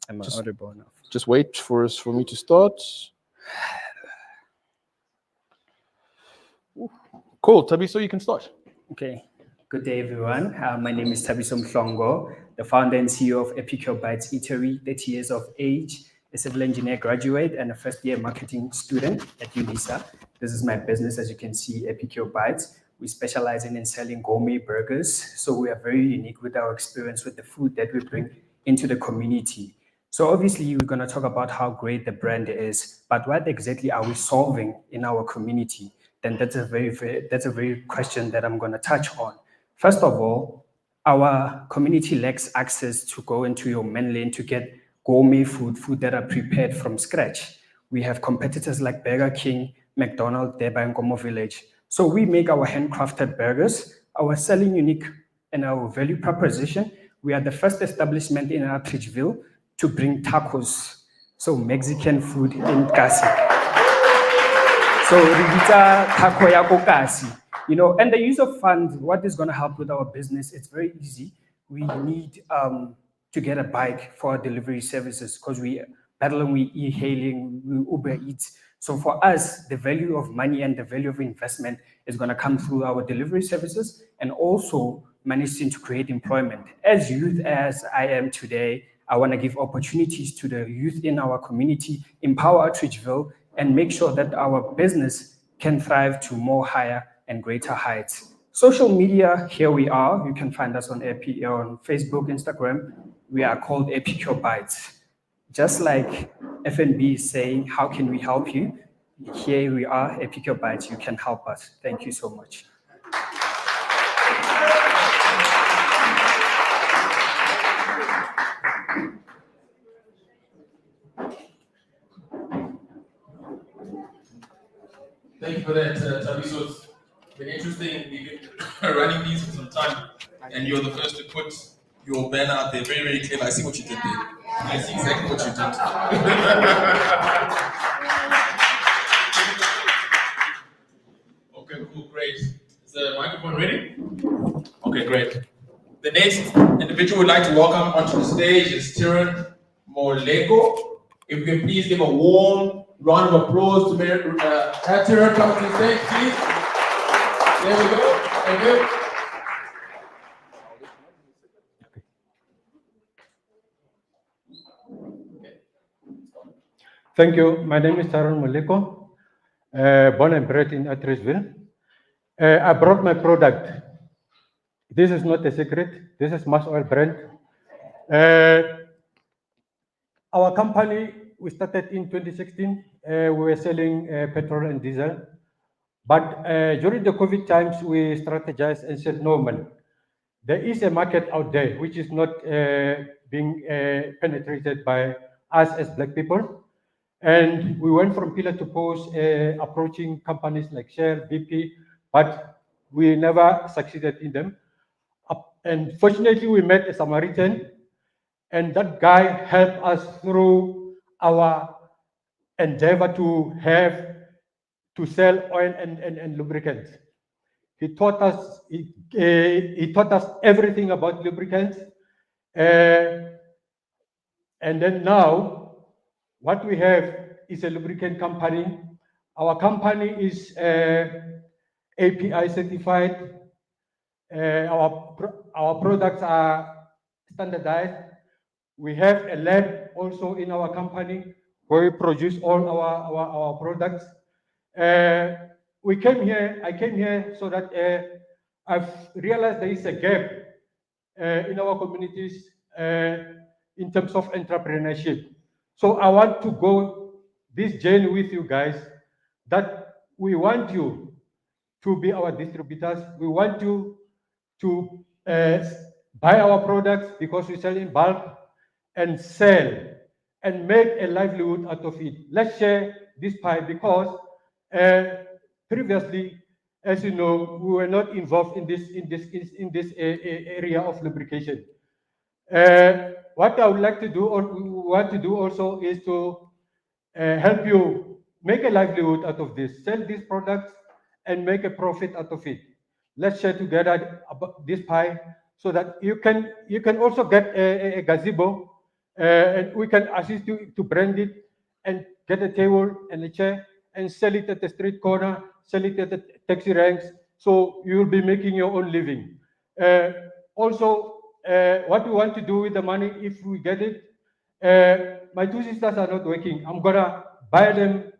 Am I audible enough? Just wait for me to start. Cool, Tabiso, you can start. Okay. Good day, everyone. My name is Tabiso Mhlongo, the founder and CEO of Epicure Bites Eatery, 30 years of age, a civil engineer graduate, and a first-year marketing student at UNISA. This is my business, as you can see, Epicure Bites. We specialize in selling gourmet burgers, so we are very unique with our experience with the food that we bring into the community. So obviously, we're going to talk about how great the brand is, but what exactly are we solving in our community? Then that's a very question that I'm going to touch on. First of all, our community lacks access to go into your main lane to get gourmet food that are prepared from scratch. We have competitors like Burger King, McDonald's, Deba and Gomo Village. So we make our handcrafted burgers, our selling unique and our value proposition. We are the first establishment in Atteridgeville to bring tacos, so Mexican food in Kasi. So Rivita taco ya ko Kasi. You know, and the use of funds, what is going to help with our business? It's very easy. We need to get a bike for our delivery services because we battling with e-hailing, we Uber Eats. So for us, the value of money and the value of investment is going to come through our delivery services and also managing to create employment. As youth as I am today, I want to give opportunities to the youth in our community, empower Atteridgeville, and make sure that our business can thrive to more higher and greater heights. Social media, here we are. You can find us on Facebook, Instagram. We are called Epicure Bites. Just like FNB is saying, how can we help you? Here we are, Epicure Bites. You can help us. Thank you so much. Thank you for that, Tabiso. It's been interesting. We've been running these for some time, and you're the first to put your banner out there. Very, very clever. I see what you did there. I see exactly what you did. Okay, cool, great. Is the microphone ready? Okay, great. The next individual we'd like to welcome onto the stage is Tiran Moleko. If you can please give a warm round of applause to have Tiran come to the stage, please. There we go. Thank you. Thank you. My name is Taran Moleko, born and bred in Atteridgeville. I brought my product. This is not a secret. This is Mass Oil brand. Our company, we started in 2016. We were selling petrol and diesel. But during the COVID times, we strategized and said, no, man, there is a market out there which is not being penetrated by us as Black people. And we went from pillar to post, approaching companies like Shell, BP, but we never succeeded in them. And fortunately, we met a Samaritan, and that guy helped us through our endeavor to sell oil and lubricants. He taught us everything about lubricants. And then now, what we have is a lubricant company. Our company is API certified. Our products are standardized. We have a lab also in our company where we produce all our products. I came here so that I've realized there is a gap in our communities in terms of entrepreneurship. So I want to go this journey with you guys, that we want you to be our distributors. We want you to buy our products because we sell in bulk and sell and make a livelihood out of it. Let's share this pie because previously, as you know, we were not involved in this area of lubrication. What I would like to do, or we want to do also, is to help you make a livelihood out of this, sell these products and make a profit out of it. Let's share together this pie so that you can also get a gazebo, and we can assist you to brand it and get a table and a chair and sell it at the street corner, sell it at the taxi ranks, so you will be making your own living. Also, what we want to do with the money, if we get it, my two sisters are not working. I'm gonna buy them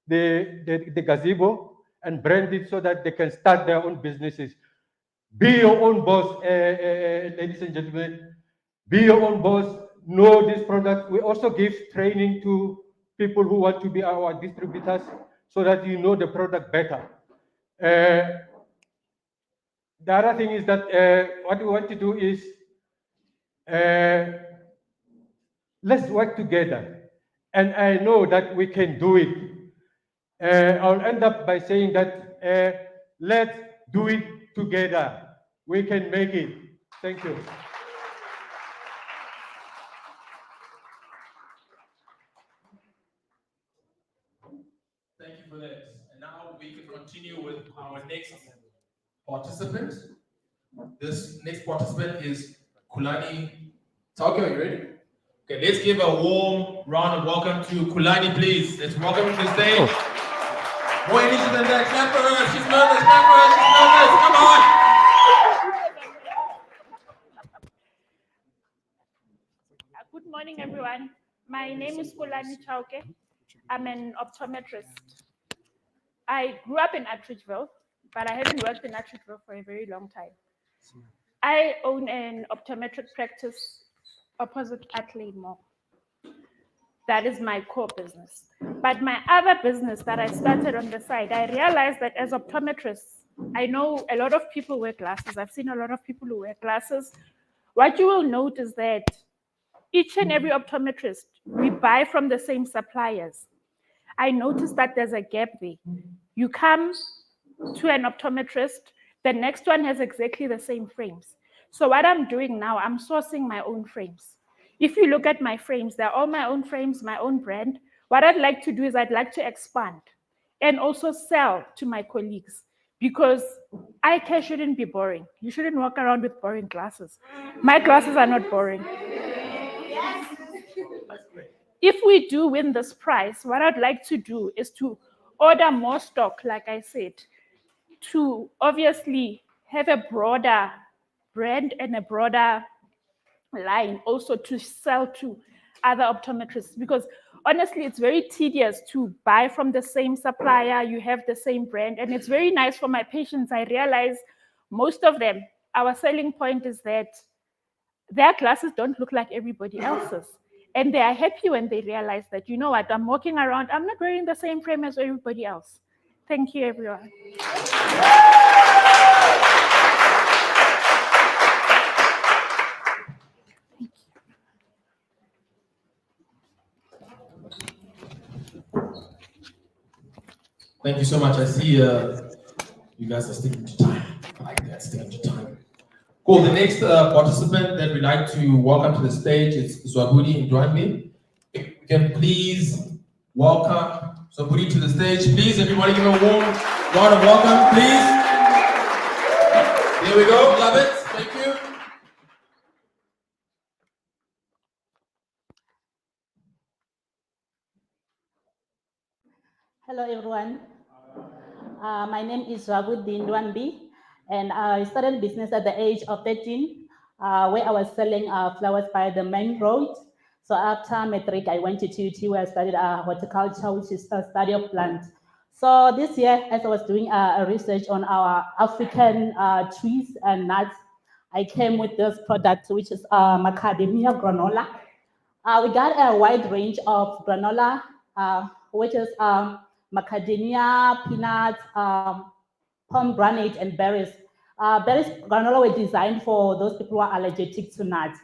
the gazebo and brand it so that they can start their own businesses. Be your own boss, ladies and gentlemen. Be your own boss. Know this product. We also give training to people who want to be our distributors so that you know the product better. The other thing is that what we want to do is let's work together. And I know that we can do it. I'll end up by saying that let's do it together. We can make it. Thank you. Thank you for that. And now we can continue with our next participant. This next participant is Kulani. Tauke, are you ready? Okay, let's give a warm round of welcome to Kulani, please. Let's welcome her to the stage. More energy than that. Clap for her. She's nervous. Clap for her. She's nervous. Come on. Good morning, everyone. My name is Kulani Chauke. I'm an optometrist. I grew up in Atteridgeville, but I haven't worked in Atteridgeville for a very long time. I own an optometric practice opposite Athlete Mall. That is my core business. But my other business that I started on the side, I realized that as optometrists, I know a lot of people wear glasses. I've seen a lot of people who wear glasses. What you will note is that each and every optometrist, we buy from the same suppliers. I noticed that there's a gap there. You come to an optometrist, the next one has exactly the same frames. So what I'm doing now, I'm sourcing my own frames. If you look at my frames, they're all my own frames, my own brand. What I'd like to do is I'd like to expand and also sell to my colleagues, because eye care shouldn't be boring. You shouldn't walk around with boring glasses. My glasses are not boring. If we do win this prize, what I'd like to do is to order more stock, like I said, to obviously have a broader brand and a broader line also to sell to other optometrists, because honestly, it's very tedious to buy from the same supplier, you have the same brand, and it's very nice for my patients. I realize most of them, our selling point is that their glasses don't look like everybody else's. And they are happy when they realize that, you know what, I'm walking around, I'm not wearing the same frame as everybody else. Thank you, everyone. Thank you so much. I see you guys are sticking to time. I like that, sticking to time. Cool. The next participant that we'd like to welcome to the stage is Zwabudi Ndwambi. If we can please welcome Zwabudi to the stage. Please, everybody give a warm round of welcome, please. Here we go. Love it. Thank you. Hello, everyone. My name is Zwabudi Ndwambi, and I started business at the age of 13, where I was selling flowers by the main road. So after matric, I went to TUT where I studied horticulture, which is the study of plants. So this year, as I was doing a research on our African trees and nuts, I came with this product, which is macadamia granola. We got a wide range of granola, which is macadamia, peanuts, pomegranate, and berries. Berries granola were designed for those people who are allergic to nuts.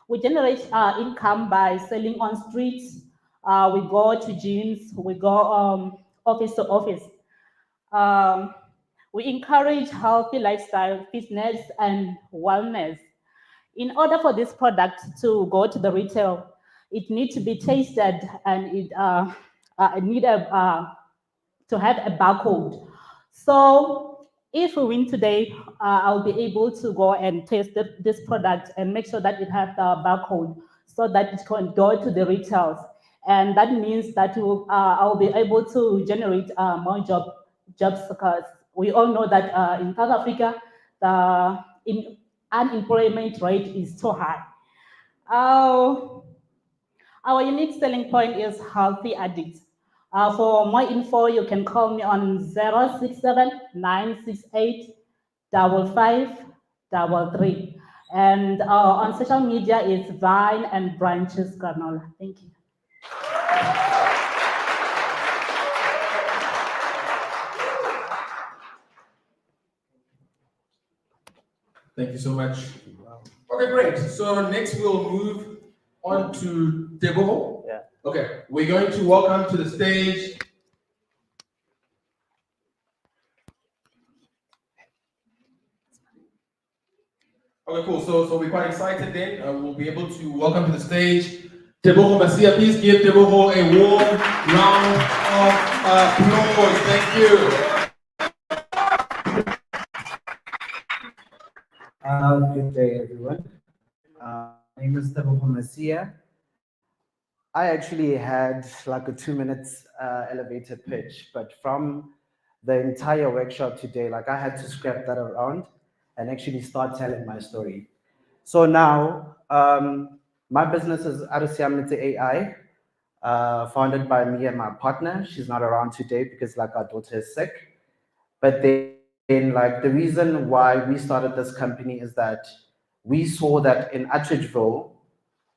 We generate income by selling on streets. We go to gyms, we go office to office. We encourage healthy lifestyle, fitness, and wellness. In order for this product to go to the retail, it needs to be tasted and it need to have a barcode. So if we win today, I'll be able to go and taste this product and make sure that it has the barcode so that it can go to the retails. And that means that I'll be able to generate more jobs, because we all know that in South Africa, the unemployment rate is so high. Our unique selling point is healthy addicts. For more info, you can call me on 067-968-5533. And on social media, it's Vine and Branches Granola. Thank you. Thank you so much. Okay, great. So next we'll move on to Teboho. Yeah. Okay, we're going to welcome to the stage. Okay, cool. So we're quite excited then. We'll be able to welcome to the stage Teboho Masia. Please give Teboho a warm round of applause. Thank you. Good day, everyone. My name is Teboho Masia. I actually had like a 2 minute elevator pitch, but from the entire workshop today, like I had to scrap that around and actually start telling my story. So now, my business is Atteridgeville AI, founded by me and my partner. She's not around today because like our daughter is sick. But then like the reason why we started this company is that we saw that in Atteridgeville,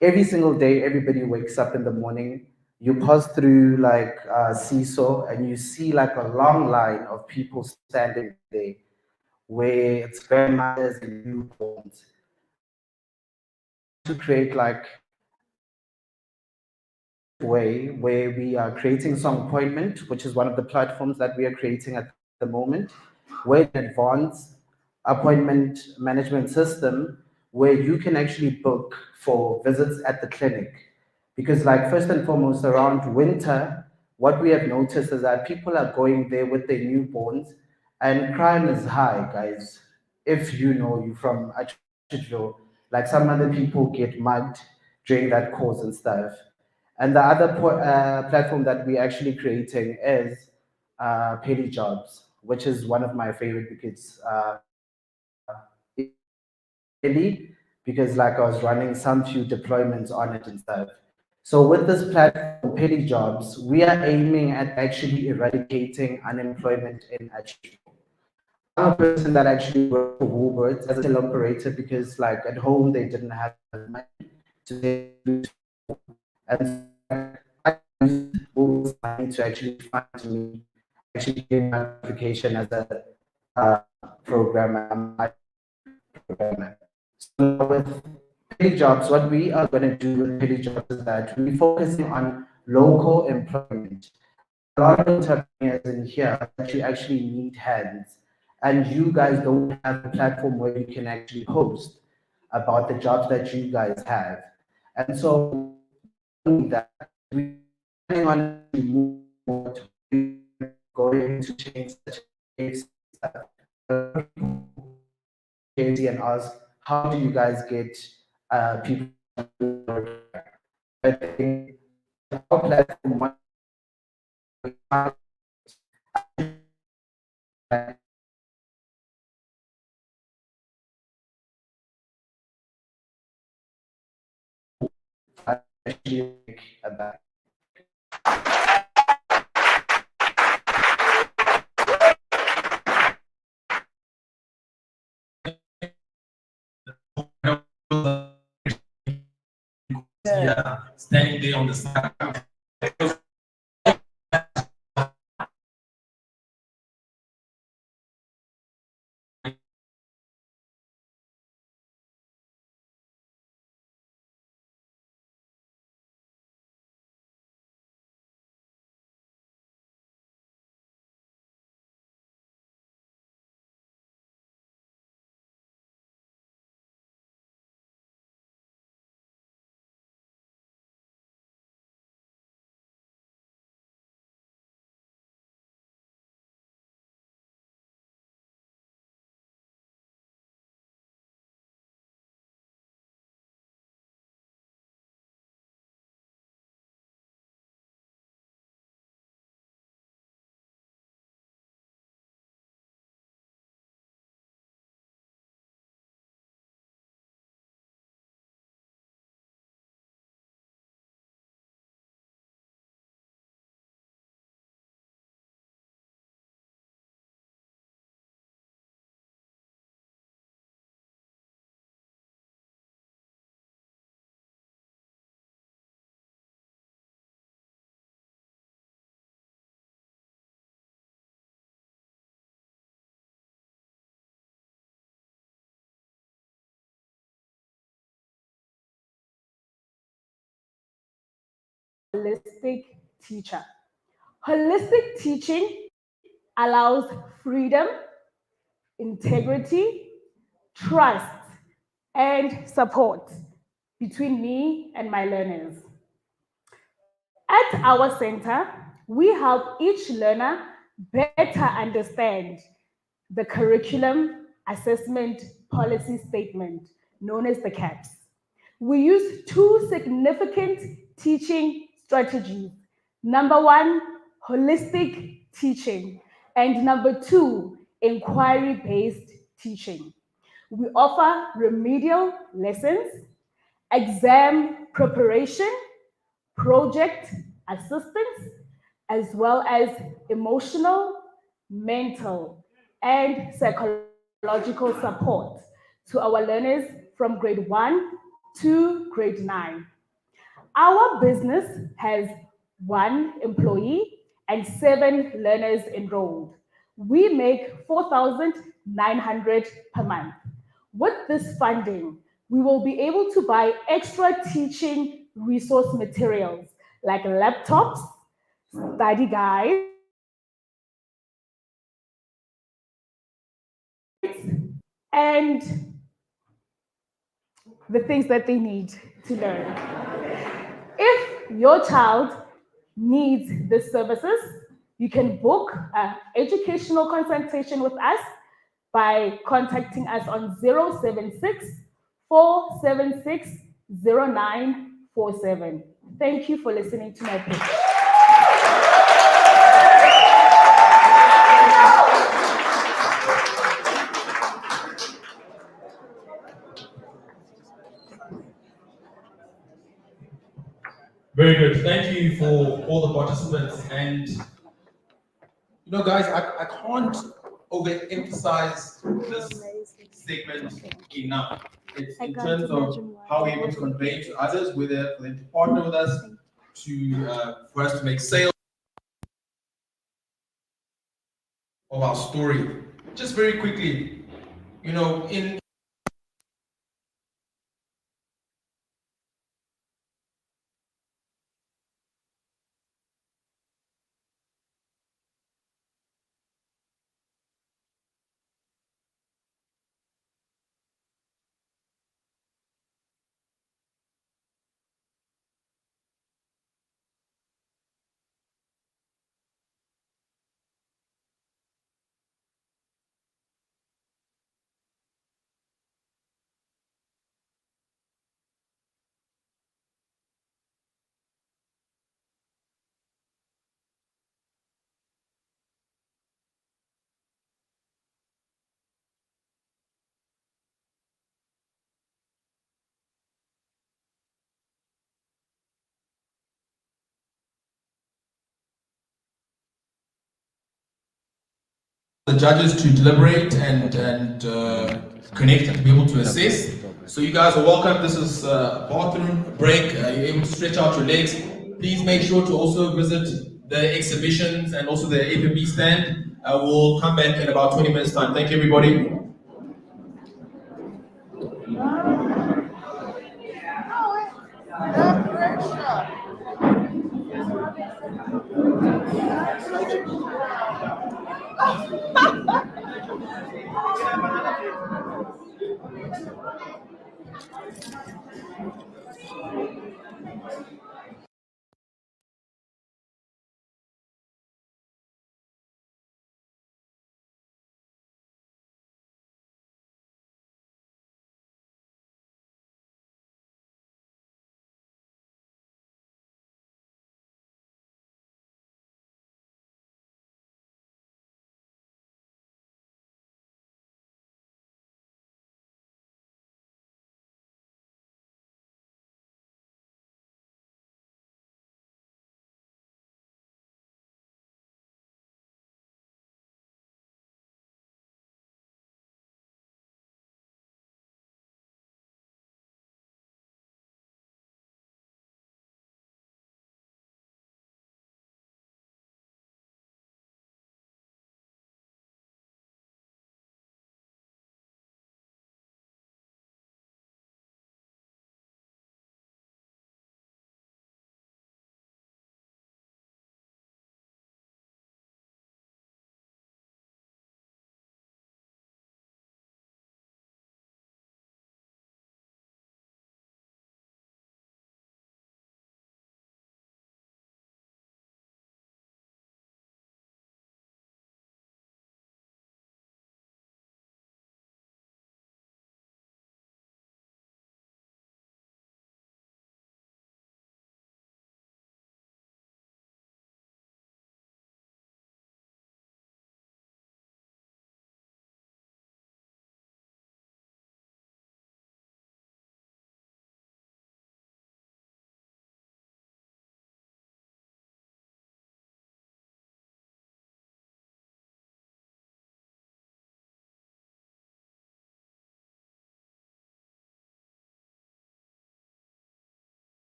every single day, everybody wakes up in the morning, you pass through like Seesaw and you see like a long line of people standing there where it's grandmothers and newborns to create like way where we are creating some appointment, which is one of the platforms that we are creating at the moment, where an advanced appointment management system where you can actually book for visits at the clinic. Because like first and foremost around winter, what we have noticed is that people are going there with their newborns and crime is high, guys. If you know you from Atteridgeville, like some other people get mugged during that course and stuff. And the other platform that we're actually creating is Petty Jobs, which is one of my favorite because because like I was running some few deployments on it and stuff. So with this platform, Petty Jobs, we are aiming at actually eradicating unemployment in Atteridgeville. I'm a person that actually worked for Woolworths as a till operator because like at home they didn't have money to and I used Woolworths money to actually fund me actually get my application as a programmer. So with Petty Jobs, what we are going to do with Petty Jobs is that we're focusing on local employment. A lot of entrepreneurs in here actually need hands, and you guys don't have a platform where you can actually post about the jobs that you guys have. And so that we're planning on going to change such and ask, how do you guys get people to work? I think our platform actually about yeah, standing there on the side. holistic teacher. Holistic teaching allows freedom, integrity, trust, and support between me and my learners. At our center, we help each learner better understand the curriculum assessment policy statement, known as the CAPS. We use two significant teaching strategies. Number one, holistic teaching, and number two, inquiry-based teaching. We offer remedial lessons, exam preparation, project assistance, as well as emotional, mental, and psychological support to our learners from grade 1 to grade 9. Our business has 1 employee and 7 learners enrolled. We make 4,900 per month. With this funding, we will be able to buy extra teaching resource materials like laptops, study guides, and the things that they need to learn. If your child needs these services, you can book an educational consultation with us by contacting us on 076 476 0947. Thank you for listening to my pitch. Very good. Thank you for all the participants. And you know, guys, I can't overemphasize this segment enough. It's in terms of how we're able to convey to others, whether for them to partner with us, for us to make sales of our story. Just very quickly, you know, in the judges to deliberate and connect and to be able to assess. So you guys are welcome. This is a bathroom break. You're able to stretch out your legs. Please make sure to also visit the exhibitions and also the APB stand. We'll come back in about 20 minutes time. Thank you, everybody.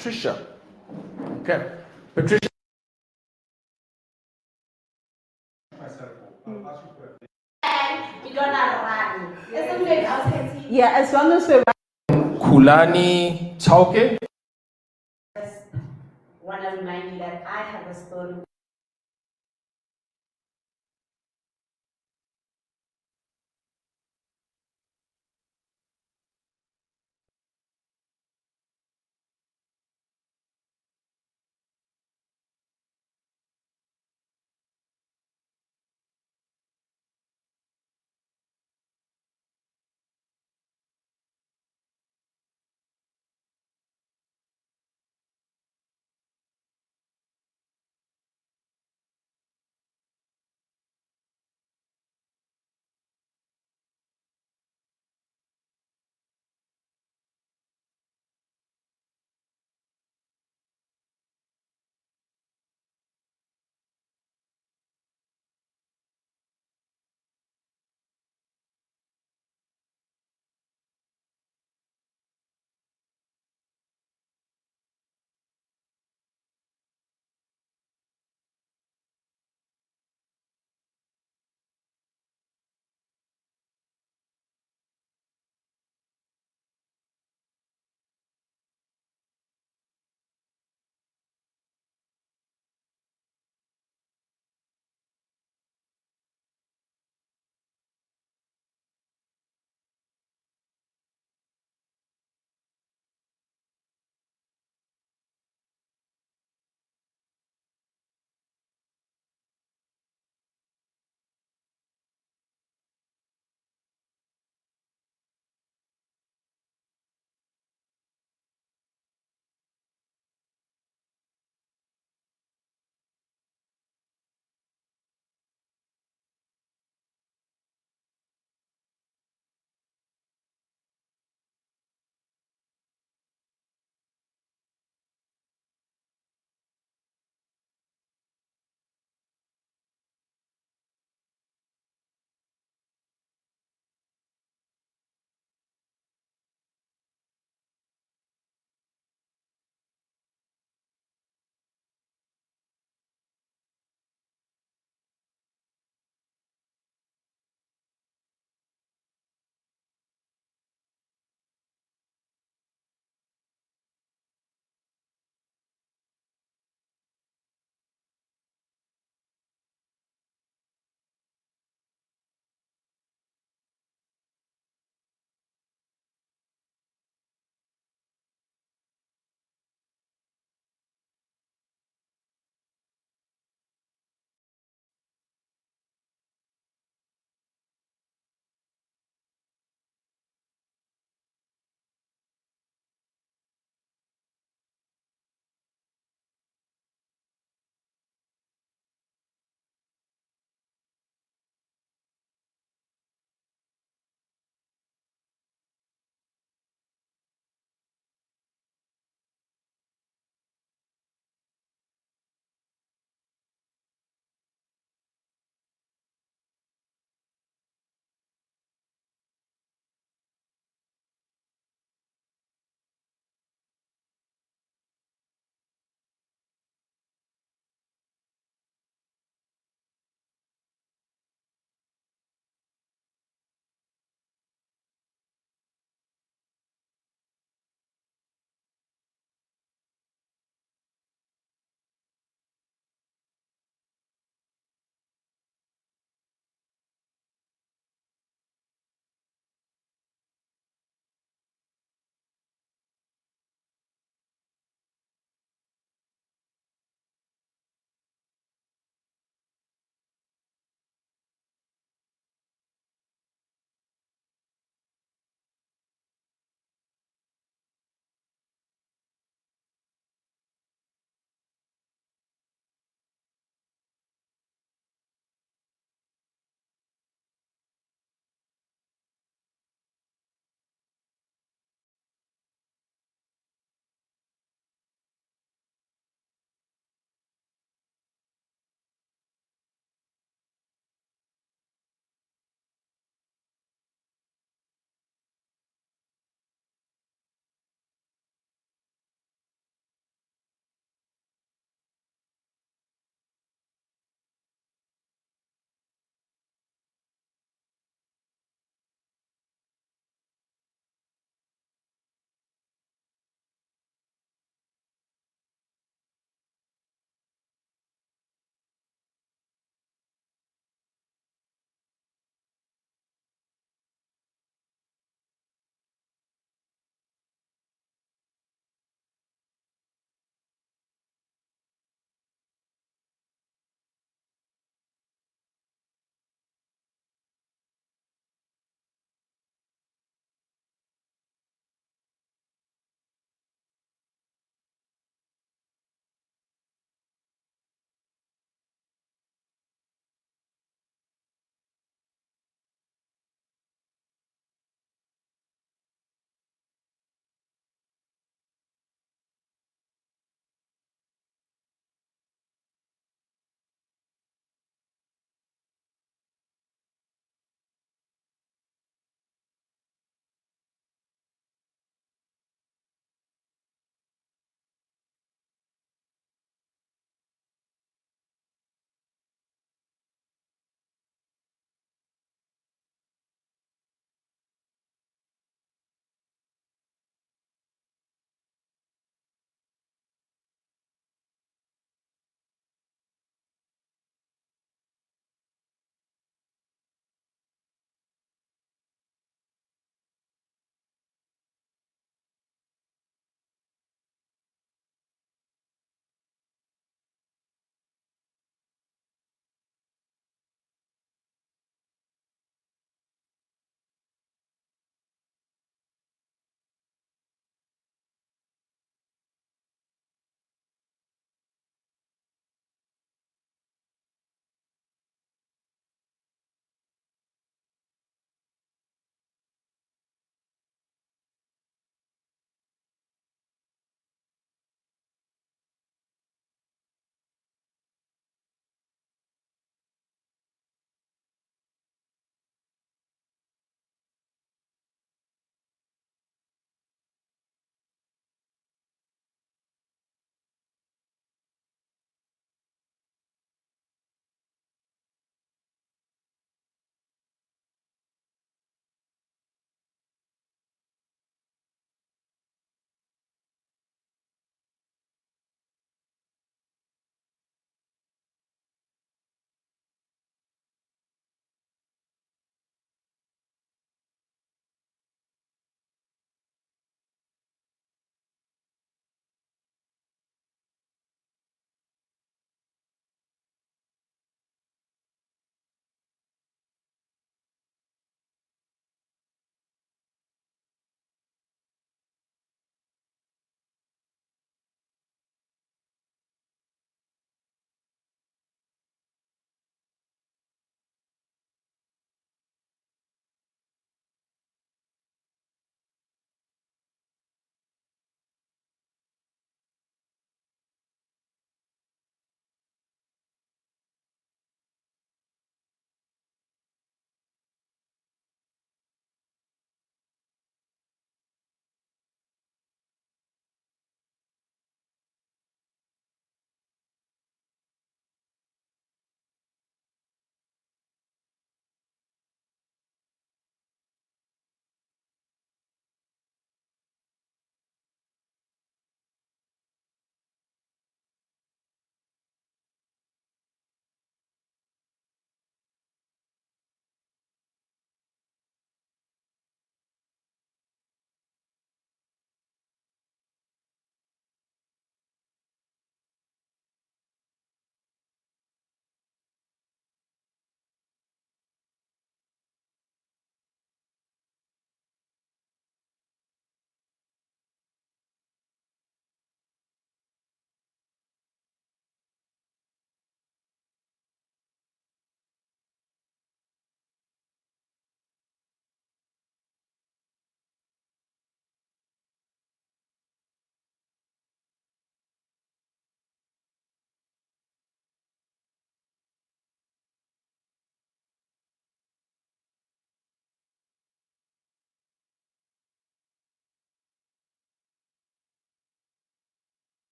Patricia. Okay. Patricia. We're gonna run. Isn't it outside? Yeah, as long as we're Kulani Chauke. Just wanna remind you that I have a story.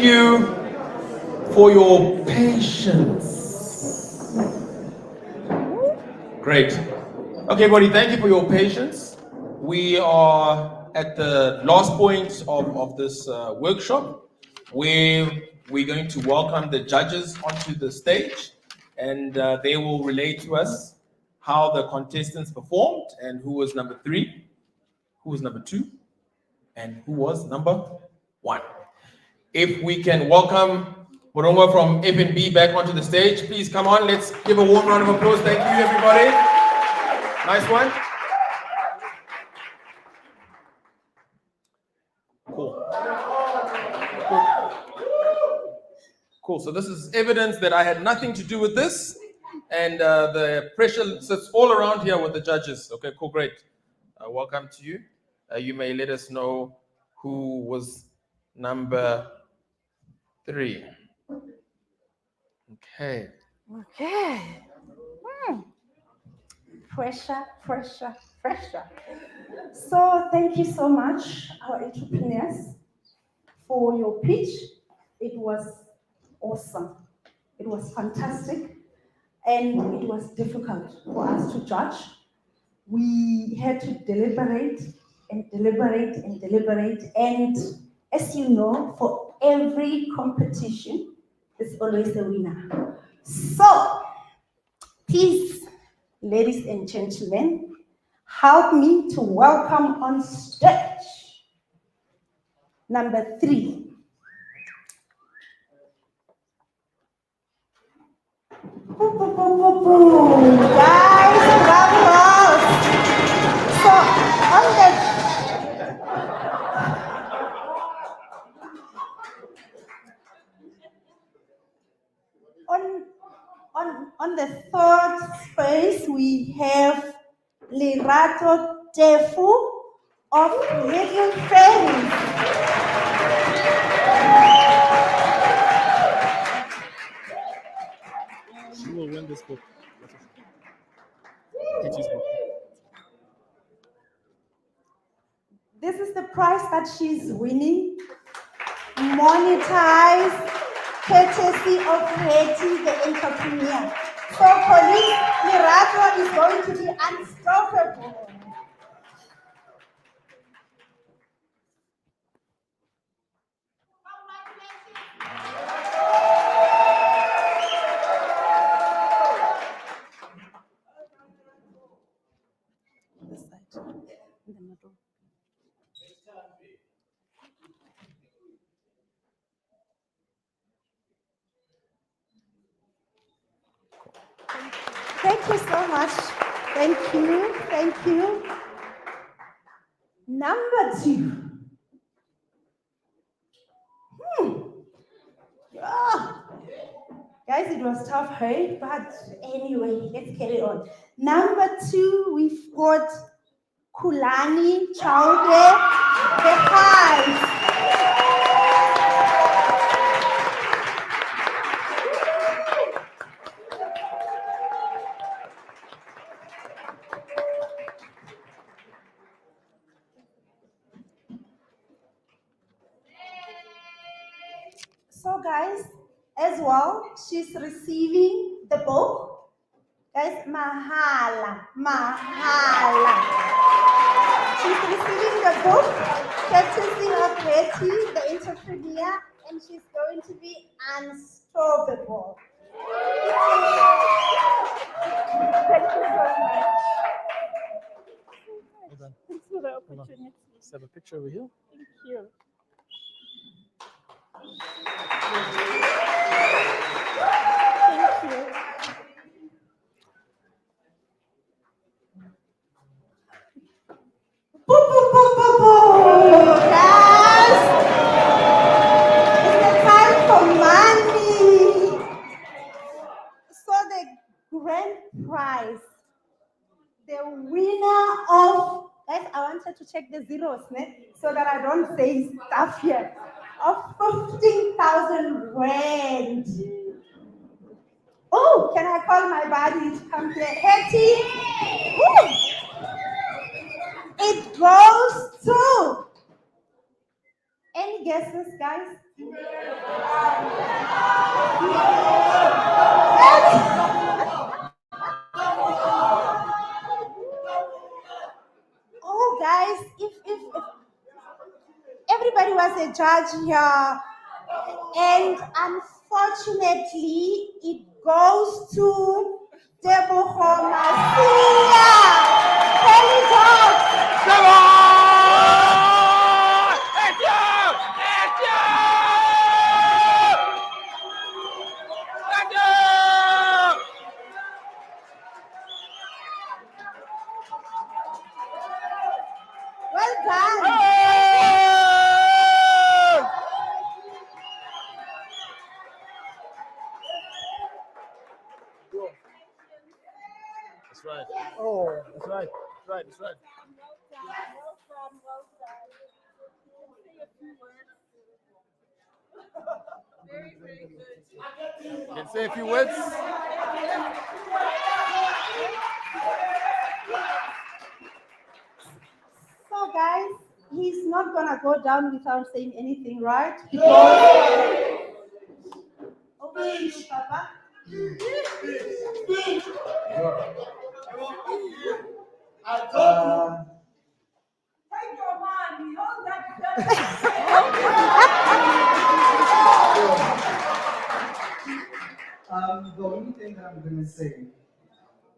you for your patience. Great. Okay, everybody, thank you for your patience. We are at the last point of this workshop, where we're going to welcome the judges onto the stage, and they will relate to us how the contestants performed and who was number 3, who was number 2, and who was number 1. If we can welcome Borongo from F&B back onto the stage, please come on. Let's give a warm round of applause. Thank you, everybody. Nice one. Cool. Cool. So this is evidence that I had nothing to do with this, and the pressure sits all around here with the judges. Okay, cool, great. Welcome to you. You may let us know who was number 3. Okay. Okay. Pressure, pressure, pressure. So thank you so much, our entrepreneurs, for your pitch. It was awesome. It was fantastic. And it was difficult for us to judge. We had to deliberate and deliberate and deliberate. And as you know, for every competition, there's always a winner. So, please, ladies and gentlemen, help me to welcome on stage number 3. Guys, applause. So, on the 3rd space, we have Lerato Tefu of Little Fairies. She will win this book. Peachy's book. This is the prize that she's winning. Monetise, courtesy of Hetty, the entrepreneur. So police, Lerato is going to be unstoppable. Thank you so much. Thank you. Thank you. Number 2. Ah. Guys, it was tough, hey? But anyway, let's carry on. Number 2, we've got Kulani Chauke, the Hive. So guys, as well, she's receiving the book. Guys, mahala, mahala. She's receiving the book, courtesy of Betty, the entrepreneur, and she's going to be unstoppable. Thank you so much. Thanks for the opportunity. Let's have a picture over here. Thank you. Thank you. Boo, boo, boo, boo, boo. Yes! It's the time for money. So the grand prize, the winner of, guys, I wanted to check the zeros, so that I don't say stuff here, of 15,000 rand. Oh, can I call my buddy to come here? Hetty? Woo! It goes to any guesses, guys? Oh, guys, if everybody was a judge here, and unfortunately, it goes to Deborah Masia. Kelly Dogs. Well done. That's right. Oh, that's right. That's right. That's right. You can say a few words. So, guys, he's not gonna go down without saying anything, right? Because over to you, Papa. Take your man, hold that. The only thing that I'm going to say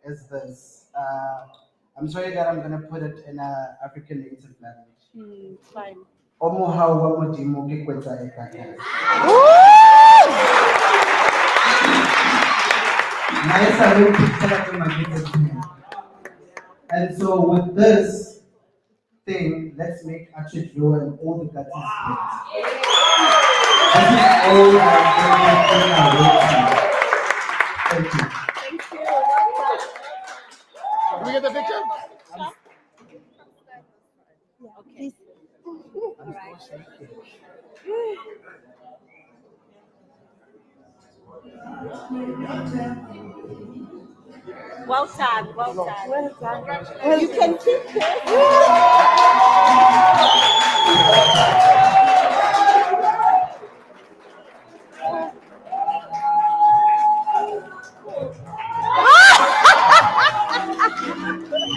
is this. I'm sorry that I'm going to put it in an African native language. Fine. Omoha wa modimo ke kwetsa e ka kae. Nice, I will put that in my name. And so with this thing, let's make Atteridgeville and all the guts great. This is all I'm going to. Thank you. Thank you. Can we get the picture? Okay. Well done, well done. Well done. Congratulations. You can keep it.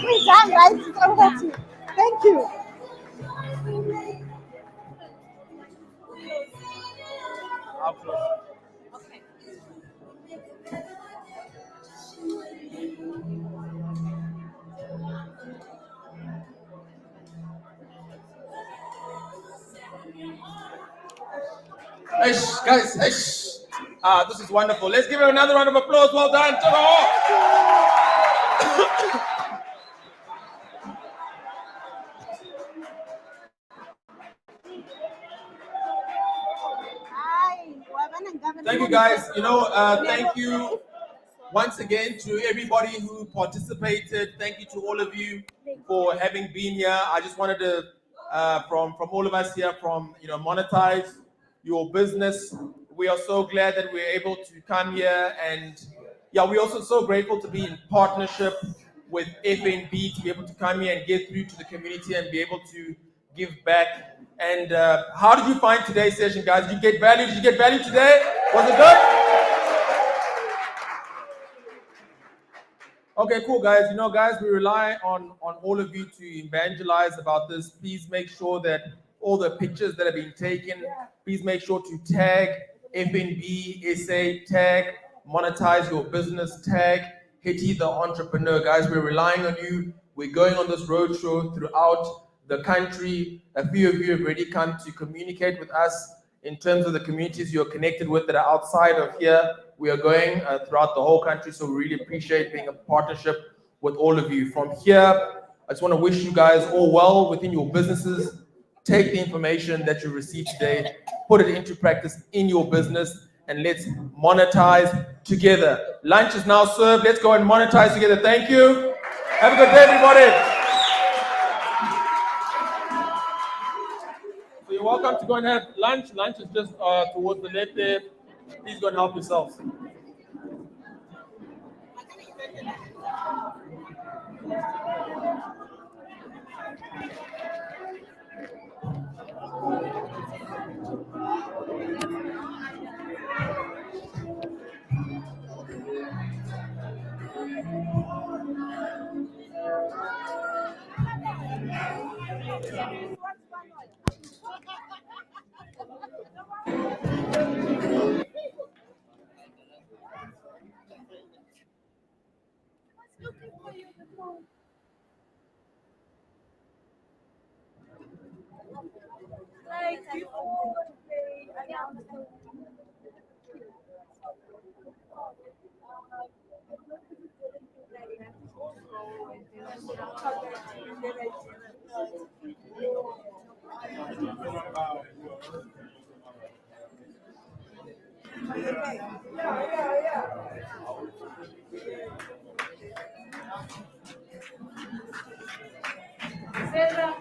We're done, right? Over to you. Thank you. Eish, guys, eish. This is wonderful. Let's give him another round of applause. Well done, Thank you, guys. Thank you once again to everybody who participated. Thank you to all of you for having been here. I just wanted to, from all of us here, from Monetise your business. We are so glad that we're able to come here, and we're also so grateful to be in partnership with FNB to be able to come here and get through to the community and be able to give back. And how did you find today's session, guys? Did you get value? Did you get value today? Was it good? Okay, cool, guys. Guys, we rely on all of you to evangelize about this. Please make sure that all the pictures that have been taken, please make sure to tag FNB SA, tag Monetise Your Business, tag Hitty the Entrepreneur. Guys, we're relying on you. We're going on this roadshow throughout the country. A few of you have already come to communicate with us in terms of the communities you're connected with that are outside of here. We are going throughout the whole country, so we really appreciate being a partnership with all of you. From here, I just want to wish you guys all well within your businesses. Take the information that you received today, put it into practice in your business, and let's monetize together. Lunch is now served. Let's go and monetize together. Thank you. Have a good day, everybody. So you're welcome to go and have lunch. Lunch is just towards the left there. Please go and help yourselves. Like before they announced Sandra.